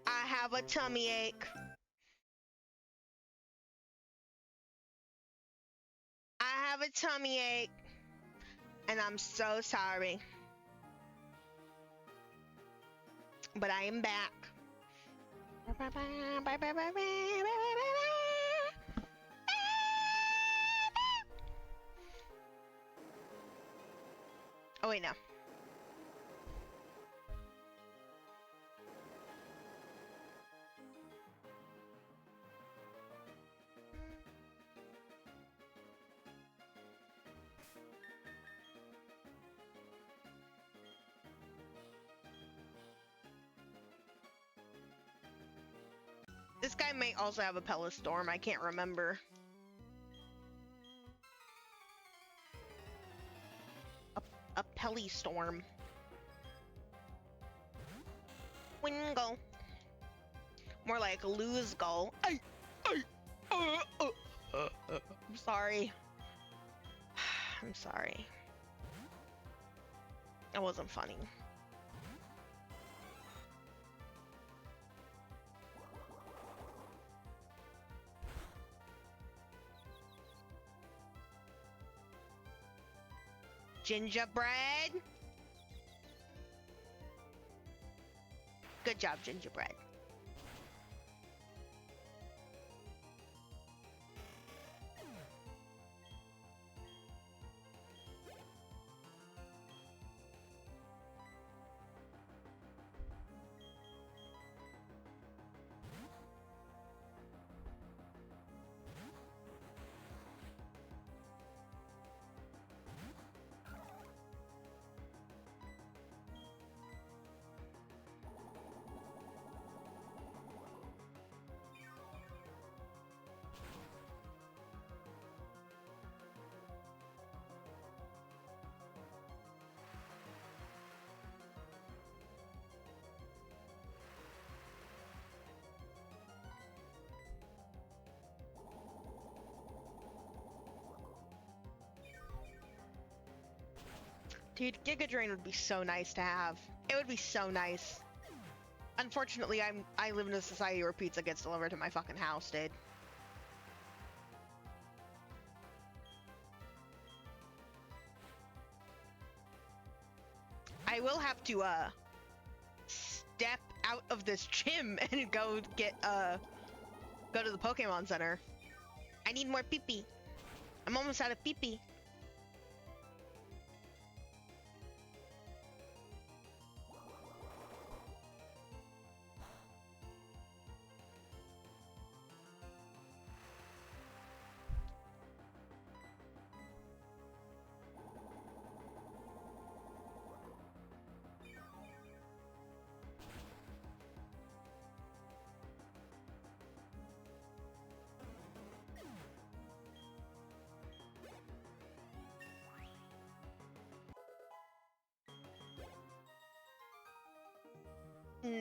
I have a tummy ache. have a tummy ache. And I'm so sorry. But I am back. Oh wait, no. This guy may also have a Pellistorm. I can't remember. A Pellistorm. Wingo. More like lose go. I'm sorry. I'm sorry. That wasn't funny. Gingerbread. Good job, gingerbread. Dude, Giga Drain would be so nice to have. It would be so nice. Unfortunately, I live in a society where pizza gets delivered to my fucking house, dude. I will have to step out of this gym and go to the Pokemon Center. I need more pee-pee. I'm almost out of pee-pee.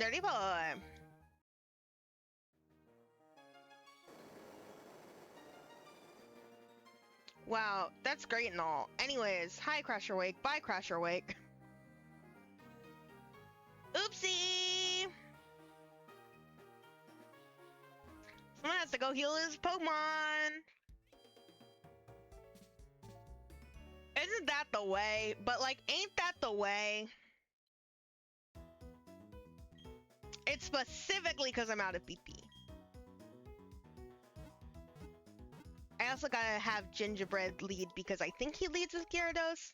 Dirty boy. Wow, that's great and all. Anyways, hi Crasher Wake, bye Crasher Wake. Oopsie! Someone has to go heal his Pokemon. Isn't that the way? But like, ain't that the way? It's specifically because I'm out of PP. I also gotta have Gingerbread lead because I think he leads with Gyarados,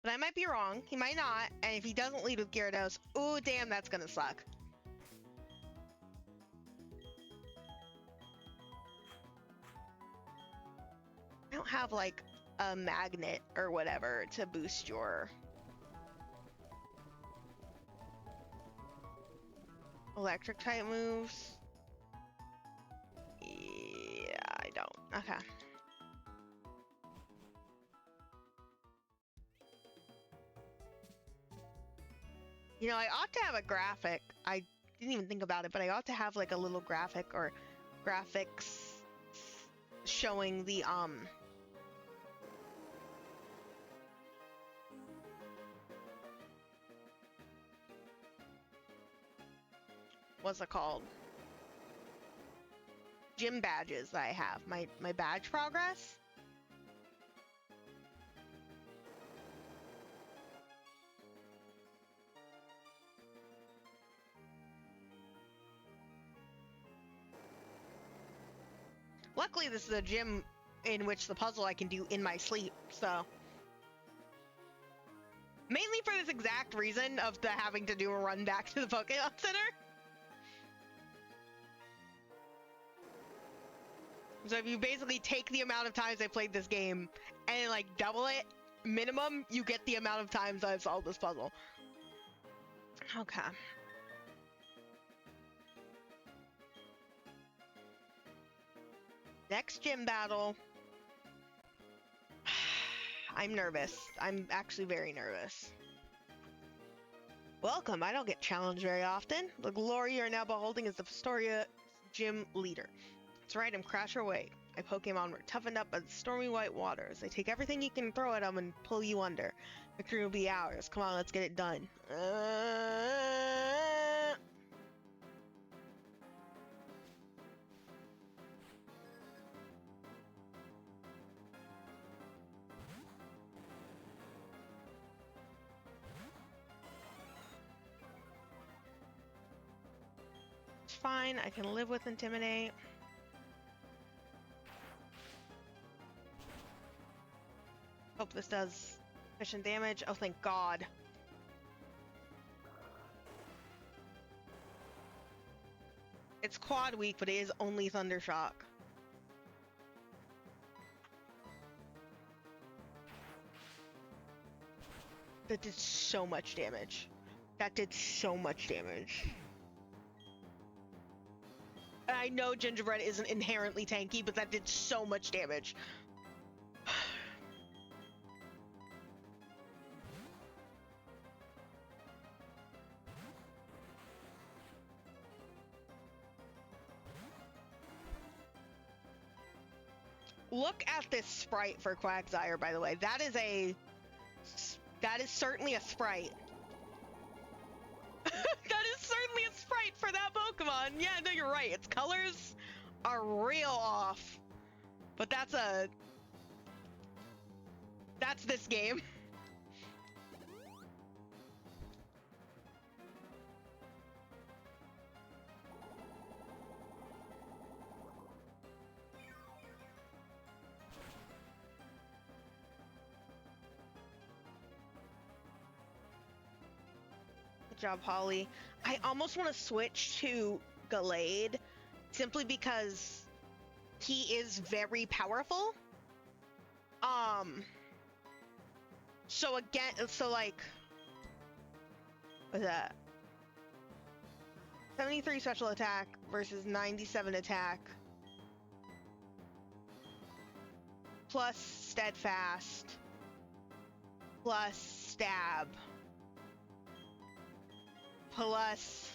but I might be wrong. He might not, and if he doesn't lead with Gyarados, ooh, damn, that's gonna suck. I don't have like a magnet or whatever to boost your electric type moves. Yeah, I don't. Okay. You know, I ought to have a graphic. I didn't even think about it, but I ought to have like a little graphic or graphics showing the what's it called? Gym badges that I have. My badge progress. Luckily, this is a gym in which the puzzle I can do in my sleep, so. Mainly for this exact reason of the having to do a run back to the Pokemon Center. So if you basically take the amount of times I played this game and like double it, minimum, you get the amount of times I've solved this puzzle. Okay. Next gym battle. I'm nervous. I'm actually very nervous. Welcome. I don't get challenged very often. The glory you're now beholding is the Fostoria gym leader. That's right, I'm Crasher Wade. My Pokemon were toughened up by the stormy white waters. They take everything you can throw at them and pull you under. Victory will be ours. Come on, let's get it done. It's fine. I can live with Intimidate. Hope this does sufficient damage. Oh, thank God. It's quad weak, but it is only Thundershock. That did so much damage. That did so much damage. And I know Gingerbread isn't inherently tanky, but that did so much damage. Look at this sprite for Quagsire, by the way. That is certainly a sprite. That is certainly a sprite for that Pokemon. Yeah, no, you're right. Its colors are real off. But that's this game. Good job, Holly. I almost want to switch to Gallade simply because he is very powerful. So again, so like, what's that? 73 special attack versus 97 attack. Plus steadfast. Plus stab. Plus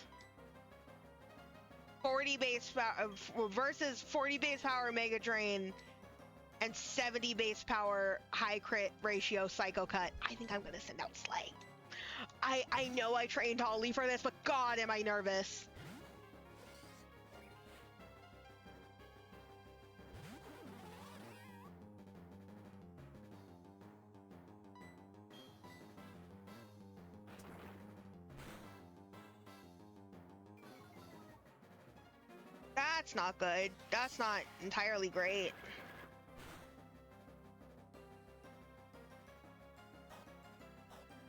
40 base power versus 40 base power Mega Drain and 70 base power high crit ratio Psycho Cut. I think I'm gonna send out Slay. I know I trained Holly for this, but God, am I nervous. That's not good. That's not entirely great.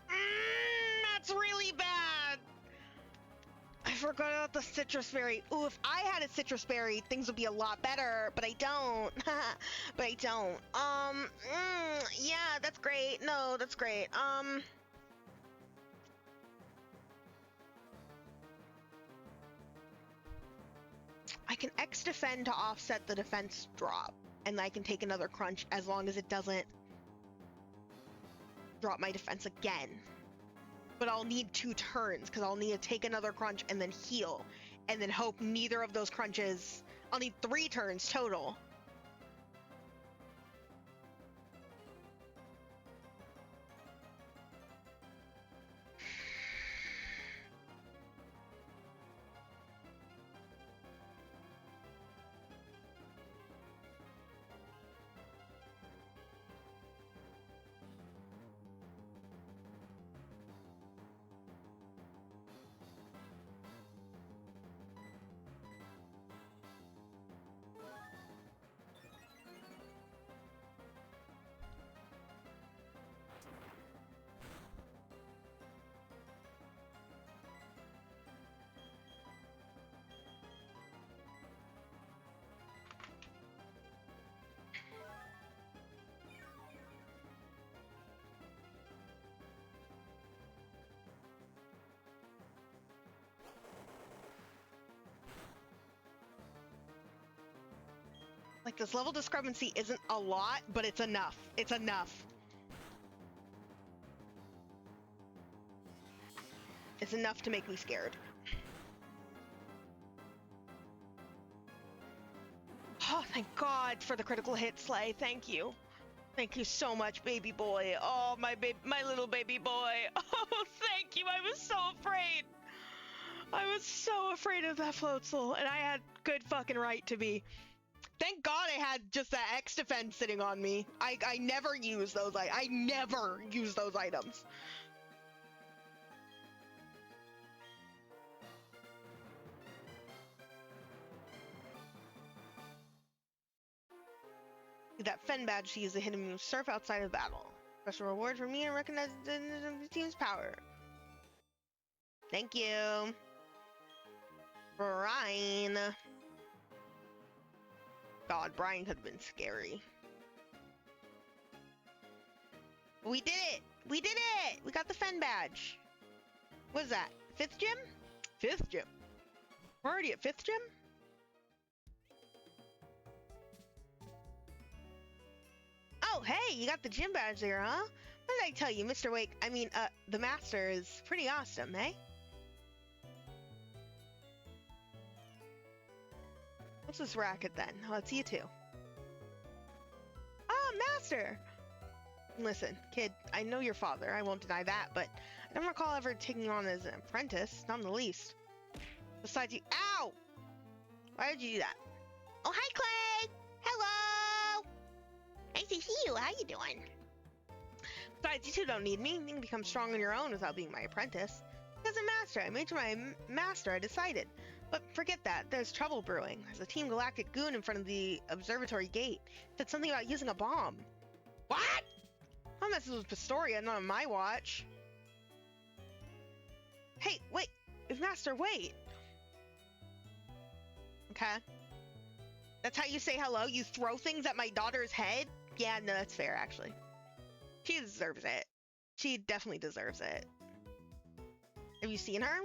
That's really bad. I forgot about the citrus berry. Ooh, if I had a citrus berry, things would be a lot better, but I don't. But I don't. Yeah, that's great. No, that's great. I can X defend to offset the defense drop, and I can take another crunch as long as it doesn't drop my defense again. But I'll need 2 turns, because I'll need to take another crunch and then heal, and then hope neither of those crunches... I'll need 3 turns total. Like, this level discrepancy isn't a lot, but it's enough. It's enough. It's enough to make me scared. Oh, thank God for the critical hit, Slay. Thank you. Thank you so much, baby boy. Oh, my little baby boy. Oh, thank you. I was so afraid. I was so afraid of that Floatzel, and I had good fucking right to be. Thank God I had just that X defense sitting on me. I never use those. I never use those items. That Fen badge to use the hidden move surf outside of battle. Special reward for me and recognize the team's power. Thank you. Brian. God, Brian could have been scary. We did it! We did it! We got the Fen badge. What is that? 5th gym? 5th gym. We're already at 5th gym? Oh, hey, you got the gym badge there, huh? What did I tell you, Mr. Wake? I mean, the master is pretty awesome, eh? What's this racket then? Oh, it's you two. Ah, master! Listen, kid, I know your father, I won't deny that, but I don't recall ever taking you on as an apprentice, not in the least. Besides you— Ow! Why did you do that? Oh, hi, Clay! Hello! Nice to see you. How you doing? Besides, you two don't need me. You can become strong on your own without being my apprentice. As a master, I made you my master, I decided. But forget that. There's trouble brewing. There's a Team Galactic goon in front of the observatory gate. Said something about using a bomb. What? I'm messing with Pastoria, not on my watch. Hey, wait. Master, wait. Okay. That's how you say hello? You throw things at my daughter's head? Yeah, no, that's fair, actually. She deserves it. She definitely deserves it. Have you seen her?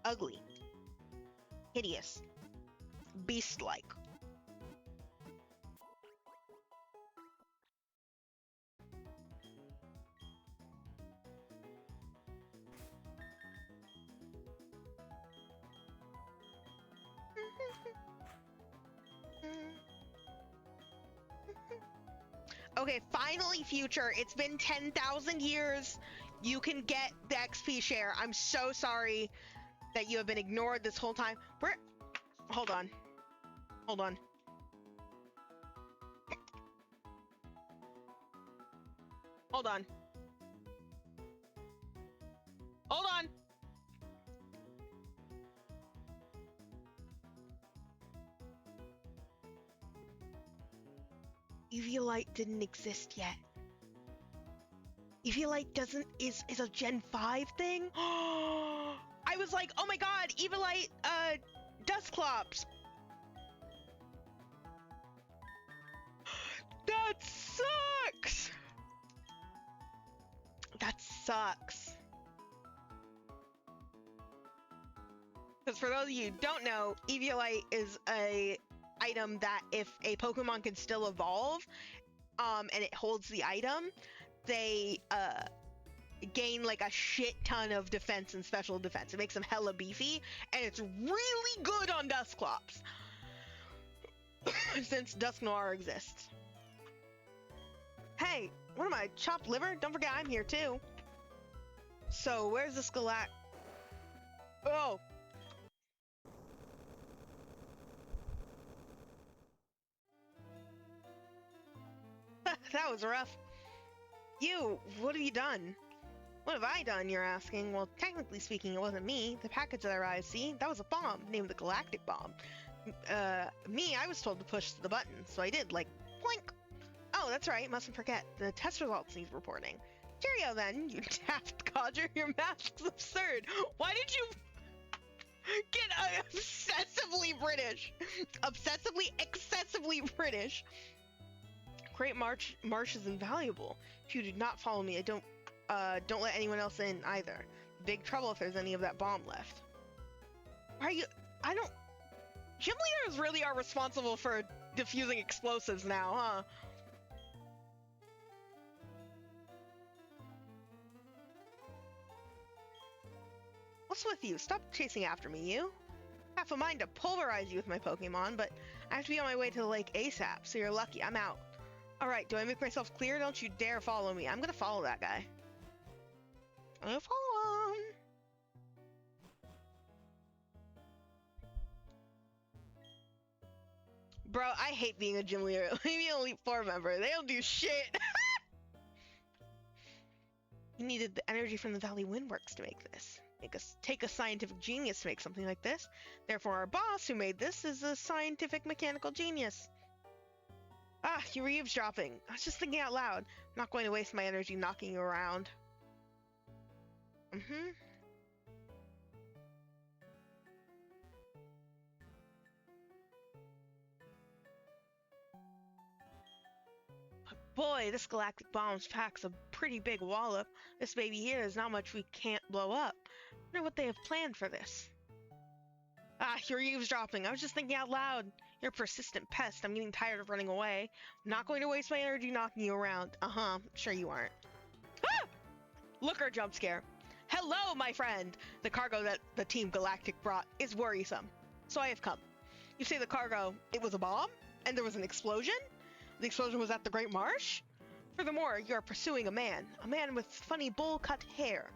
Ugly. Hideous. Beast-like. Okay, finally, Future. It's been 10,000 years. You can get the XP share. I'm so sorry that you have been ignored this whole time. Hold on. Hold on. Hold on. Hold on. Eviolite didn't exist yet. Eviolite is a Gen 5 thing? I was like, oh my god, Eviolite, Dustclops. That sucks! That sucks. Because for those of you who don't know, Eviolite is a item that if a Pokemon can still evolve, and it holds the item, they gain like a shit ton of defense and special defense. It makes them hella beefy, and it's really good on Dusclops since Dusknoir exists. Hey, what am I, chopped liver? Don't forget I'm here too. So where's this Galactic? Oh. That was rough. You, what have you done? What have I done, you're asking? Well, technically speaking, it wasn't me. The package that arrived, see? That was a bomb, named the Galactic Bomb. I was told to push the button, so I did, like, blink. Oh, that's right, mustn't forget. The test results need reporting. Cheerio then, you daft codger, your math's absurd. Why did you get obsessively British? Excessively British. Great Marsh is invaluable. If you do not follow me, don't let anyone else in either. Big trouble if there's any of that bomb left. Why are you— gym leaders really are responsible for diffusing explosives now, huh? What's with you? Stop chasing after me, you. I have a mind to pulverize you with my Pokemon, but I have to be on my way to the lake ASAP, so you're lucky. I'm out. Alright, do I make myself clear? Don't you dare follow me. I'm gonna follow that guy. I'm gonna follow him. Bro, I hate being a gym leader. Leave me an Elite Four member. They don't do shit. You needed the energy from the Valley Windworks to make this. Take a scientific genius to make something like this. Therefore, our boss, who made this, is a scientific mechanical genius. Ah, you were eavesdropping. I was just thinking out loud. I'm not going to waste my energy knocking you around. Boy, this galactic bomb packs a pretty big wallop. This baby here is not much we can't blow up. I wonder what they have planned for this. Ah, you're eavesdropping. I was just thinking out loud. You're a persistent pest. I'm getting tired of running away. I'm not going to waste my energy knocking you around. Sure you aren't. Ah! Looker jump scare. Hello, my friend. The cargo that the Team Galactic brought is worrisome. So I have come. You say the cargo, it was a bomb? And there was an explosion? The explosion was at the Great Marsh? Furthermore, you are pursuing a man with funny bowl-cut hair,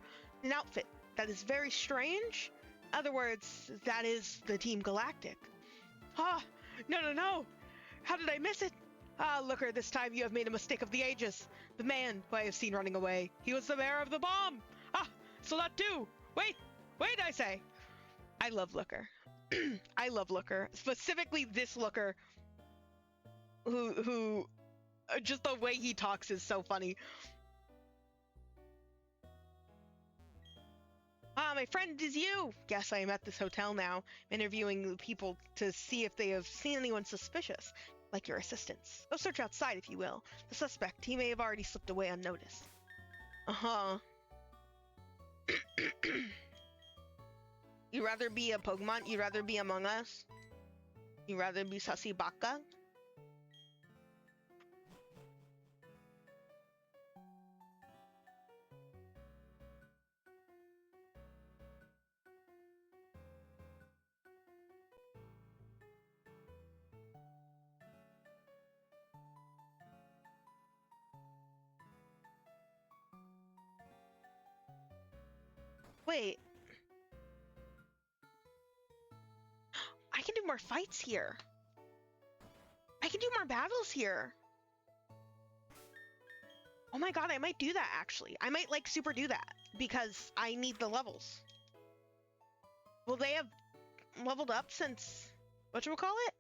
an outfit that is very strange. In other words, that is the Team Galactic. Ah, no. How did I miss it? Ah, Looker, this time you have made a mistake of the ages. The man who I have seen running away, he was the bearer of the bomb. Ah, so that too. Wait, I say. I love Looker. I love Looker. Specifically this Looker who just the way he talks is so funny. Ah, my friend, is you. Guess I am at this hotel now, interviewing people to see if they have seen anyone suspicious, like your assistants. Go search outside, if you will. The suspect, he may have already slipped away unnoticed. You'd rather be a Pokemon? You'd rather be Among Us? You'd rather be Sassy Baka? Wait. I can do more fights here. I can do more battles here. Oh my god, I might do that actually. I might like super do that because I need the levels. Will they have leveled up since whatchamacallit?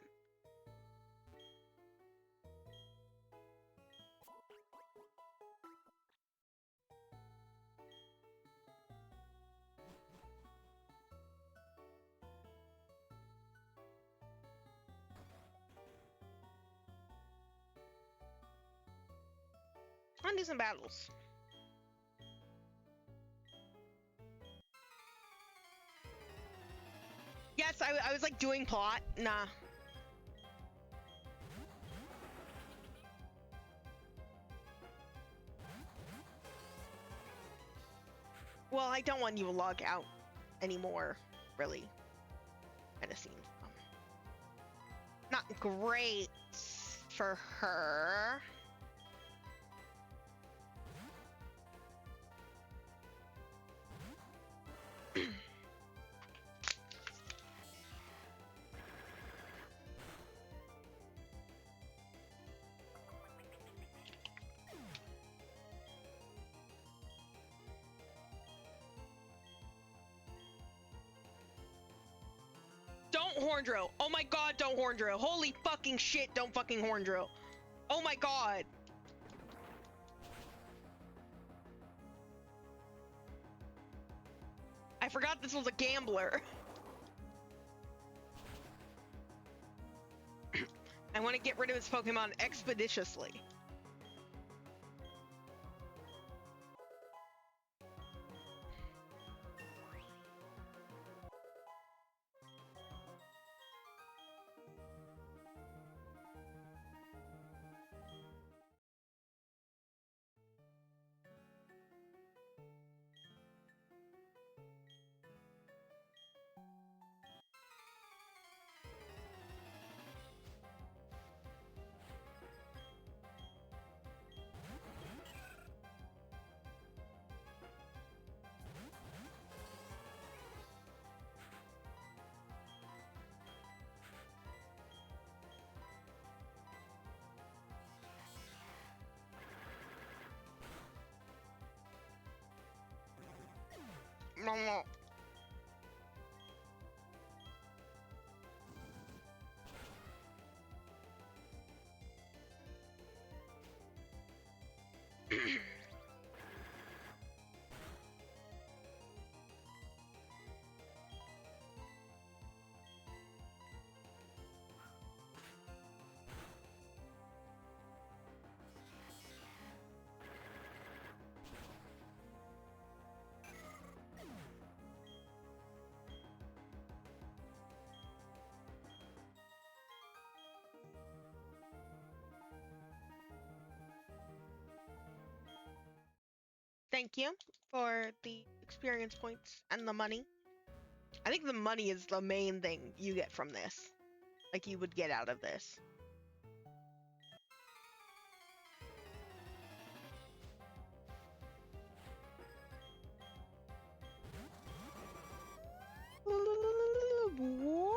I'm gonna do some battles. Yes, I was like doing plot. Nah. Well, I don't want you to log out anymore, really. Kinda seems not great for her. Don't horn drill. Oh my god, don't horn drill. Holy fucking shit, don't fucking horn drill. Oh my god. I forgot this was a gambler. I want to get rid of his Pokemon expeditiously. thank you for the experience points and the money. I think the money is the main thing you get from this. Like, you would get out of this. Whoop.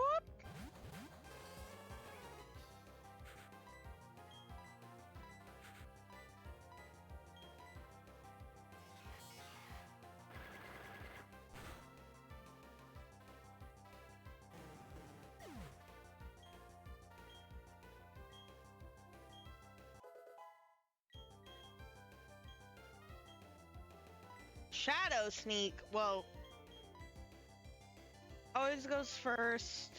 Shadow Sneak. Well, always goes first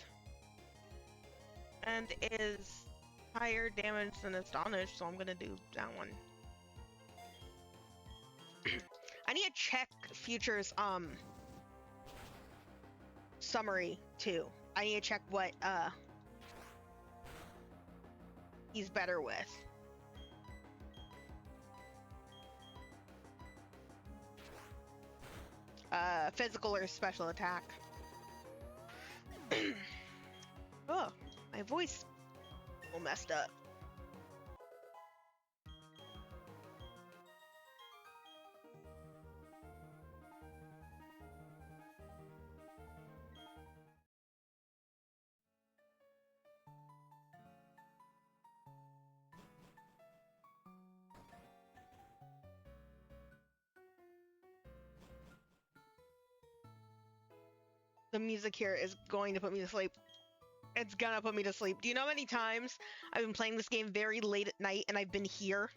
and is higher damage than Astonish, so I'm gonna do that one. I need to check Future's summary too. I need to check what he's better with. Physical or special attack. Oh, my voice all messed up. The music here is going to put me to sleep. It's gonna put me to sleep. Do you know how many times I've been playing this game very late at night and I've been here?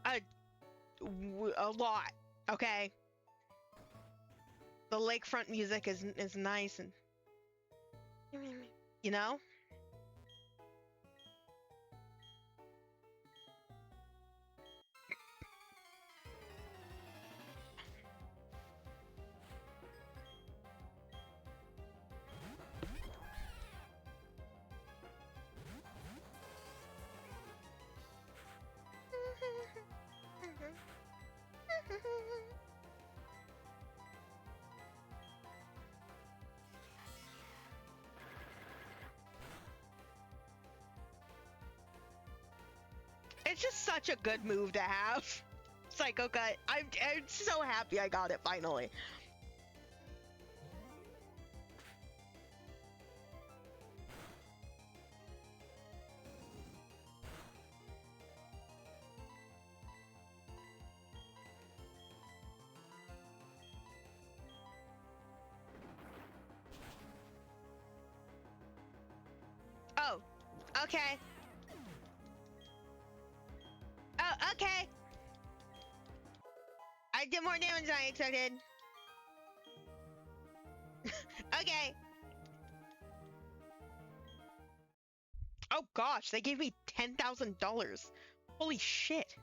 A lot, okay? The lakefront music is nice and... You know? It's just such a good move to have. Psycho Cut. I'm so happy I got it finally. Oh, okay. Oh, okay. I did more damage than I expected. Okay. Oh gosh, they gave me $10,000. Holy shit.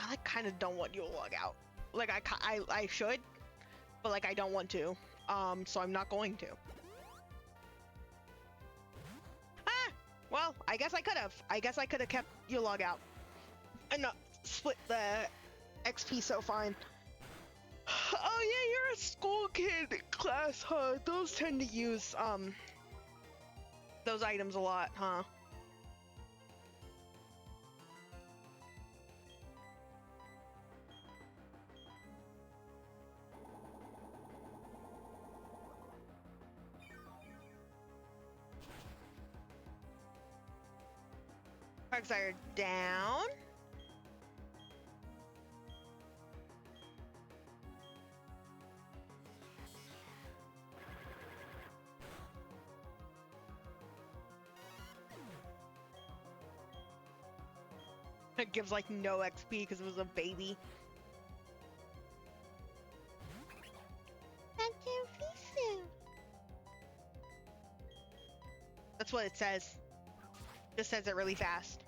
I kind of don't want you to log out. Like I should, but like I don't want to. So I'm not going to. Ah, well, I guess I could have. I guess I could have kept you log out and not split the XP so fine. Oh yeah, you're a school kid class, huh? Those tend to use those items a lot, huh? Parks are down. It gives like no XP because it was a baby. That's what it says. Just says it really fast.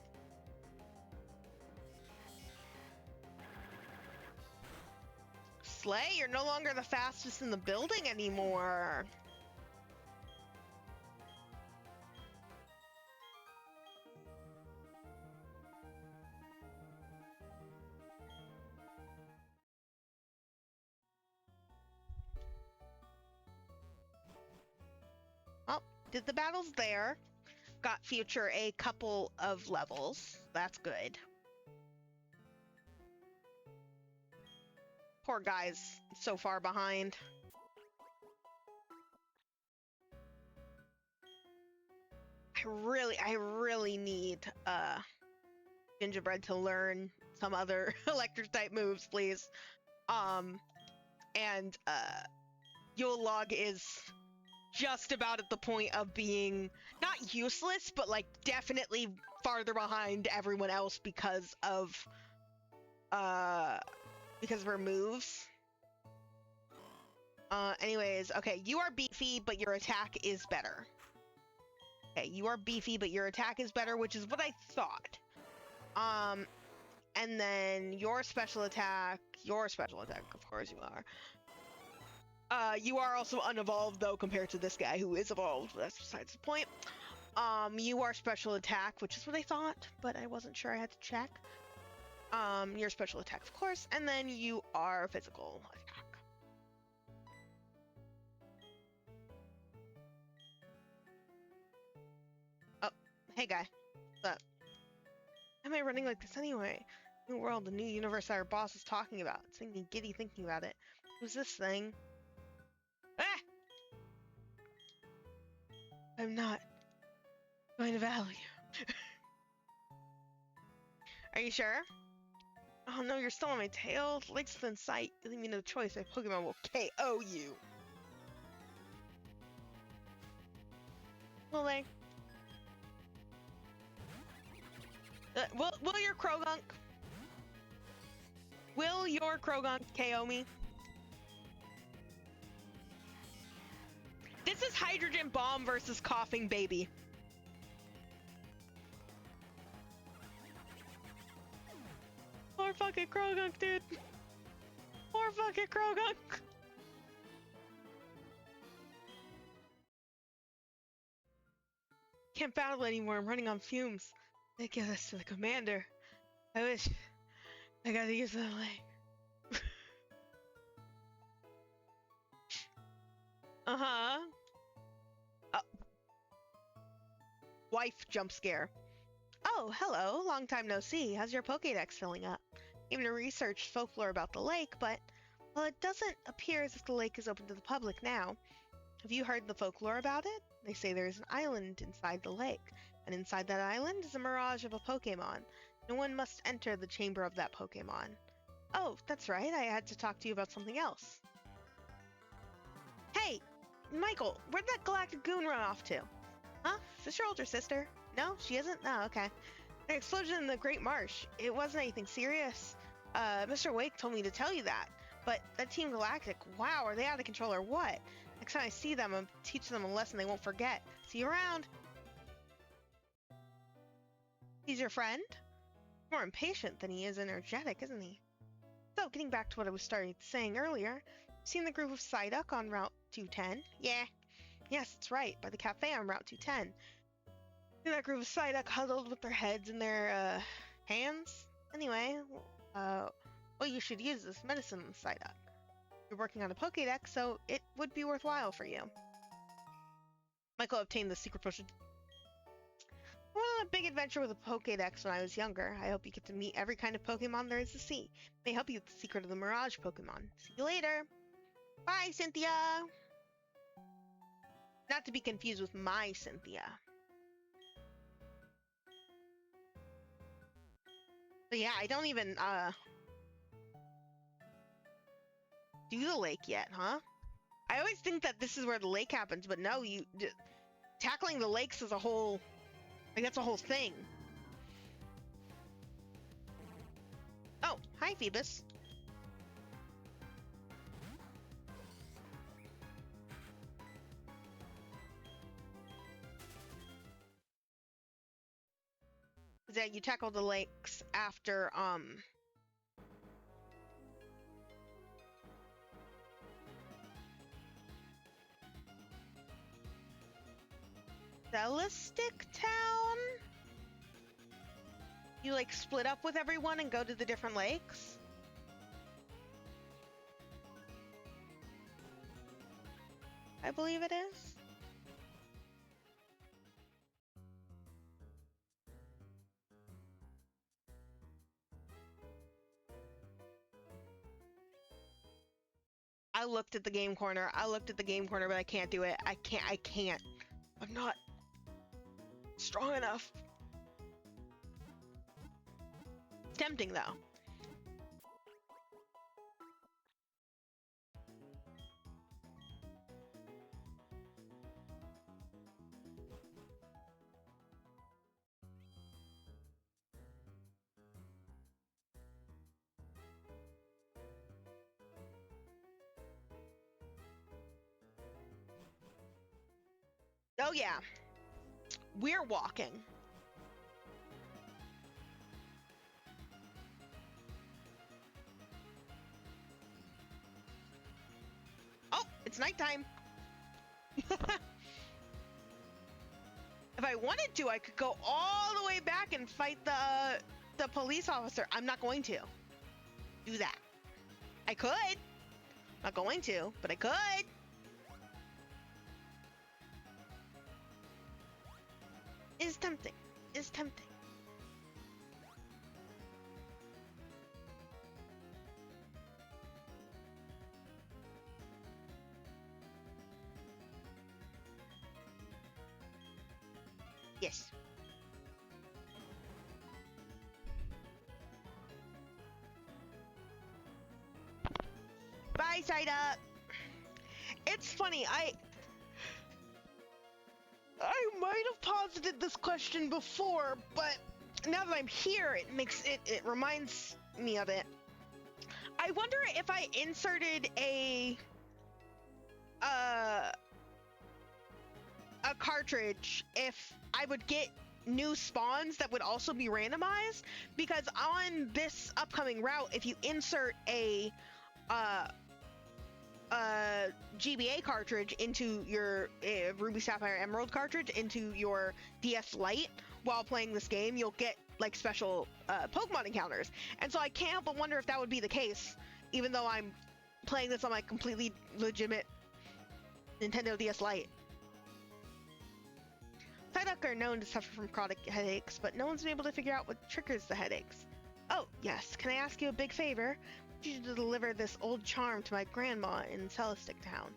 Slay, you're no longer the fastest in the building anymore. Well, did the battles there. Got Future a couple of levels. That's good. Poor guy's so far behind. I really need Gingerbread to learn some other electric type moves, please. And Yule Log is just about at the point of being not useless, but like definitely farther behind everyone else because of her moves. Anyways, okay, you are beefy, but your attack is better. Okay, you are beefy, but your attack is better, which is what I thought. And then your special attack, of course you are. You are also unevolved, though, compared to this guy who is evolved. That's besides the point. You are special attack, which is what I thought, but I wasn't sure. I had to check. Your special attack, of course, and then you are physical attack. Oh, hey guy. What's up? Why am I running like this anyway? New world, the new universe that our boss is talking about. It's making me giddy thinking about it. Who's this thing? Ah! I'm not going to value. Are you sure? Oh no, you're still on my tail. The lake's within sight. Giving me no choice. My Pokemon will KO you. Will they? Will your Krogunk? Will your Krogunk KO me? This is Hydrogen Bomb versus Coughing Baby. Poor fucking Krogunk, dude. Poor fucking Krogunk. Can't battle anymore. I'm running on fumes. They give this to the commander. I wish I got to use the leg. Uh-huh. Oh. Wife jump scare. Oh, hello. Long time no see. How's your Pokédex filling up? Even researched folklore about the lake, but, well, it doesn't appear as if the lake is open to the public now. Have you heard the folklore about it? They say there's an island inside the lake, and inside that island is a mirage of a Pokémon. No one must enter the chamber of that Pokémon. Oh, that's right. I had to talk to you about something else. Hey, Michael, where'd that Galactic goon run off to? Huh? Is this your older sister? No, she isn't? Oh, okay. An explosion in the Great Marsh. It wasn't anything serious. Mr. Wake told me to tell you that. But that Team Galactic, wow, are they out of control or what? Next time I see them, I'll teach them a lesson they won't forget. See you around. He's your friend? More impatient than he is energetic, isn't he? So, getting back to what I was saying earlier, seen the group of Psyduck on Route 210? Yeah. Yes, that's right, by the cafe on Route 210. See that group of Psyduck huddled with their heads in their, hands? Anyway, well, you should use this medicine, Psyduck. You're working on a Pokédex, so it would be worthwhile for you. Michael obtained the secret potion. I went on a big adventure with a Pokédex when I was younger. I hope you get to meet every kind of Pokemon there is to see. It may help you with the secret of the Mirage Pokemon. See you later. Bye, Cynthia. Not to be confused with my Cynthia. But yeah, I don't even, do the lake yet, huh? I always think that this is where the lake happens, but no, tackling the lakes is a whole, like, that's a whole thing. Oh, hi, Phoebus. that you tackle the lakes after Galactic Town. You like split up with everyone and go to the different lakes. I believe it is. I looked at the game corner. But I can't do it. I can't. I'm not strong enough. It's tempting though. Oh yeah. We're walking. Oh, it's nighttime. If I wanted to, I could go all the way back and fight the police officer. I'm not going to do that. I could. Not going to, but I could. Is tempting. Is tempting. Yes. Bye, Side Up. It's funny, I might have posited this question before, but now that I'm here, it reminds me of it. I wonder if I inserted a cartridge, if I would get new spawns that would also be randomized, because on this upcoming route, if you insert a GBA cartridge into your Ruby Sapphire Emerald cartridge into your DS Lite while playing this game, you'll get like special Pokemon encounters. And so I can't help but wonder if that would be the case, even though I'm playing this on my completely legitimate Nintendo DS Lite. Psyduck are known to suffer from chronic headaches, but no one's been able to figure out what triggers the headaches. Oh, yes. Can I ask you a big favor? I need you to deliver this old charm to my grandma in Celestic Town.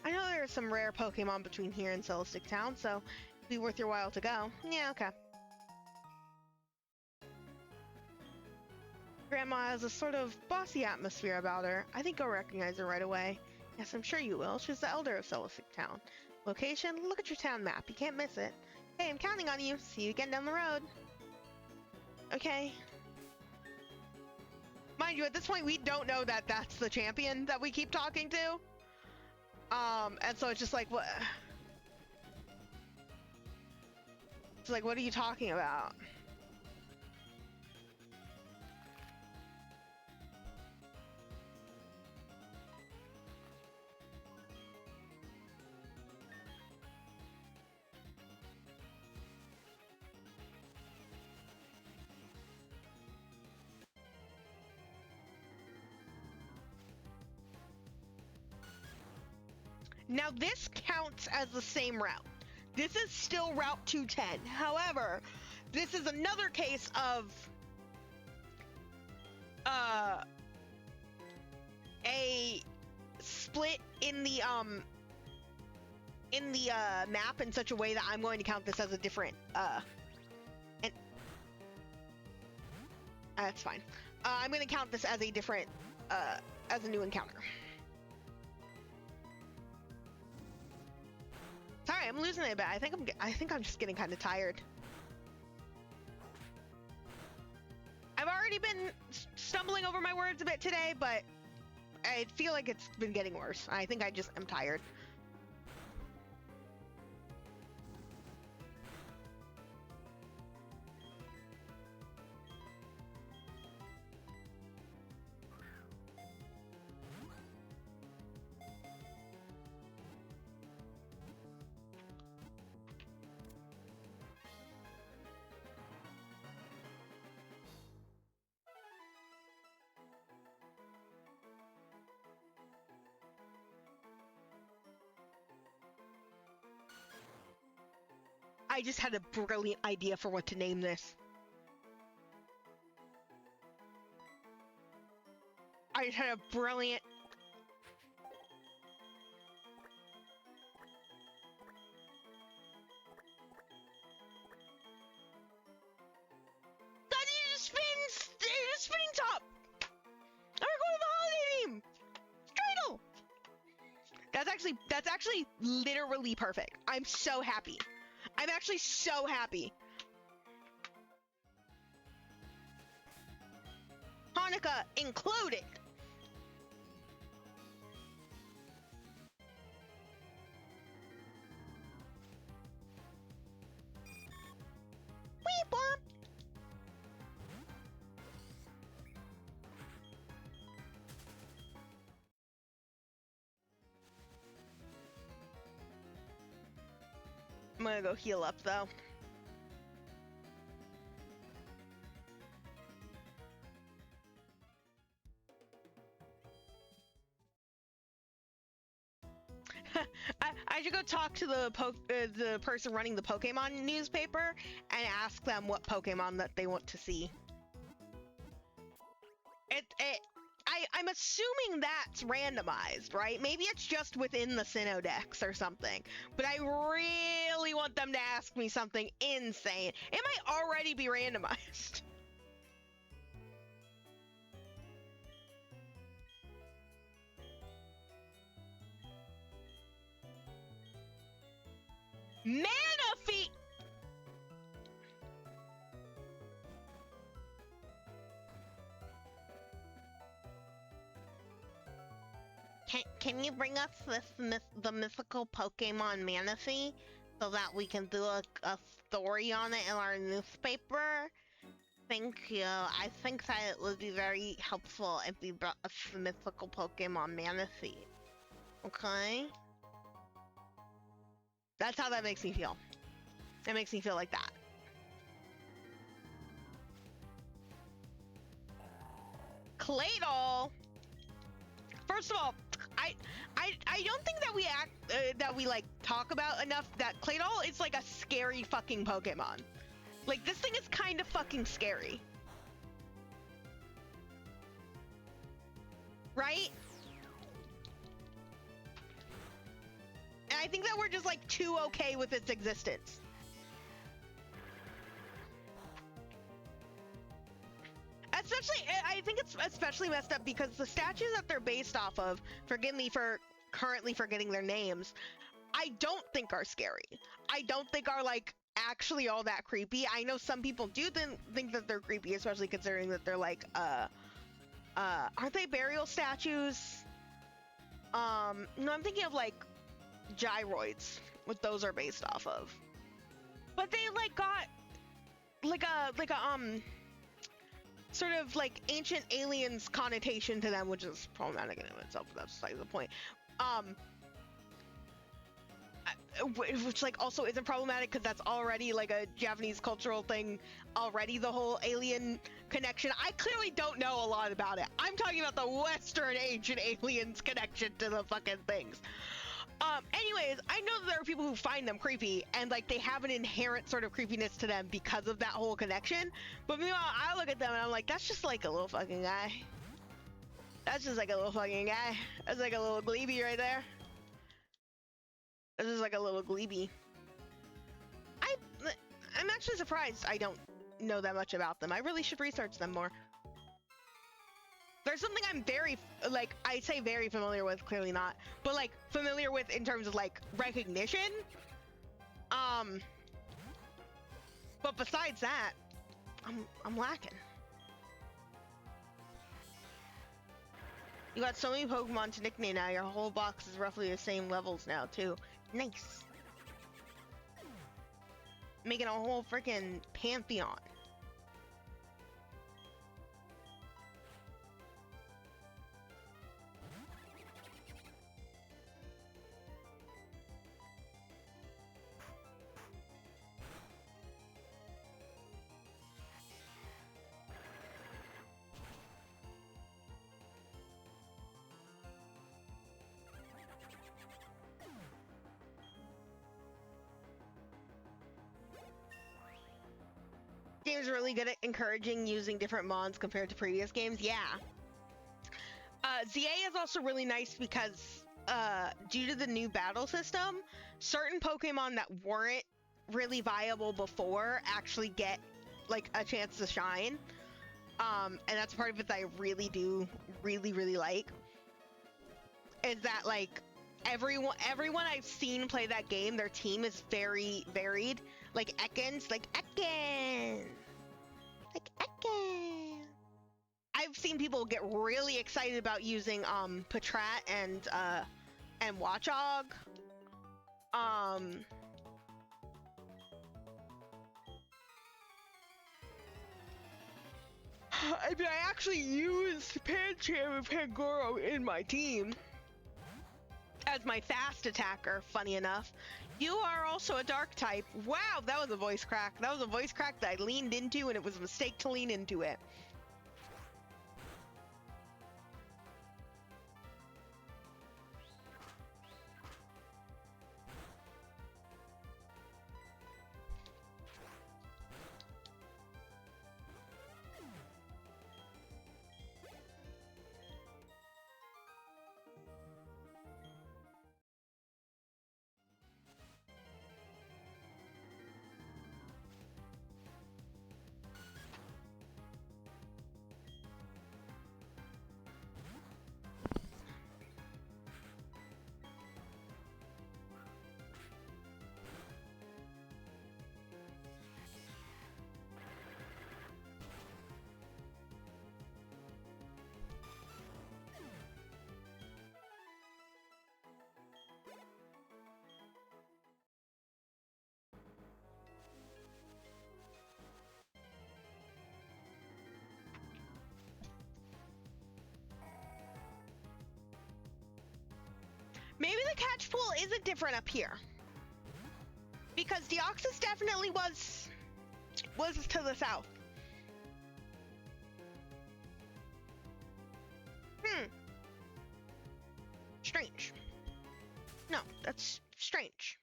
I know there are some rare Pokemon between here and Celestic Town, so it'd be worth your while to go. Yeah, okay. Grandma has a sort of bossy atmosphere about her. I think you'll recognize her right away. Yes, I'm sure you will. She's the elder of Celestic Town. Location? Look at your town map. You can't miss it. Hey, I'm counting on you. See you again down the road. Okay. Mind you, at this point, we don't know that that's the champion that we keep talking to. And so it's just like, what? It's like, what are you talking about? Now this counts as the same route. This is still Route 210. However, this is another case of a split in the map in such a way that I'm going to count this as a different and that's fine. I'm going to count this as a different as a new encounter. Sorry, I'm losing it a bit. I think I'm just getting kind of tired. I've already been stumbling over my words a bit today, but I feel like it's been getting worse. I think I just am tired. I just had a brilliant idea for what to name this. I just had a brilliant... Spinning top! And we're going to the holiday theme! Dreidel! That's actually literally perfect. I'm so happy. I'm actually so happy. Hanukkah included. Wee bump. I'm gonna go heal up though. I should go talk to the person running the Pokemon newspaper and ask them what Pokemon that they want to see. I'm assuming that's randomized, right? Maybe it's just within the Sinnoh Dex or something. But I really want them to ask me something insane. It might already be randomized. Manaphy! Can you bring us the mythical Pokemon Manaphy so that we can do a story on it in our newspaper? Thank you. I think that it would be very helpful if we brought us the mythical Pokemon Manaphy. Okay? That's how that makes me feel. It makes me feel like that. Claydol! First of all, I don't think that we like talk about enough that Claydol is like a scary fucking Pokemon. Like, this thing is kind of fucking scary. Right? And I think that we're just like too okay with its existence. Especially, I think it's especially messed up because the statues that they're based off of, forgive me for currently forgetting their names, I don't think are scary. I don't think are like actually all that creepy. I know some people do think that they're creepy, especially considering that they're like, aren't they burial statues? No, I'm thinking of like gyroids, what those are based off of. But they like got like a sort of like ancient aliens connotation to them, which is problematic in itself, but that's like the point. Which like also isn't problematic because that's already like a Japanese cultural thing already, the whole alien connection. I clearly don't know a lot about it. I'm talking about the Western ancient aliens connection to the fucking things. Anyways, I know that there are people who find them creepy and like they have an inherent sort of creepiness to them because of that whole connection. But meanwhile, I look at them and I'm like, that's just like a little fucking guy. That's just like a little fucking guy. That's like a little glebe right there. This is like a little glebe. I'm actually surprised I don't know that much about them. I really should research them more. There's something I'm very, like, I say very familiar with, clearly not, but like familiar with in terms of like recognition. But besides that, I'm lacking. You got so many Pokemon to nickname now, your whole box is roughly the same levels now too. Nice. Making a whole freaking pantheon. is really good at encouraging using different mons compared to previous games. Yeah. ZA is also really nice because due to the new battle system, certain Pokemon that weren't really viable before actually get like a chance to shine. And that's part of it that I really do really like. Is that like everyone I've seen play that game, their team is very varied. Like Ekans, like Ekan. I've seen people get really excited about using Patrat and Watchog. I mean, I actually used Pancham and Pangoro in my team as my fast attacker, funny enough. You are also a dark type. Wow, that was a voice crack. That was a voice crack that I leaned into, and it was a mistake to lean into it. Maybe the catch pool isn't different up here. Because Deoxys definitely was to the south. Strange. No, that's strange.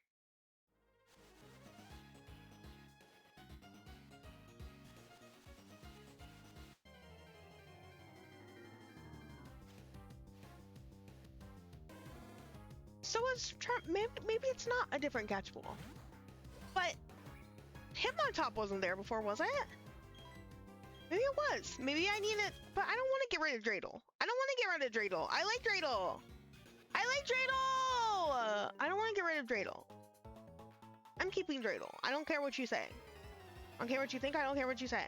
So is maybe it's not a different catch pool. But Hitmontop wasn't there before, was it? Maybe it was. Maybe I need it, but I don't want to get rid of Dreidel. I don't want to get rid of Dreidel. I like Dreidel. I don't want to get rid of Dreidel. I'm keeping Dreidel. I don't care what you say. I don't care what you think. I don't care what you say.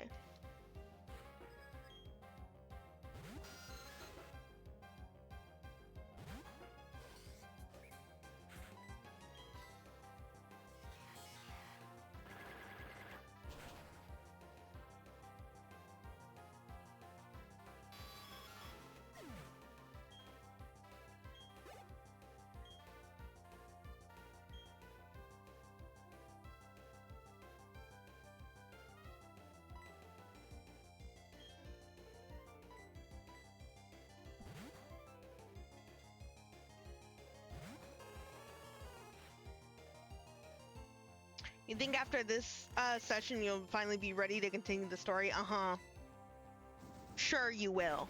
You think after this session you'll finally be ready to continue the story? Uh-huh. Sure you will.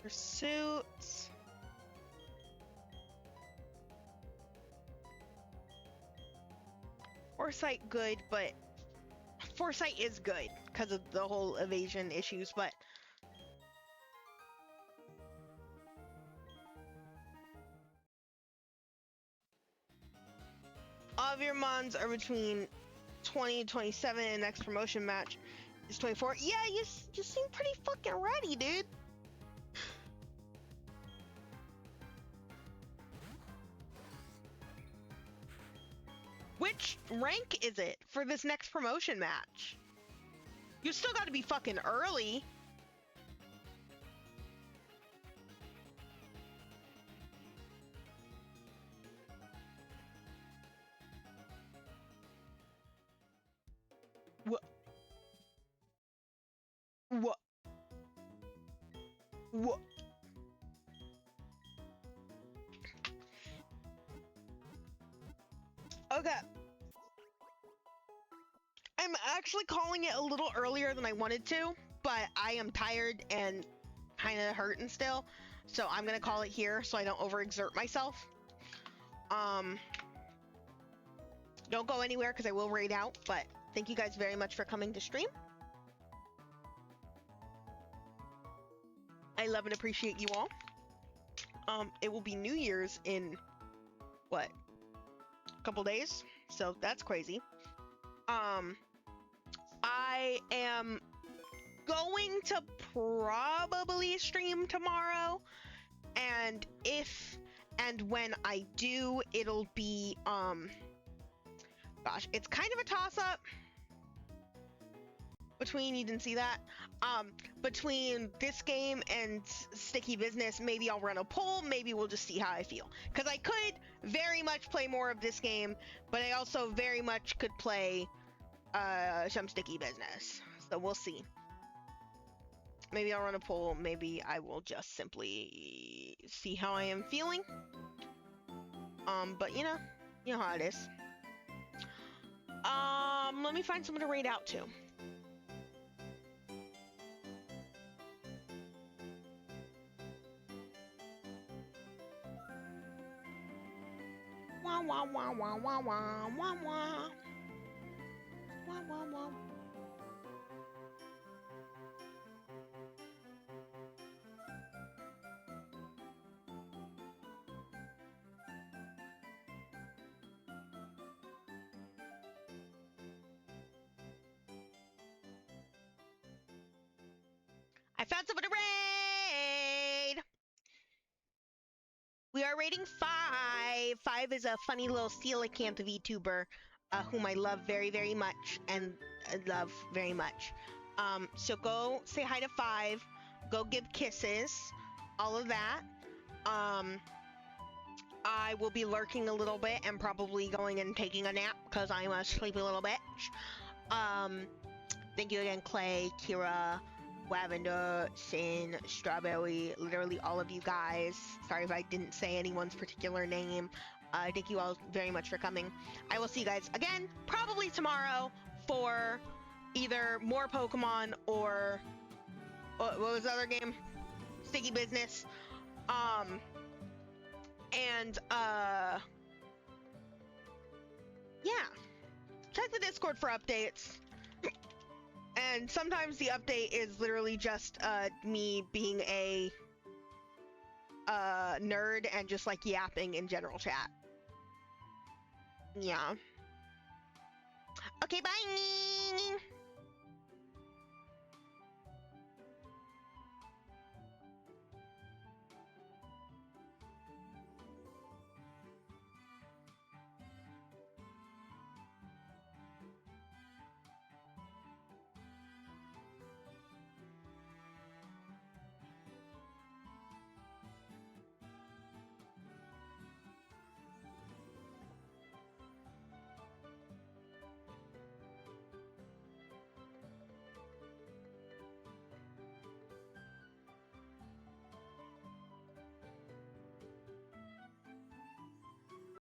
Pursuits. Foresight good, but Foresight is good because of the whole evasion issues, but all of your mons are between 20 and 27, and next promotion match is 24. Yeah, you seem pretty fucking ready, dude. Which rank is it for this next promotion match? You still got to be fucking early. What? What? What? Okay. I'm actually calling it a little earlier than I wanted to, but I am tired and kind of hurting still, so I'm gonna call it here so I don't overexert myself. Don't go anywhere because I will raid out, but thank you guys very much for coming to stream. I love and appreciate you all. It will be New Year's in, what, a couple days? So that's crazy. I am going to probably stream tomorrow, and if and when I do, it'll be, gosh, it's kind of a toss-up between, you didn't see that, between this game and Sticky Business. Maybe I'll run a poll, maybe we'll just see how I feel. Because I could very much play more of this game, but I also very much could play some Sticky Business. So we'll see. Maybe I'll run a poll, maybe I will just simply see how I am feeling. But you know how it is. Let me find someone to raid out to. Wah wah wah wah wah wah wah wah. Wah wah wah. I found someone to raid! We are raiding 5. 5 is a funny little coelacanth VTuber whom I love very, very much and love very much. So go say hi to 5. Go give kisses. All of that. I will be lurking a little bit and probably going and taking a nap because I'm a sleepy little bitch. Thank you again, Clay, Kira, Lavender, Sin, Strawberry, literally all of you guys. Sorry if I didn't say anyone's particular name. Thank you all very much for coming. I will see you guys again, probably tomorrow, for either more Pokemon or what was the other game? Sticky Business. Yeah. Check the Discord for updates. And sometimes the update is literally just me being a nerd and just like yapping in general chat. Yeah. Okay, bye.